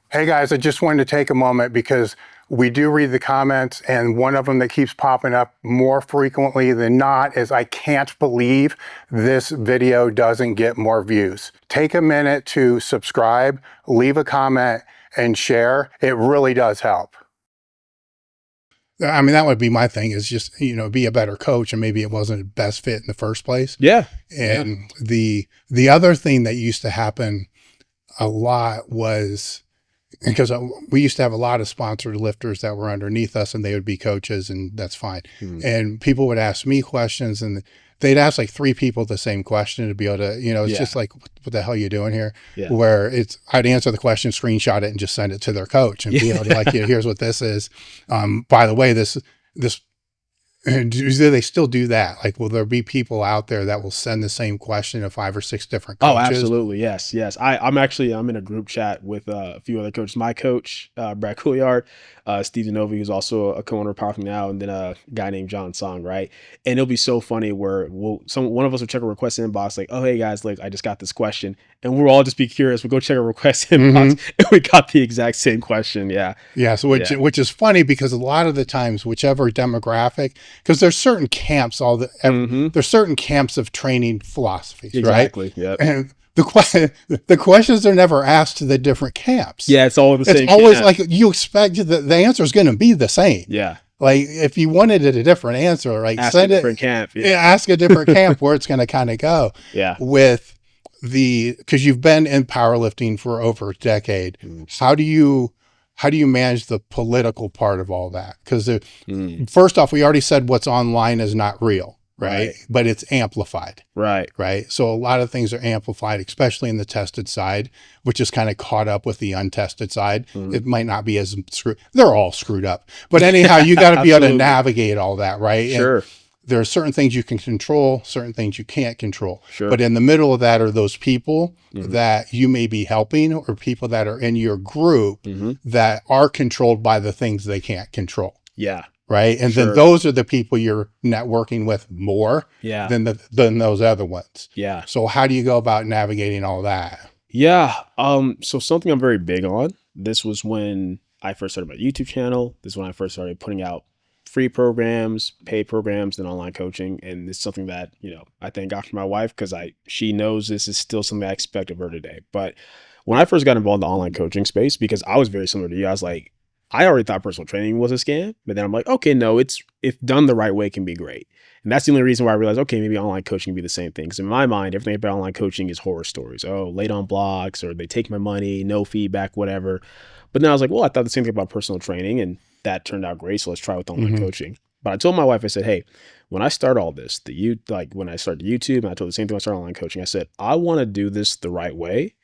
Hey guys, I just wanted to take a moment because we do read the comments, and one of them that keeps popping up more frequently than not is, I can't believe this video doesn't get more views. Take a minute to subscribe, leave a comment, and share, it really does help. I mean, that would be my thing, is just, be a better coach, and maybe it wasn't the best fit in the first place. Yeah. And the other thing that used to happen a lot was, because we used to have a lot of sponsored lifters that were underneath us, and they would be coaches, and that's fine. And people would ask me questions, and they'd ask like 3 people the same question to be able to, it's just like, what the hell are you doing here? Where I'd answer the question, screenshot it, and just send it to their coach and be able to, like, here's what this is. By the way, this, and do they still do that? Like, will there be people out there that will send the same question to 5 or 6 different coaches? Oh, absolutely. Yes. I'm in a group chat with a few other coaches. My coach, Brad Couillard, Steve Zanovi, who's also a co-owner of Powerful Now, and then a guy named John Song, right? And it'll be so funny where one of us will check a request inbox, like, oh, hey guys, look, I just got this question. And we'll all just be curious. We'll go check a request inbox, and we got the exact same question. Yeah. Yeah. So which is funny, because a lot of the times, whichever demographic, because there's certain camps, there's certain camps of training philosophies, exactly, right? Yeah. And the questions are never asked to the different camps. Yeah, it's all the same. It's always like, you expect the answer is going to be the same. Yeah. Like, if you wanted it a different answer, right? Ask a different camp. Yeah, ask a different camp where it's going to kind of go. Yeah. Because you've been in powerlifting for over a decade. How do you manage the political part of all that? Because first off, we already said what's online is not real, right? But it's amplified. Right. So a lot of things are amplified, especially in the tested side, which is kind of caught up with the untested side. It might not be as screwed. They're all screwed up. But anyhow, you got to be able to navigate all that, right? Sure. And there are certain things you can control, certain things you can't control. Sure. But in the middle of that are those people that you may be helping, or people that are in your group that are controlled by the things they can't control. Yeah. Right. And then those are the people you're networking with more than those other ones. Yeah. So how do you go about navigating all that? Yeah. So something I'm very big on, this was when I first started my YouTube channel. This is when I first started putting out free programs, paid programs, and online coaching. And it's something that, I thank God for my wife, because she knows this is still something I expect of her today. But when I first got involved in the online coaching space, because I was very similar to you, I was like, I already thought personal training was a scam, but then I'm like, okay, no, if done the right way, it can be great. And that's the only reason why I realized, okay, maybe online coaching can be the same thing. Because in my mind, everything about online coaching is horror stories. Oh, late on blocks, or they take my money, no feedback, whatever. But then I was like, well, I thought the same thing about personal training, and that turned out great. So let's try with online coaching. But I told my wife, I said, hey, when I start all this, when I started YouTube, and I told the same thing when I started online coaching, I said, I want to do this the right way,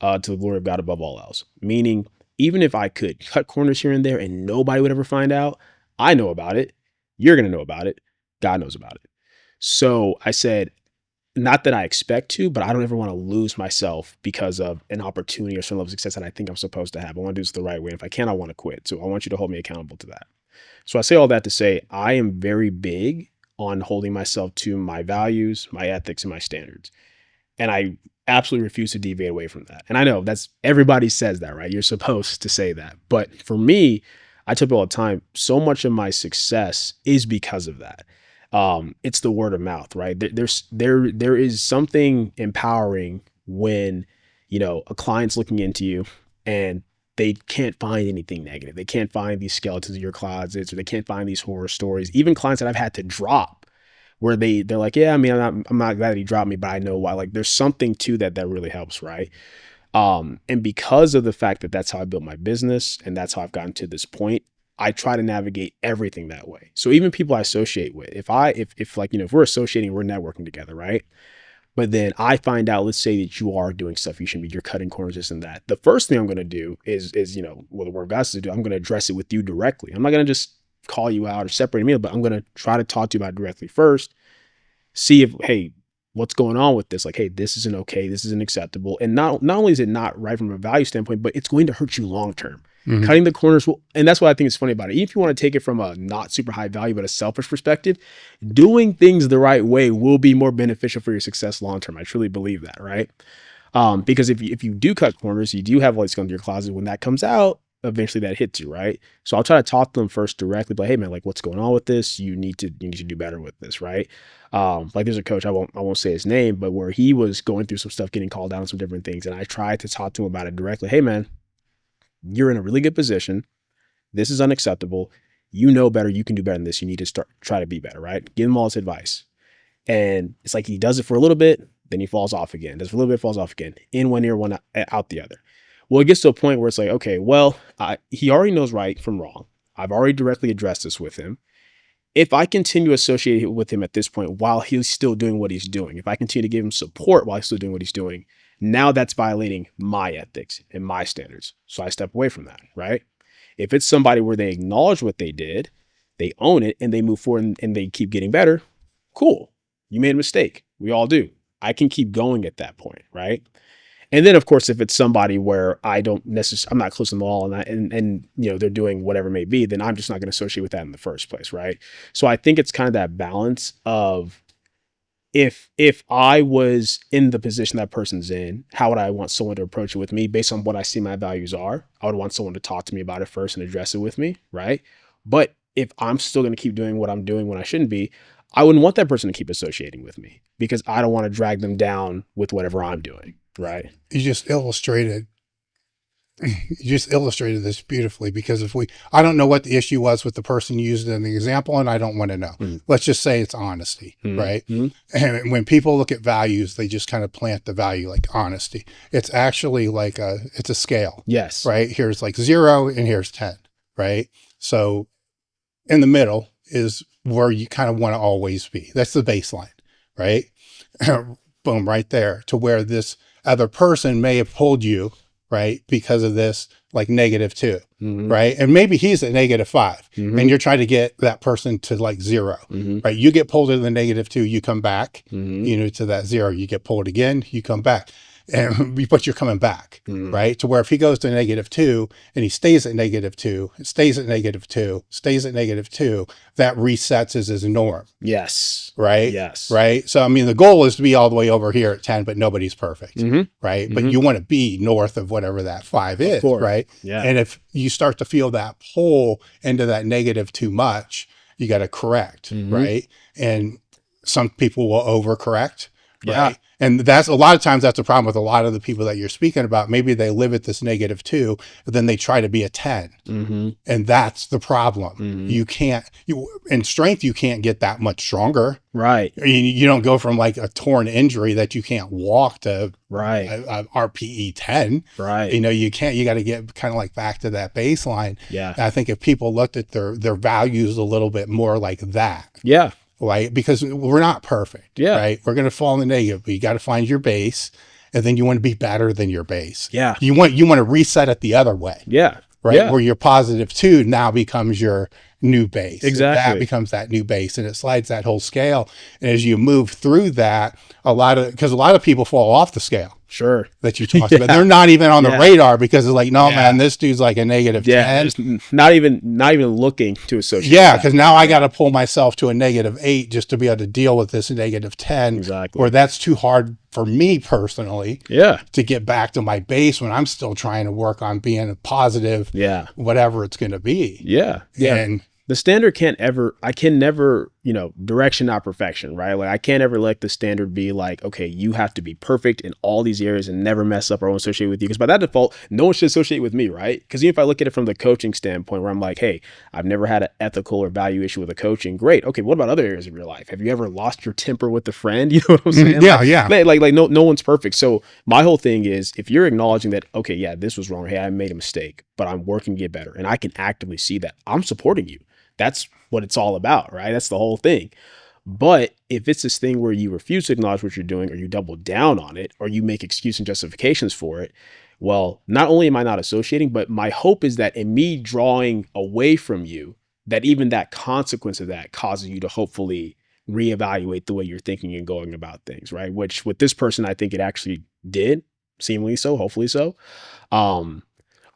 to the glory of God above all else. Meaning, even if I could cut corners here and there and nobody would ever find out, I know about it. You're going to know about it. God knows about it. So I said, not that I expect to, but I don't ever want to lose myself because of an opportunity or some level of success that I think I'm supposed to have. I want to do this the right way. And if I can't, I want to quit. So I want you to hold me accountable to that. So I say all that to say, I am very big on holding myself to my values, my ethics, and my standards. And I absolutely refuse to deviate away from that. And I know everybody says that, right? You're supposed to say that. But for me, I tell people all the time, so much of my success is because of that. It's the word of mouth, right? There is something empowering when, a client's looking into you and they can't find anything negative. They can't find these skeletons in your closets, or they can't find these horror stories. Even clients that I've had to drop, where they're like, yeah, I mean, I'm not glad he dropped me, but I know why. Like, there's something to that really helps, right? And because of the fact that that's how I built my business, and that's how I've gotten to this point, I try to navigate everything that way. So even people I associate with, if we're associating, we're networking together, right? But then I find out, let's say that you are doing stuff you shouldn't be, you're cutting corners, this and that. The first thing I'm going to do is the word God says to do, I'm going to address it with you directly. I'm not going to just call you out or separate me, but I'm going to try to talk to you about it directly first. See if, hey, what's going on with this? Like, hey, this isn't okay. This isn't acceptable. And not only is it not right from a value standpoint, but it's going to hurt you long-term. Cutting the corners will, and that's what I think is funny about it. Even if you want to take it from a not super high value, but a selfish perspective, doing things the right way will be more beneficial for your success long-term. I truly believe that, right? Because if you do cut corners, you do have all these guns in your closet. When that comes out, eventually that hits you, right? So I'll try to talk to them first directly, but hey man, like, what's going on with this? You need to do better with this, right? Like, there's a coach, I won't say his name, but where he was going through some stuff, getting called out on some different things, and I tried to talk to him about it directly. Hey man, you're in a really good position. This is unacceptable. You know better. You can do better than this. You need to try to be better, right? Give him all his advice. And it's like he does it for a little bit, then he falls off again. Does it for a little bit, falls off again. In one ear, one out the other. Well, it gets to a point where it's like, okay, well, he already knows right from wrong. I've already directly addressed this with him. If I continue associating with him at this point while he's still doing what he's doing, if I continue to give him support while he's still doing what he's doing, now that's violating my ethics and my standards. So I step away from that, right? If it's somebody where they acknowledge what they did, they own it, and they move forward and they keep getting better, cool. You made a mistake. We all do. I can keep going at that point, right? And then, of course, if it's somebody where I'm not close to them all, and they're doing whatever it may be, then I'm just not going to associate with that in the first place, right? So I think it's kind of that balance of if I was in the position that person's in, how would I want someone to approach it with me based on what I see my values are? I would want someone to talk to me about it first and address it with me, right? But if I'm still going to keep doing what I'm doing when I shouldn't be, I wouldn't want that person to keep associating with me because I don't want to drag them down with whatever I'm doing. Right. You just illustrated this beautifully, because I don't know what the issue was with the person used in the example, and I don't want to know. Let's just say it's honesty, right? And when people look at values, they just kind of plant the value like honesty. It's actually like it's a scale. Yes. Right. Here's like 0 and here's 10. Right. So in the middle is where you kind of want to always be. That's the baseline, right? Boom, right there, to where this other person may have pulled you, right, because of this, like -2, right? And maybe he's at -5, and you're trying to get that person to like 0, right? You get pulled to the -2, you come back, to that 0, you get pulled again, you come back. But you're coming back, right? To where if he goes to -2 and he stays at -2, stays at -2, stays at -2, that resets as his norm. Yes. Right? Yes. Right? So, I mean, the goal is to be all the way over here at 10, but nobody's perfect, right? But you want to be north of whatever that 5 is, right? Yeah. And if you start to feel that pull into that negative too much, you got to correct, right? And some people will overcorrect, right? Yeah. And that's a lot of times that's a problem with a lot of the people that you're speaking about. Maybe they live at this -2, but then they try to be a 10. And that's the problem. You can't, in strength, you can't get that much stronger. Right. You don't go from like a torn injury that you can't walk to a RPE 10. Right. You can't, you got to get kind of like back to that baseline. Yeah. And I think if people looked at their values a little bit more like that. Yeah. Right? Because we're not perfect. Yeah. Right? We're going to fall in the negative, but you got to find your base, and then you want to be better than your base. Yeah. You want to reset it the other way. Yeah. Right? Yeah. Where your +2 now becomes your new base. Exactly. That becomes that new base, and it slides that whole scale. And as you move through that, because a lot of people fall off the scale. Sure. That you talked about. They're not even on the radar because it's like, no, man, this dude's like a -10. Just not even looking to associate. Yeah, because now I got to pull myself to a -8 just to be able to deal with this -10. Exactly. Or that's too hard for me personally. Yeah. To get back to my base when I'm still trying to work on being a positive. Yeah. Whatever it's going to be. Yeah. Yeah. And the standard I can never, direction, not perfection, right? Like I can't ever let the standard be like, okay, you have to be perfect in all these areas and never mess up or won't associate with you. Because by that default, no one should associate with me, right? Because even if I look at it from the coaching standpoint where I'm like, hey, I've never had an ethical or value issue with a coaching. Great. Okay. What about other areas of your life? Have you ever lost your temper with a friend? You know what I'm saying? Yeah. Like no one's perfect. So my whole thing is if you're acknowledging that, okay, yeah, this was wrong. Hey, I made a mistake, but I'm working to get better. And I can actively see that. I'm supporting you. That's what it's all about, right? That's the whole thing. But if it's this thing where you refuse to acknowledge what you're doing, or you double down on it, or you make excuses and justifications for it, well, not only am I not associating, but my hope is that in me drawing away from you, that even that consequence of that causes you to hopefully reevaluate the way you're thinking and going about things, right? Which with this person, I think it actually did, seemingly so, hopefully so.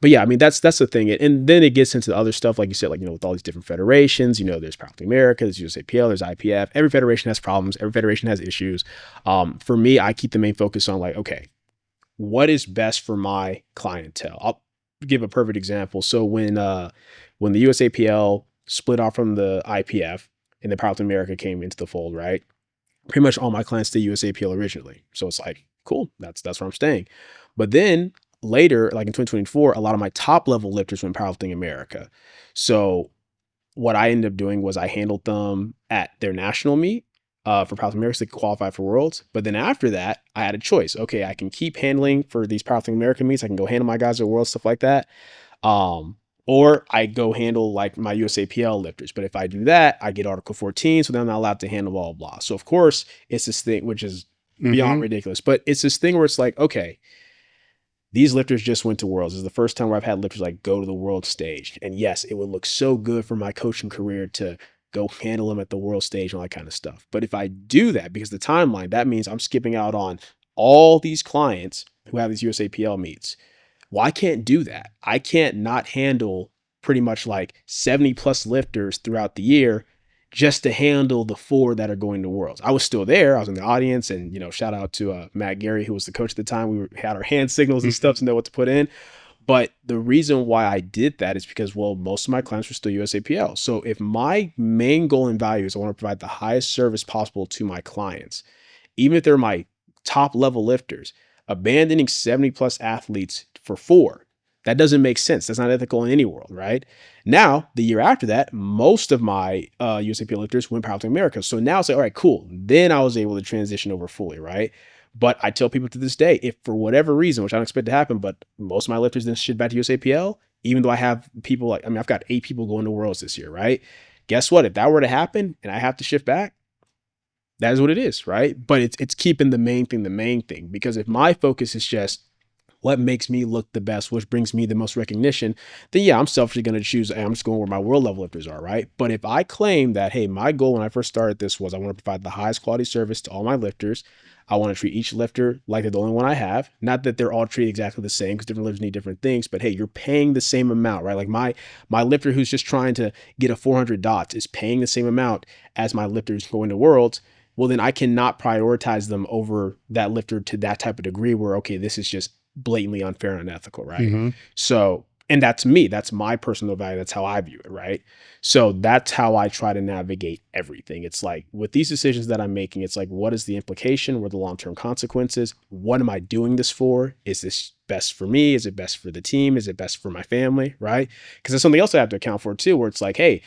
But yeah, I mean, that's the thing. And then it gets into the other stuff, like you said, like, with all these different federations, there's Powerlifting America, there's USAPL, there's IPF. Every federation has problems. Every federation has issues. For me, I keep the main focus on like, okay, what is best for my clientele? I'll give a perfect example. So when the USAPL split off from the IPF and the Powerlifting America came into the fold, right? Pretty much all my clients stay USAPL originally. So it's like, cool, that's where I'm staying. But then later, like in 2024, a lot of my top level lifters went powerlifting America. So what I ended up doing was I handled them at their national meet for Powerlifting America so they could qualify for Worlds. But then after that, I had a choice. Okay, I can keep handling for these Powerlifting America meets. I can go handle my guys at Worlds, stuff like that. Or I go handle like my USAPL lifters. But if I do that, I get Article 14. So then I'm not allowed to handle blah, blah, blah. So of course, it's this thing, which is beyond ridiculous. But it's this thing where it's like, okay, these lifters just went to Worlds. This is the first time where I've had lifters like go to the world stage. And yes, it would look so good for my coaching career to go handle them at the world stage and all that kind of stuff. But if I do that, because the timeline, that means I'm skipping out on all these clients who have these USAPL meets. Well, I can't do that. I can't not handle pretty much like 70 plus lifters throughout the year just to handle the 4 that are going to Worlds. I was still there. I was in the audience, and, you know, shout out to Matt Gary, who was the coach at the time. We had our hand signals and stuff to know what to put in. But the reason why I did that is because, well, most of my clients were still USAPL. So if my main goal and value is I want to provide the highest service possible to my clients, even if they're my top level lifters, abandoning 70 plus athletes for 4, that doesn't make sense. That's not ethical in any world, right? Now, the year after that, most of my USAPL lifters went Powerlifting America. So now it's like, all right, cool. Then I was able to transition over fully, right? But I tell people to this day, if for whatever reason, which I don't expect to happen, but most of my lifters then shift back to USAPL, even though I have people like, I mean, I've got 8 people going to Worlds this year, right? Guess what? If that were to happen and I have to shift back, that is what it is, right? But it's keeping the main thing, because if my focus is just what makes me look the best, which brings me the most recognition, then yeah, I'm selfishly going to choose, hey, I'm just going where my world level lifters are, right? But if I claim that, hey, my goal when I first started this was I want to provide the highest quality service to all my lifters. I want to treat each lifter like they're the only one I have. Not that they're all treated exactly the same, because different lifters need different things, but hey, you're paying the same amount, right? Like my lifter who's just trying to get a 400 dots is paying the same amount as my lifters going to Worlds. Well, then I cannot prioritize them over that lifter to that type of degree where, okay, this is just blatantly unfair and unethical, right? So, and that's me. That's my personal value. That's how I view it, right? So that's how I try to navigate everything. It's like with these decisions that I'm making, it's like, what is the implication? What are the long-term consequences? What am I doing this for? Is this best for me? Is it best for the team? Is it best for my family, right? Because there's something else I have to account for too, where it's like, hey,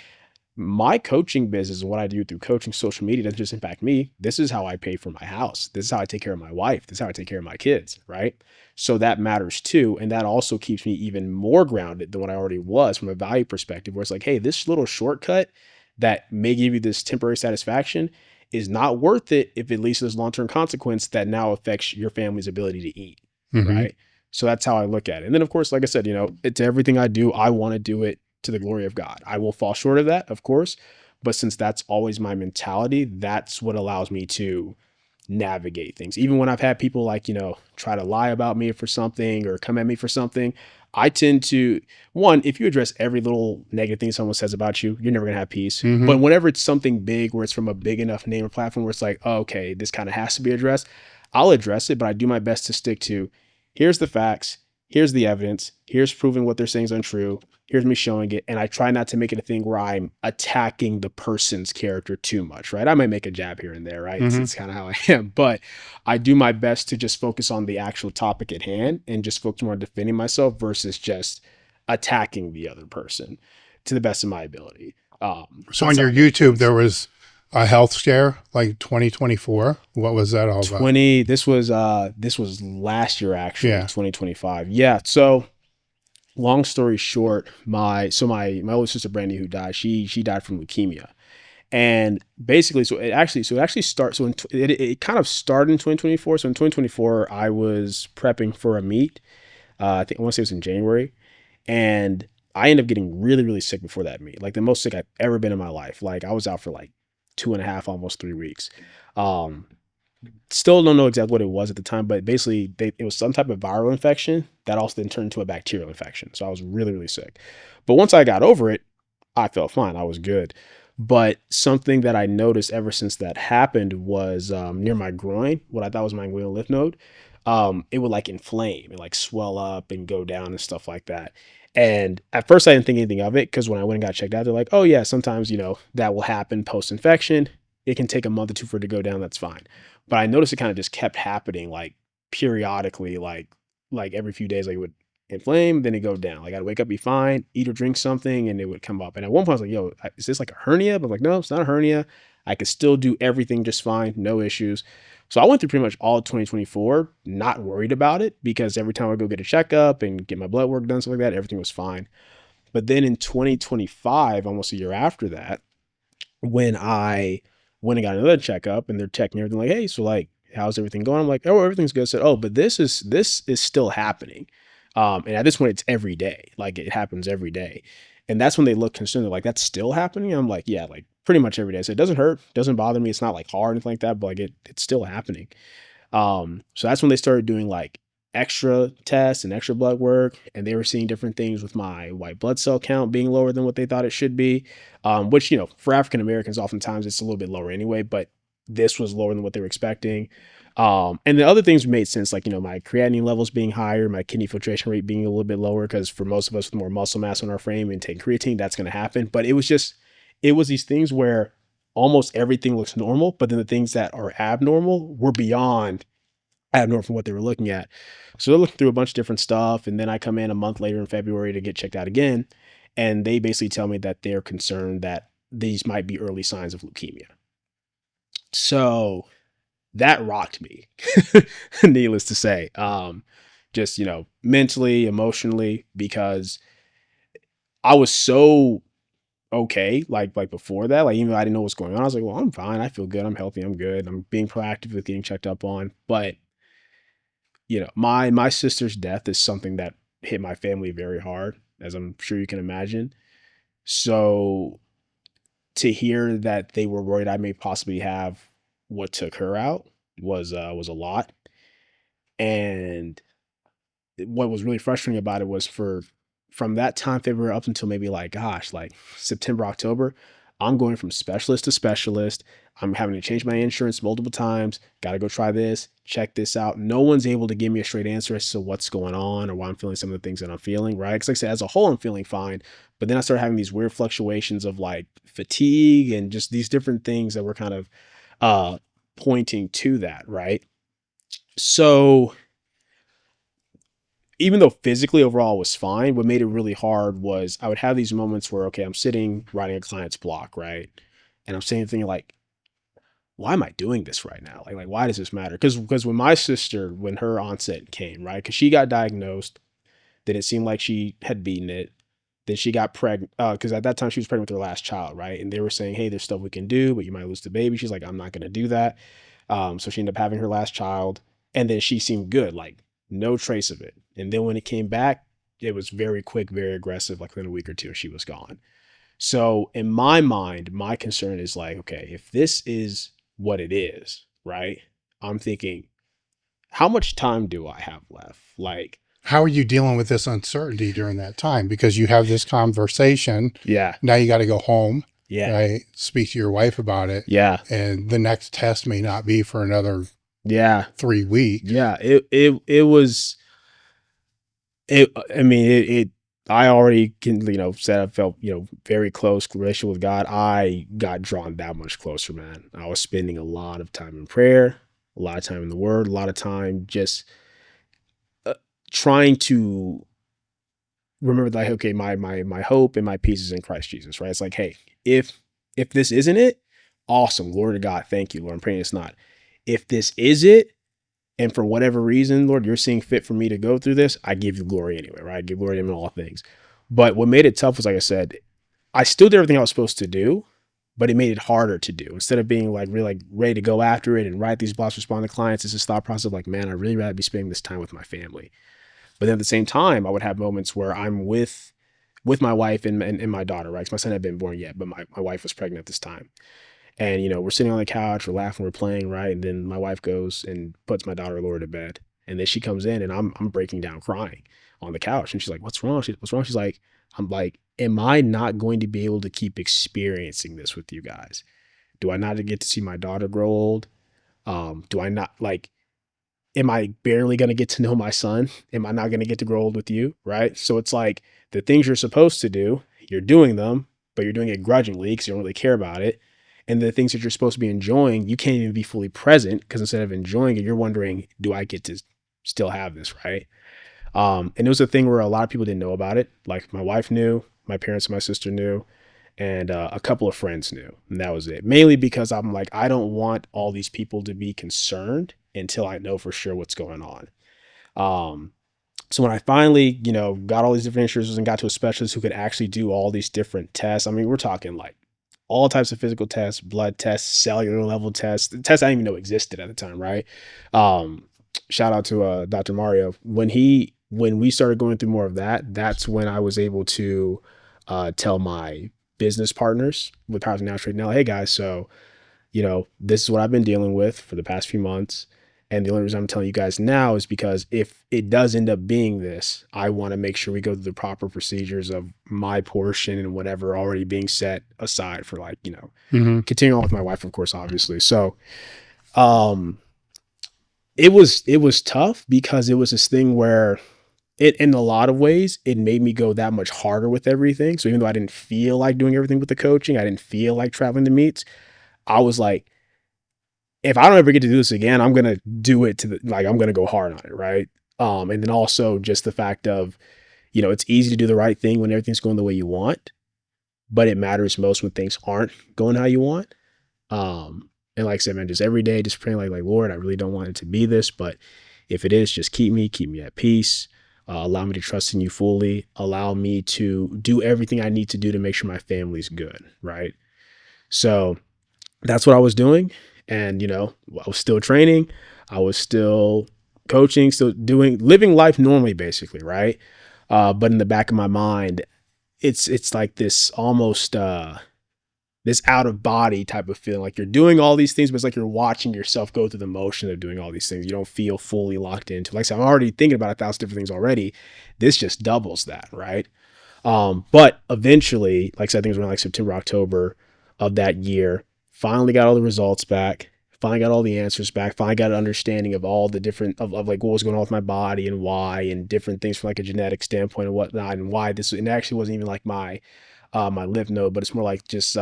my coaching business and what I do through coaching social media doesn't just impact me. This is how I pay for my house. This is how I take care of my wife. This is how I take care of my kids, right? So that matters too. And that also keeps me even more grounded than what I already was from a value perspective, where it's like, hey, this little shortcut that may give you this temporary satisfaction is not worth it if it leads to this long-term consequence that now affects your family's ability to eat, right? So that's how I look at it. And then, of course, like I said, you know, it's everything I do, I want to do it to the glory of God. I will fall short of that, of course, but since that's always my mentality, that's what allows me to navigate things. Even when I've had people like, you know, try to lie about me for something or come at me for something, I tend to, one, if you address every little negative thing someone says about you, you're never going to have peace. But whenever it's something big where it's from a big enough name or platform where it's like, oh, okay, this kind of has to be addressed, I'll address it, but I do my best to stick to, here's the facts, here's the evidence, here's proving what they're saying is untrue, here's me showing it. And I try not to make it a thing where I'm attacking the person's character too much, right? I might make a jab here and there, right? It's kind of how I am, but I do my best to just focus on the actual topic at hand and just focus more on defending myself versus just attacking the other person to the best of my ability. So on your YouTube, there was a health scare like 2024. What was that all about? This was last year, actually, 2025. Yeah. So long story short, my older sister Brandy, who died, she died from leukemia, and basically, it kind of started in 2024. So in 2024, I was prepping for a meet. I want to say it was in January, and I ended up getting really, really sick before that meet, like the most sick I've ever been in my life. Like I was out for like 2.5, almost 3 weeks. Still don't know exactly what it was at the time, but basically it was some type of viral infection that also then turned into a bacterial infection. So I was really, really sick. But once I got over it, I felt fine. I was good. But something that I noticed ever since that happened was near my groin, what I thought was my inguinal lymph node. It would like inflame and like swell up and go down and stuff like that. And at first I didn't think anything of it, because when I went and got checked out, they're like, oh yeah, sometimes, you know, that will happen post-infection. It can take a month or 2 for it to go down. That's fine. But I noticed it kind of just kept happening like periodically, like 3 months, 4 months, 5 months. And I was like, okay, this is weird. So I went and got checked out. They're like, oh yeah, sometimes, you know, that will happen post-infection. It can take a month or 2 for it to go down. That's fine. But I noticed it kind of just kept happening like periodically, like like every few days, like it would inflame, then it go down. Like I'd wake up, be fine, eat or drink something, and it would come up. And at one point I was like, yo, is this like a hernia? But I'm like, no, it's not a hernia. I could still do everything just fine, no issues. So I went through pretty much all of 2024, not worried about it, because every time I go get a checkup and get my blood work done, stuff like that, everything was fine. But then in 2025, almost a year after that, when I went and got another checkup and they're checking everything, like, hey, so like, how's everything going? I'm like, oh, everything's good. I said, oh, but this is still happening. And at this point, it's every day. Like it happens every day. And that's when they look concerned. They're like, that's still happening? I'm like, yeah, like pretty much every day. So it doesn't hurt, doesn't bother me. It's not like hard or anything like that, but like it's still happening. So that's when they started doing like extra tests and extra blood work, and they were seeing different things with my white blood cell count being lower than what they thought it should be, which, you know, for African Americans, oftentimes it's a little bit lower anyway, but this was lower than what they were expecting. And the other things made sense, like, you know, my creatinine levels being higher, my kidney filtration rate being a little bit lower, because for most of us with more muscle mass on our frame and taking creatine, that's going to happen. But it was these things where almost everything looks normal, but then the things that are abnormal were beyond abnormal from what they were looking at. So they're looking through a bunch of different stuff. And then I come in a month later in February to get checked out again. And they basically tell me that they're concerned that these might be early signs of leukemia. So that rocked me, needless to say. Just, you know, mentally, emotionally, because I was so okay, like before that, like even though I didn't know what's going on, I was like, well, I'm fine. I feel good. I'm healthy. I'm good. I'm being proactive with getting checked up on. But, you know, my sister's death is something that hit my family very hard, as I'm sure you can imagine. So to hear that they were worried I may possibly have what took her out was a lot. And what was really frustrating about it was from that time, February, up until maybe like, gosh, like September, October, I'm going from specialist to specialist. I'm having to change my insurance multiple times. Got to go try this, check this out. No one's able to give me a straight answer as to what's going on or why I'm feeling some of the things that I'm feeling, right? Because like I said, as a whole, I'm feeling fine. But then I started having these weird fluctuations of like fatigue and just these different things that were kind of pointing to that, right? So even though physically overall was fine, what made it really hard was I would have these moments where, okay, I'm sitting writing a client's block, right? And I'm sitting thinking like, why am I doing this right now? Like why does this matter? Because when my sister, when her onset came, right? Because she got diagnosed, then it seemed like she had beaten it. Then she got pregnant, because at that time she was pregnant with her last child, right? And they were saying, hey, there's stuff we can do, but you might lose the baby. She's like, I'm not going to do that. So she ended up having her last child. And then she seemed good, like no trace of it. And then when it came back, it was very quick, very aggressive, like within a week or two, she was gone. So in my mind, my concern is like, okay, if this is what it is, right? I'm thinking, how much time do I have left? Like, how are you dealing with this uncertainty during that time? Because you have this conversation. Yeah. Now you got to go home. Yeah. Right. Speak to your wife about it. Yeah. And the next test may not be for another 3 weeks. Yeah. It was, I mean, I already can, you know, said I felt, you know, very close relationship with God. I got drawn that much closer, man. I was spending a lot of time in prayer, a lot of time in the word, a lot of time just trying to remember that, okay, my hope and my peace is in Christ Jesus, right? It's like, hey, if this isn't it, awesome. Glory to God. Thank you, Lord. I'm praying it's not. If this is it, and for whatever reason, Lord, you're seeing fit for me to go through this, I give you glory anyway, right? I give glory to him in all things. But what made it tough was, like I said, I still did everything I was supposed to do, but it made it harder to do. Instead of being like really like ready to go after it and write these blocks, respond to clients, it's this thought process of like, man, I'd really rather be spending this time with my family. But then at the same time, I would have moments where I'm with my wife and my daughter, right? Because my son hadn't been born yet, but my wife was pregnant at this time. And, you know, we're sitting on the couch, we're laughing, we're playing, right? And then my wife goes and puts my daughter lower to bed. And then she comes in and I'm breaking down crying on the couch. And she's like, what's wrong? What's wrong? She's like, I'm like, am I not going to be able to keep experiencing this with you guys? Do I not get to see my daughter grow old? Do I not, like, am I barely going to get to know my son? Am I not going to get to grow old with you? Right? So it's like the things you're supposed to do, you're doing them, but you're doing it grudgingly because you don't really care about it. And the things that you're supposed to be enjoying, you can't even be fully present because instead of enjoying it, you're wondering, do I get to still have this, right? And it was a thing where a lot of people didn't know about it. Like my wife knew, my parents and my sister knew, and a couple of friends knew, and that was it. Mainly because I'm like, I don't want all these people to be concerned until I know for sure what's going on. So when I finally, got all these different insurers and got to a specialist who could actually do all these different tests, I mean, we're talking like all types of physical tests, blood tests, cellular level tests, tests I didn't even know existed at the time, right? Shout out to Dr. Mario. When we started going through more of that, that's when I was able to tell my business partners with Powers and Natural now, hey guys, so this is what I've been dealing with for the past few months. And the only reason I'm telling you guys now is because if it does end up being this, I want to make sure we go through the proper procedures of my portion and whatever already being set aside for like, continuing on with my wife, of course, obviously. So, it was tough because it was this thing where in a lot of ways, it made me go that much harder with everything. So even though I didn't feel like doing everything with the coaching, I didn't feel like traveling to meets, I was like, if I don't ever get to do this again, I'm going to do it I'm going to go hard on it. Right. And then also just the fact of, it's easy to do the right thing when everything's going the way you want, but it matters most when things aren't going how you want. And like I said, man, just every day, just praying like, Lord, I really don't want it to be this, but if it is, just keep me at peace. Allow me to trust in you fully. Allow me to do everything I need to do to make sure my family's good. Right. So that's what I was doing. And, I was still training. I was still coaching, still living life normally, basically. Right. But in the back of my mind, it's like this almost, this out of body type of feeling. Like you're doing all these things, but it's like you're watching yourself go through the motion of doing all these things. You don't feel fully locked into. Like I said, I'm already thinking about 1,000 different things already. This just doubles that. Right. But eventually, like I said, I think it was around like September, October of that year, finally got all the results back, finally got all the answers back, finally got an understanding of all the different, of like what was going on with my body and why, and different things from like a genetic standpoint and whatnot, and why this, and it actually wasn't even like my lymph node, but it's more like just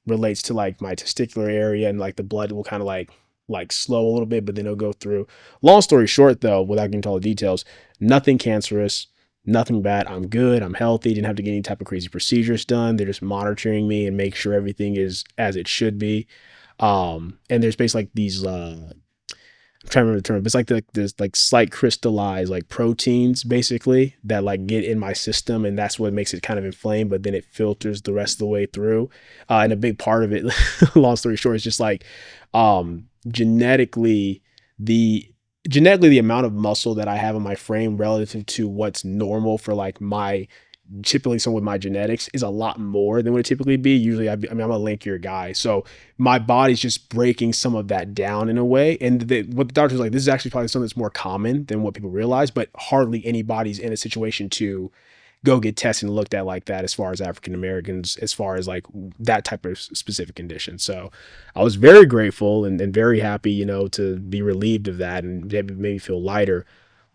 relates to like my testicular area, and like the blood will kind of like slow a little bit, but then it'll go through. Long story short though, without getting into all the details, nothing cancerous, nothing bad. I'm good. I'm healthy. Didn't have to get any type of crazy procedures done. They're just monitoring me and make sure everything is as it should be. And there's basically like these, I'm trying to remember the term, but it's like there's like slight crystallized like proteins basically that like get in my system. And that's what makes it kind of inflamed, but then it filters the rest of the way through. And a big part of it, long story short, is just like, genetically the amount of muscle that I have in my frame relative to what's normal for like typically someone with my genetics is a lot more than what it typically be. Usually I'm a lankier guy. So my body's just breaking some of that down in a way. And what the doctor's like, this is actually probably something that's more common than what people realize, but hardly anybody's in a situation to go get tested and looked at like that as far as African Americans, as far as like that type of specific condition. So I was very grateful and very happy, to be relieved of that, and it made me feel lighter.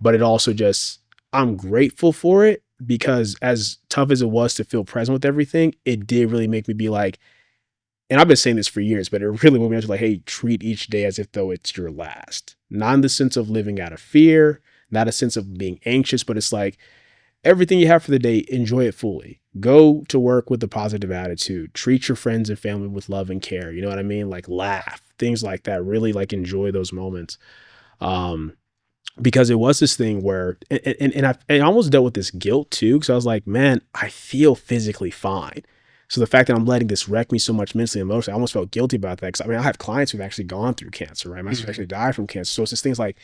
But it also just, I'm grateful for it, because as tough as it was to feel present with everything, it did really make me be like, and I've been saying this for years, but it really made me like, hey, treat each day as if though it's your last. Not in the sense of living out of fear, not a sense of being anxious, but it's like, everything you have for the day, enjoy it fully. Go to work with a positive attitude. Treat your friends and family with love and care. You know what I mean? Like laugh, things like that. Really like enjoy those moments. Because it was this thing where, and I almost dealt with this guilt too. Cause I was like, man, I feel physically fine. So the fact that I'm letting this wreck me so much mentally and emotionally, I almost felt guilty about that. Cause I mean, I have clients who've actually gone through cancer, right? My sister actually died from cancer. So it's just things like,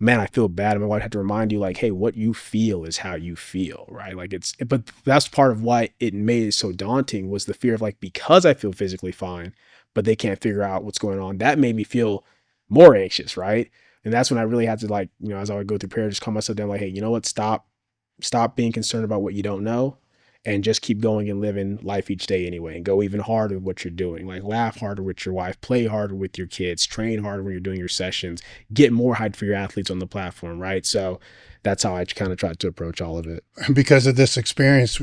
man, I feel bad. And my wife had to remind you like, hey, what you feel is how you feel, right? Like but that's part of why it made it so daunting, was the fear of like, because I feel physically fine, but they can't figure out what's going on. That made me feel more anxious, right? And that's when I really had to like, as I would go through prayer, just calm myself down like, hey, you know what? Stop being concerned about what you don't know, and just keep going and living life each day anyway, and go even harder with what you're doing. Like laugh harder with your wife, play harder with your kids, train harder when you're doing your sessions, get more hype for your athletes on the platform, right? So that's how I kind of tried to approach all of it. Because of this experience,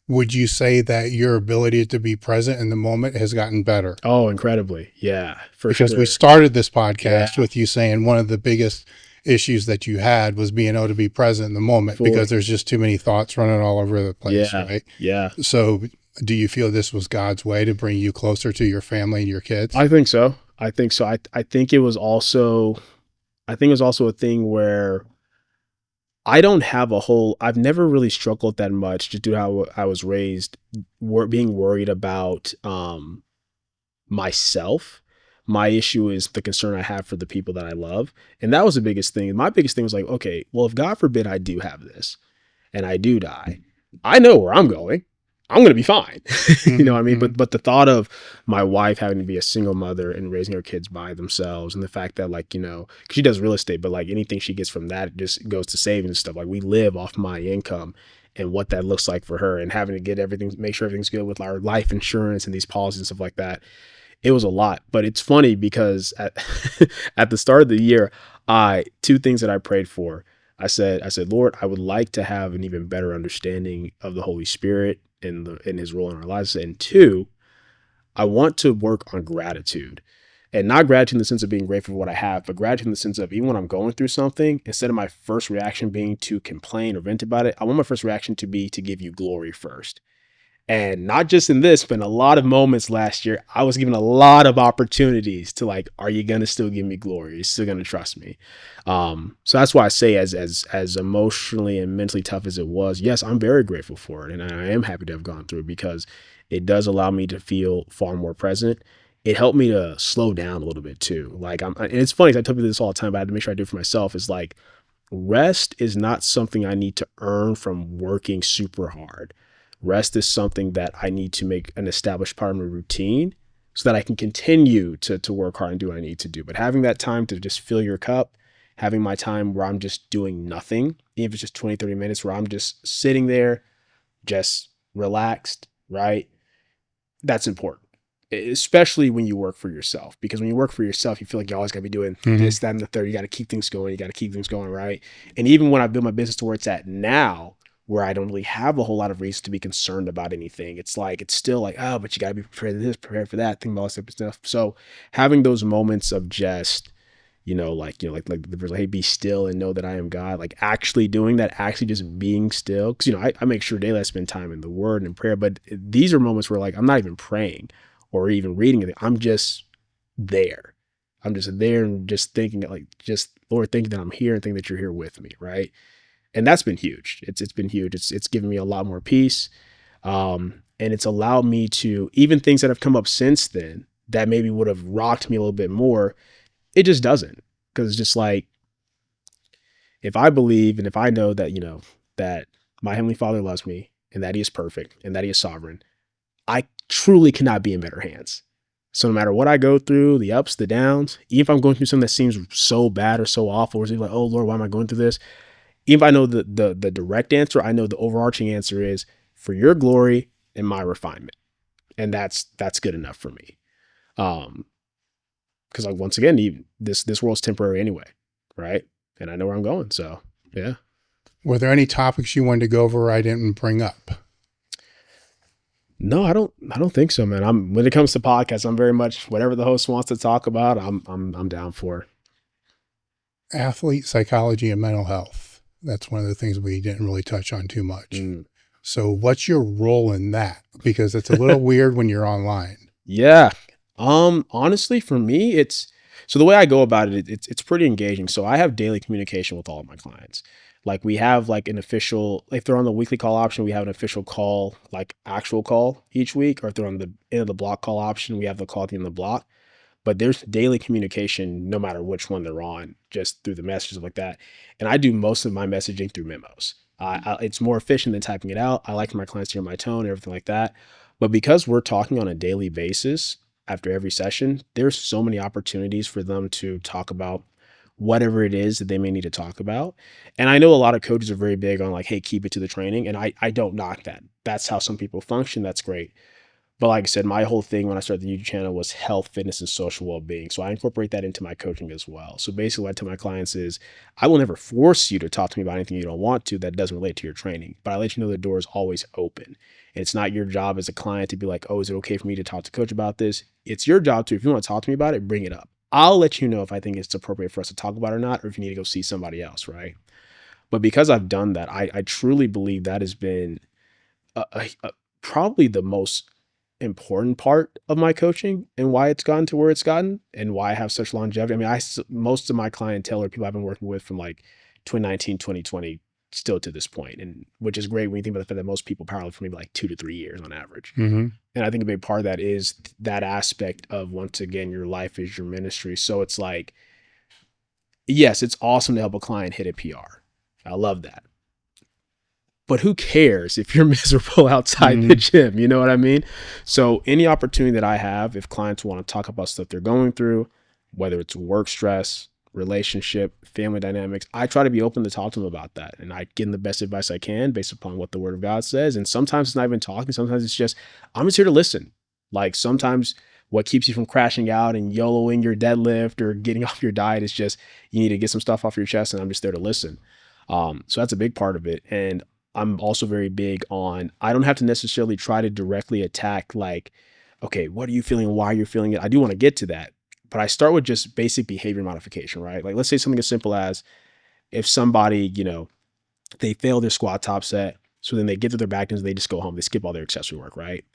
would you say that your ability to be present in the moment has gotten better? Oh, incredibly. Yeah, because we started this podcast with you saying one of the biggest issues that you had was being able to be present in the moment because there's just too many thoughts running all over the place, right? Yeah. So do you feel this was God's way to bring you closer to your family and your kids? I think so. I think it was also a thing where I've never really struggled that much just due to how I was raised, being worried about myself. My issue is the concern I have for the people that I love. And that was the biggest thing. My biggest thing was like, okay, well, if God forbid I do have this and I do die, I know where I'm going. I'm going to be fine. You know what I mean? But the thought of my wife having to be a single mother and raising her kids by themselves, and the fact that, like, you know, 'cause she does real estate, but like anything she gets from that just goes to savings and stuff. Like, we live off my income and what that looks like for her, and having to get everything, make sure everything's good with our life insurance and these policies and stuff like that. It was a lot. But it's funny because at the start of the year, two things that I prayed for. I said, Lord, I would like to have an even better understanding of the Holy Spirit and his role in our lives. And two, I want to work on gratitude, and not gratitude in the sense of being grateful for what I have, but gratitude in the sense of, even when I'm going through something, instead of my first reaction being to complain or vent about it, I want my first reaction to be to give you glory first. And not just in this, but in a lot of moments last year, I was given a lot of opportunities to, like, are you going to still give me glory? Are you still going to trust me? So that's why I say, as emotionally and mentally tough as it was, yes, I'm very grateful for it. And I am happy to have gone through it because it does allow me to feel far more present. It helped me to slow down a little bit too. Like, and it's funny, 'cause I tell people this all the time, but I have to make sure I do it for myself. Is like, rest is not something I need to earn from working super hard. Rest is something that I need to make an established part of my routine so that I can continue to work hard and do what I need to do. But having that time to just fill your cup, having my time where I'm just doing nothing, even if it's just 20, 30 minutes where I'm just sitting there, just relaxed, right? That's important, especially when you work for yourself. Because when you work for yourself, you feel like you always got to be doing this, that, and the third. You got to keep things going. You got to keep things going, right? And even when I build my business to where it's at now, where I don't really have a whole lot of reason to be concerned about anything, it's like, it's still like, oh, but you got to be prepared for this, prepared for that, think about all this type of stuff. So having those moments of just, like the verse, like, hey, be still and know that I am God, like actually doing that, actually just being still. Cause I make sure daily I spend time in the word and in prayer, but these are moments where, like, I'm not even praying or even reading it. I'm just there. I'm just there and just thinking, like, just, Lord, thank you that I'm here and thinking that you're here with me. Right. And that's been huge. It's been huge. It's given me a lot more peace. And it's allowed me to, even things that have come up since then that maybe would have rocked me a little bit more, it just doesn't. Because it's just like, if I believe and if I know that, that my Heavenly Father loves me and that He is perfect and that He is sovereign, I truly cannot be in better hands. So no matter what I go through, the ups, the downs, even if I'm going through something that seems so bad or so awful, or it's like, oh Lord, why am I going through this? Even if I know the direct answer, I know the overarching answer is for your glory and my refinement. And that's good enough for me. Because, like, once again, this world's temporary anyway, right? And I know where I'm going. So, yeah. Were there any topics you wanted to go over I didn't bring up? No, I don't think so, man. When it comes to podcasts, I'm very much whatever the host wants to talk about, I'm down for. Athlete psychology and mental health. That's one of the things we didn't really touch on too much. So what's your role in that? Because it's a little weird when you're online. Yeah. Honestly, for me, so the way I go about it, it's pretty engaging. So I have daily communication with all of my clients. Like, we have like an official, if they're on the weekly call option, we have an official call, like actual call each week, or if they're on the end of the block call option, we have the call at the end of the block. But there's daily communication no matter which one they're on, just through the messages like that. And I do most of my messaging through memos. It's more efficient than typing it out. I like for my clients to hear my tone and everything like that. But because we're talking on a daily basis after every session, there's so many opportunities for them to talk about whatever it is that they may need to talk about. And I know a lot of coaches are very big on, like, hey, keep it to the training. And I don't knock that. That's how some people function. That's great. But like I said, my whole thing when I started the YouTube channel was health, fitness, and social well-being. So I incorporate that into my coaching as well. So basically what I tell my clients is, I will never force you to talk to me about anything you don't want to that doesn't relate to your training. But I let you know the door is always open. And it's not your job as a client to be like, oh, is it okay for me to talk to coach about this? It's your job to, if you want to talk to me about it, bring it up. I'll let you know if I think it's appropriate for us to talk about it or not, or if you need to go see somebody else, right? But because I've done that, I truly believe that has been probably the most important part of my coaching and why it's gotten to where it's gotten and why I have such longevity. I mean, most of my clientele are people I've been working with from like 2019, 2020, still to this point, and which is great when you think about the fact that most people powerlift for maybe like 2 to 3 years on average. And I think a big part of that is that aspect of, once again, your life is your ministry. So it's like, yes, it's awesome to help a client hit a PR. I love that. But who cares if you're miserable outside the gym? You know what I mean? So any opportunity that I have, if clients want to talk about stuff they're going through, whether it's work stress, relationship, family dynamics, I try to be open to talk to them about that. And I give them the best advice I can based upon what the Word of God says. And sometimes it's not even talking. Sometimes it's just, I'm just here to listen. Like sometimes what keeps you from crashing out and YOLOing your deadlift or getting off your diet is just, you need to get some stuff off your chest, and I'm just there to listen. So that's a big part of it. And I'm also very big on, I don't have to necessarily try to directly attack like, okay, what are you feeling? Why are you feeling it? I do want to get to that, but I start with just basic behavior modification, right? Like let's say something as simple as if somebody, you know, they fail their squat top set, so then they get to their back downs, they just go home, they skip all their accessory work, right?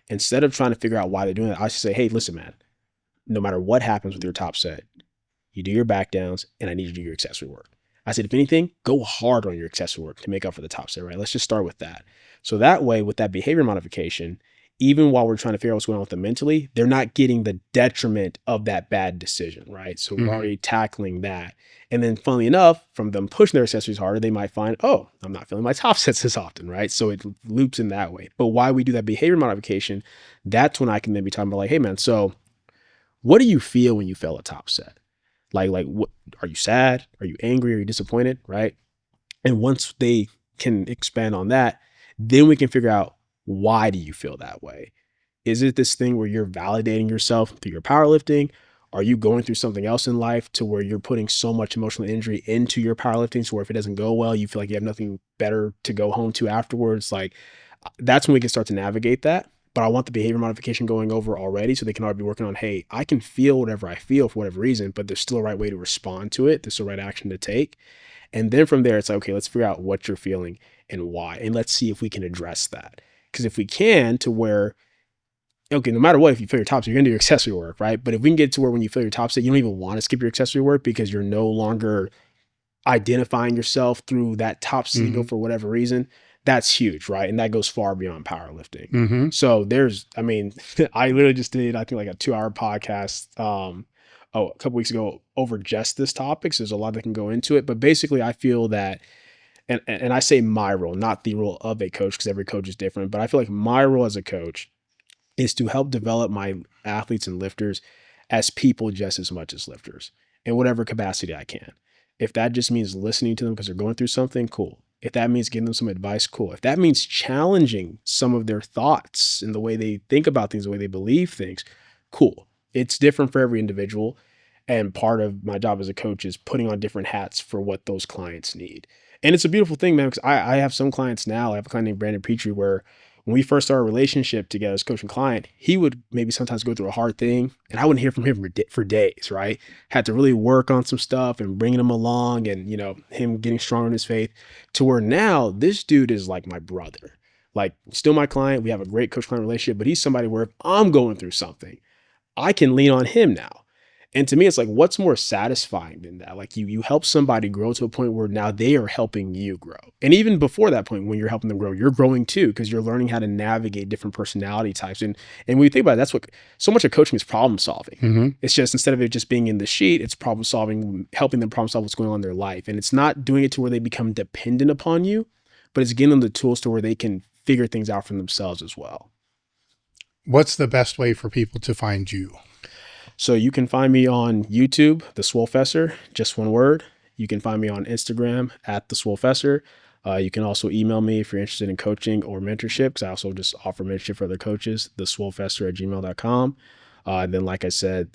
Instead of trying to figure out why they're doing that, I should say, hey, listen, man, no matter what happens with your top set, you do your back downs and I need you to do your accessory work. I said, if anything, go hard on your accessory work to make up for the top set, right? Let's just start with that. So that way, with that behavior modification, even while we're trying to figure out what's going on with them mentally, they're not getting the detriment of that bad decision, right? So we're already tackling that. And then funnily enough, from them pushing their accessories harder, they might find, oh, I'm not feeling my top sets as often, right? So it loops in that way. But why we do that behavior modification, that's when I can then be talking about like, hey man, so what do you feel when you fail a top set? Like what, are you sad? Are you angry? Are you disappointed? Right? And once they can expand on that, then we can figure out, why do you feel that way? Is it this thing where you're validating yourself through your powerlifting? Are you going through something else in life to where you're putting so much emotional injury into your powerlifting, so where if it doesn't go well, you feel like you have nothing better to go home to afterwards? Like that's when we can start to navigate that. But I want the behavior modification going over already, so they can already be working on, hey, I can feel whatever I feel for whatever reason, but there's still a right way to respond to it. There's still a right action to take. And then from there, it's like, okay, let's figure out what you're feeling and why. And let's see if we can address that. Because if we can, to where, okay, no matter what, if you fail your top set, you're going to do your accessory work, right? But if we can get to where when you fail your top set, you don't even want to skip your accessory work because you're no longer identifying yourself through that top signal for whatever reason, that's huge, right? And that goes far beyond powerlifting. So there's, I mean, I literally just did, I think like a 2-hour podcast a couple weeks ago over just this topic. So there's a lot that can go into it. But basically, I feel that, and I say my role, not the role of a coach, because every coach is different, but I feel like my role as a coach is to help develop my athletes and lifters as people just as much as lifters in whatever capacity I can. If that just means listening to them because they're going through something, cool. If that means giving them some advice, cool. If that means challenging some of their thoughts and the way they think about things, the way they believe things, cool. It's different for every individual. And part of my job as a coach is putting on different hats for what those clients need. And it's a beautiful thing, man, because I have some clients now. I have a client named Brandon Petrie where when we first started a relationship together as coach and client, he would maybe sometimes go through a hard thing and I wouldn't hear from him for days, right? Had to really work on some stuff and bringing him along and, you know, him getting stronger in his faith to where now this dude is like my brother, like still my client. We have a great coach client relationship, but he's somebody where if I'm going through something, I can lean on him now. And to me, it's like, what's more satisfying than that? Like you help somebody grow to a point where now they are helping you grow. And even before that point, when you're helping them grow, you're growing too, because you're learning how to navigate different personality types. And when you think about it, that's what so much of coaching is problem solving. It's just, instead of it just being in the sheet, it's problem solving, helping them problem solve what's going on in their life. And it's not doing it to where they become dependent upon you, but it's giving them the tools to where they can figure things out for themselves as well. What's the best way for people to find you? So you can find me on YouTube, the Swolefessor, just one word. You can find me on Instagram at the Swolfessor. You can also email me if you're interested in coaching or mentorship, because I also just offer mentorship for other coaches, the Swolefessor@gmail.com. And then, like I said,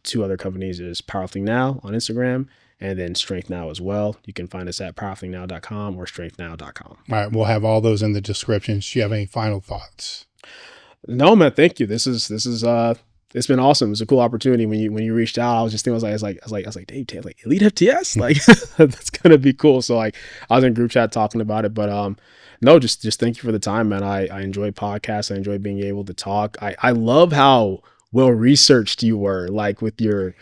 2 other companies is Powerlifting Now on Instagram, and then Strength Now as well. You can find us at powerliftingnow.com or strengthnow.com. All right. We'll have all those in the description. Do you have any final thoughts? No, man. Thank you. This is It's been awesome. It's a cool opportunity. When you reached out, I was just thinking, I was like, Dave, like Elite FTS, like that's gonna be cool. So like, I was in group chat talking about it, but no, just thank you for the time, man. I enjoy podcasts. I enjoy being able to talk. I love how well researched you were, like with your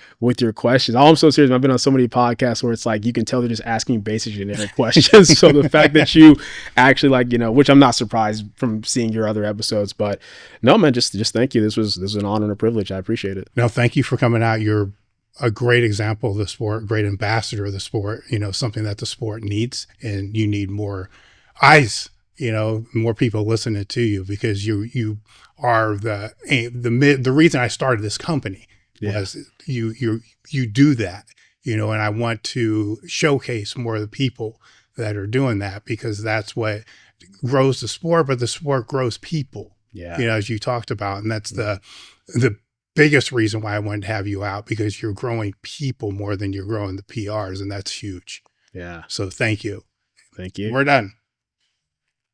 questions. Oh, I'm so serious. I've been on so many podcasts where it's like you can tell they're just asking basic generic questions. So the fact that you actually, like, which I'm not surprised from seeing your other episodes, but no, man, just thank you. This was an honor and a privilege. I appreciate it. No, thank you for coming out. You're a great example of the sport, great ambassador of the sport, something that the sport needs, and you need more eyes, more people listening to you, because you are the reason I started this company. Was you do that, and I want to showcase more of the people that are doing that, because that's what grows the sport, but the sport grows people, as you talked about. And that's the biggest reason why I wanted to have you out, because you're growing people more than you're growing the PRs. And that's huge. Yeah. So thank you. Thank you. We're done.